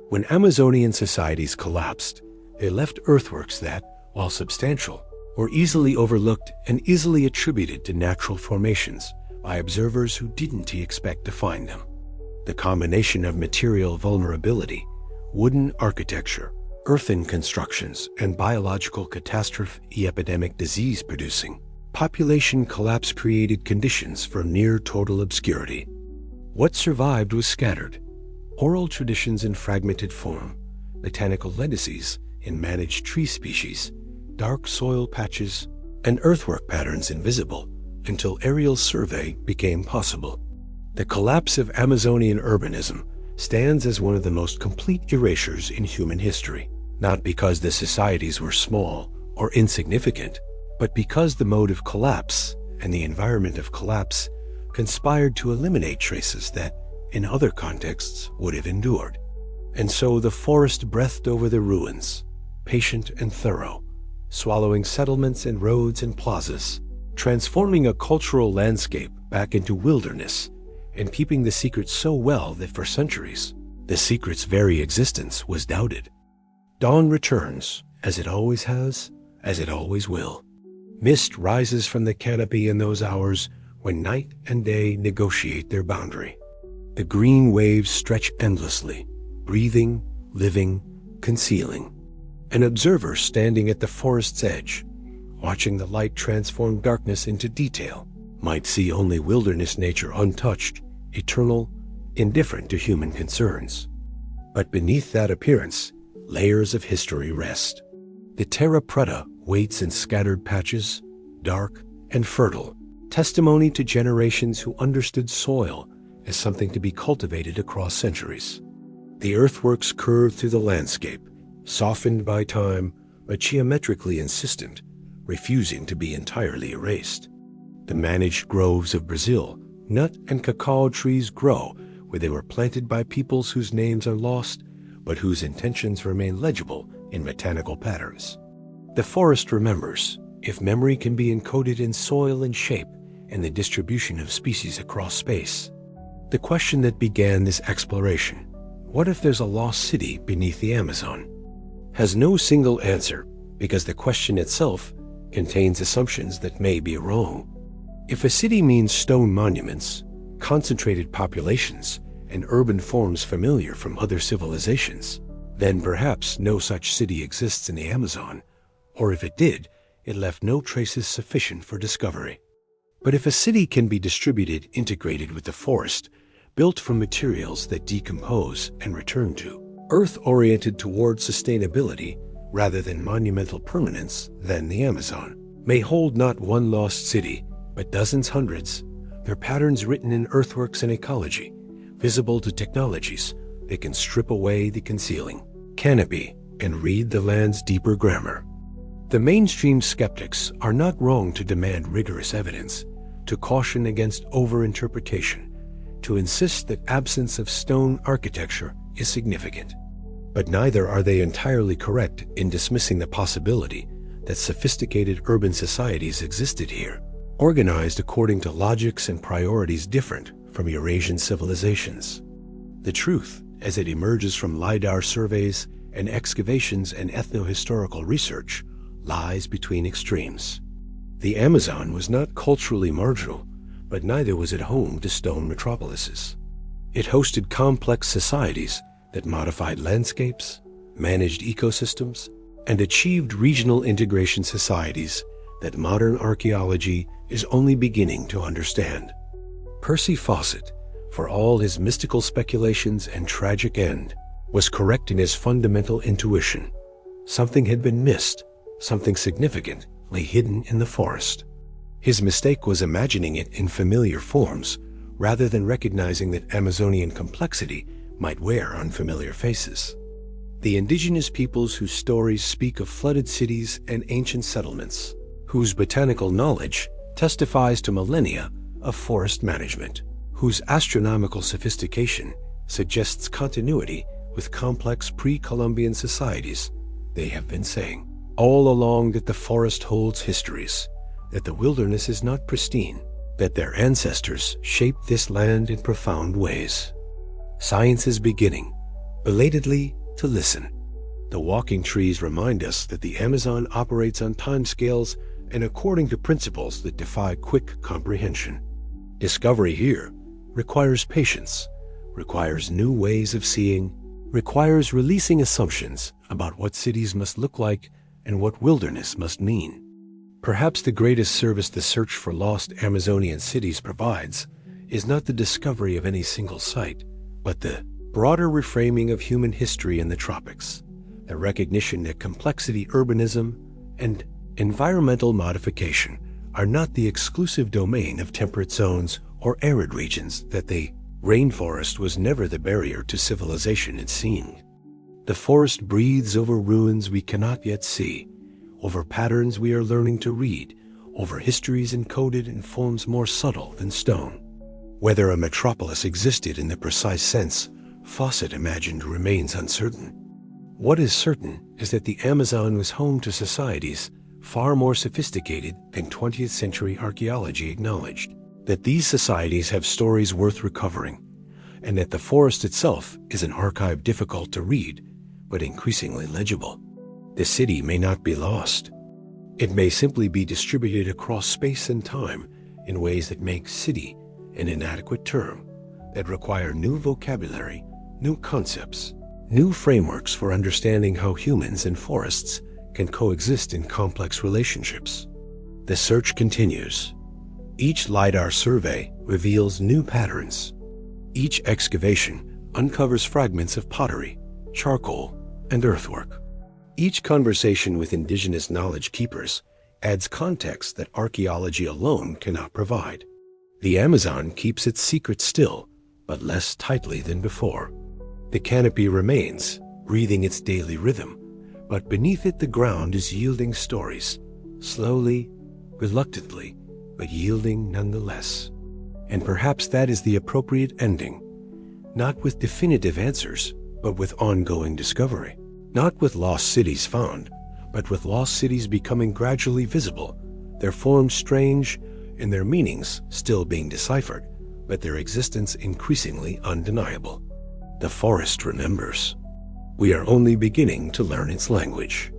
When Amazonian societies collapsed, they left earthworks that, while substantial, were easily overlooked and easily attributed to natural formations by observers who didn't expect to find them. The combination of material vulnerability, wooden architecture, earthen constructions and biological catastrophe epidemic disease producing, population collapse created conditions for near total obscurity. What survived was scattered. Oral traditions in fragmented form, botanical legacies in managed tree species, dark soil patches, and earthwork patterns invisible until aerial survey became possible. The collapse of Amazonian urbanism stands as one of the most complete erasures in human history, not because the societies were small or insignificant, but because the mode of collapse and the environment of collapse conspired to eliminate traces that, in other contexts, would have endured. And so the forest breathed over the ruins, patient and thorough, swallowing settlements and roads and plazas, transforming a cultural landscape back into wilderness, and keeping the secret so well that for centuries, the secret's very existence was doubted. Dawn returns, as it always has, as it always will. Mist rises from the canopy in those hours when night and day negotiate their boundary. The green waves stretch endlessly, breathing, living, concealing. An observer standing at the forest's edge, watching the light transform darkness into detail, might see only wilderness nature untouched, eternal, indifferent to human concerns. But beneath that appearance, layers of history rest. The terra preta waits in scattered patches, dark and fertile, testimony to generations who understood soil as something to be cultivated across centuries. The earthworks curve through the landscape, softened by time, but geometrically insistent, refusing to be entirely erased. The managed groves of Brazil, nut and cacao trees grow where they were planted by peoples whose names are lost, but whose intentions remain legible in botanical patterns. The forest remembers, if memory can be encoded in soil and shape and the distribution of species across space. The question that began this exploration, what if there's a lost city beneath the Amazon, has no single answer because the question itself contains assumptions that may be wrong. If a city means stone monuments, concentrated populations, and urban forms familiar from other civilizations, then perhaps no such city exists in the Amazon, or if it did, it left no traces sufficient for discovery. But if a city can be distributed, integrated with the forest, built from materials that decompose and return to, Earth-oriented toward sustainability rather than monumental permanence, then the Amazon may hold not one lost city, but dozens, hundreds, their patterns written in earthworks and ecology, visible to technologies that can strip away the concealing canopy and read the land's deeper grammar. The mainstream skeptics are not wrong to demand rigorous evidence, to caution against overinterpretation, to insist that absence of stone architecture is significant. But neither are they entirely correct in dismissing the possibility that sophisticated urban societies existed here, organized according to logics and priorities different from Eurasian civilizations. The truth, as it emerges from Lidar surveys and excavations and ethnohistorical research, lies between extremes. The Amazon was not culturally marginal, but neither was it home to stone metropolises. It hosted complex societies that modified landscapes, managed ecosystems, and achieved regional integration societies that modern archaeology is only beginning to understand. Percy Fawcett, for all his mystical speculations and tragic end, was correct in his fundamental intuition. Something had been missed, something significant lay hidden in the forest. His mistake was imagining it in familiar forms, rather than recognizing that Amazonian complexity might wear unfamiliar faces. The indigenous peoples whose stories speak of flooded cities and ancient settlements, whose botanical knowledge testifies to millennia of forest management, whose astronomical sophistication suggests continuity with complex pre-Columbian societies, they have been saying all along that the forest holds histories, that the wilderness is not pristine, that their ancestors shaped this land in profound ways. Science is beginning, belatedly, to listen. The walking trees remind us that the Amazon operates on timescales and according to principles that defy quick comprehension. Discovery here requires patience, requires new ways of seeing, requires releasing assumptions about what cities must look like and what wilderness must mean. Perhaps the greatest service the search for lost Amazonian cities provides is not the discovery of any single site, but the broader reframing of human history in the tropics, the recognition that complexity, urbanism, and environmental modification are not the exclusive domain of temperate zones or arid regions, that the rainforest was never the barrier to civilization in seeing. The forest breathes over ruins we cannot yet see, over patterns we are learning to read, over histories encoded in forms more subtle than stone. Whether a metropolis existed in the precise sense Fawcett imagined remains uncertain. What is certain is that the Amazon was home to societies far more sophisticated than 20th century archaeology acknowledged, that these societies have stories worth recovering, and that the forest itself is an archive difficult to read, but increasingly legible. The city may not be lost. It may simply be distributed across space and time in ways that make city an inadequate term, that require new vocabulary, new concepts, new frameworks for understanding how humans and forests can coexist in complex relationships. The search continues. Each Lidar survey reveals new patterns. Each excavation uncovers fragments of pottery, charcoal, and earthwork. Each conversation with indigenous knowledge keepers adds context that archaeology alone cannot provide. The Amazon keeps its secret still, but less tightly than before. The canopy remains, breathing its daily rhythm, but beneath it the ground is yielding stories, slowly, reluctantly, but yielding nonetheless. And perhaps that is the appropriate ending, not with definitive answers, but with ongoing discovery. Not with lost cities found, but with lost cities becoming gradually visible, their forms strange and their meanings still being deciphered, but their existence increasingly undeniable. The forest remembers. We are only beginning to learn its language.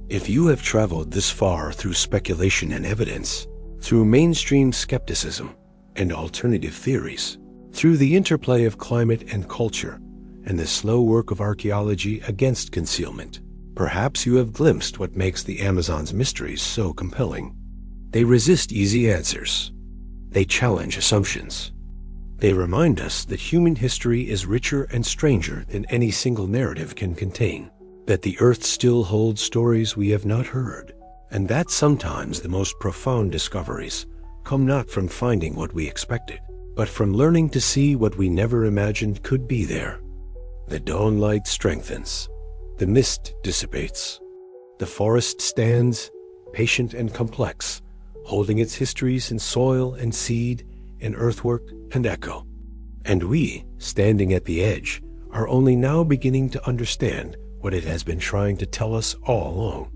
If you have traveled this far through speculation and evidence, through mainstream skepticism and alternative theories, through the interplay of climate and culture, and the slow work of archaeology against concealment, perhaps you have glimpsed what makes the Amazon's mysteries so compelling. They resist easy answers. They challenge assumptions. They remind us that human history is richer and stranger than any single narrative can contain, that the earth still holds stories we have not heard, and that sometimes the most profound discoveries come not from finding what we expected, but from learning to see what we never imagined could be there. The dawn light strengthens. The mist dissipates. The forest stands, patient and complex, holding its histories in soil and seed, in earthwork and echo. And we, standing at the edge, are only now beginning to understand what it has been trying to tell us all along.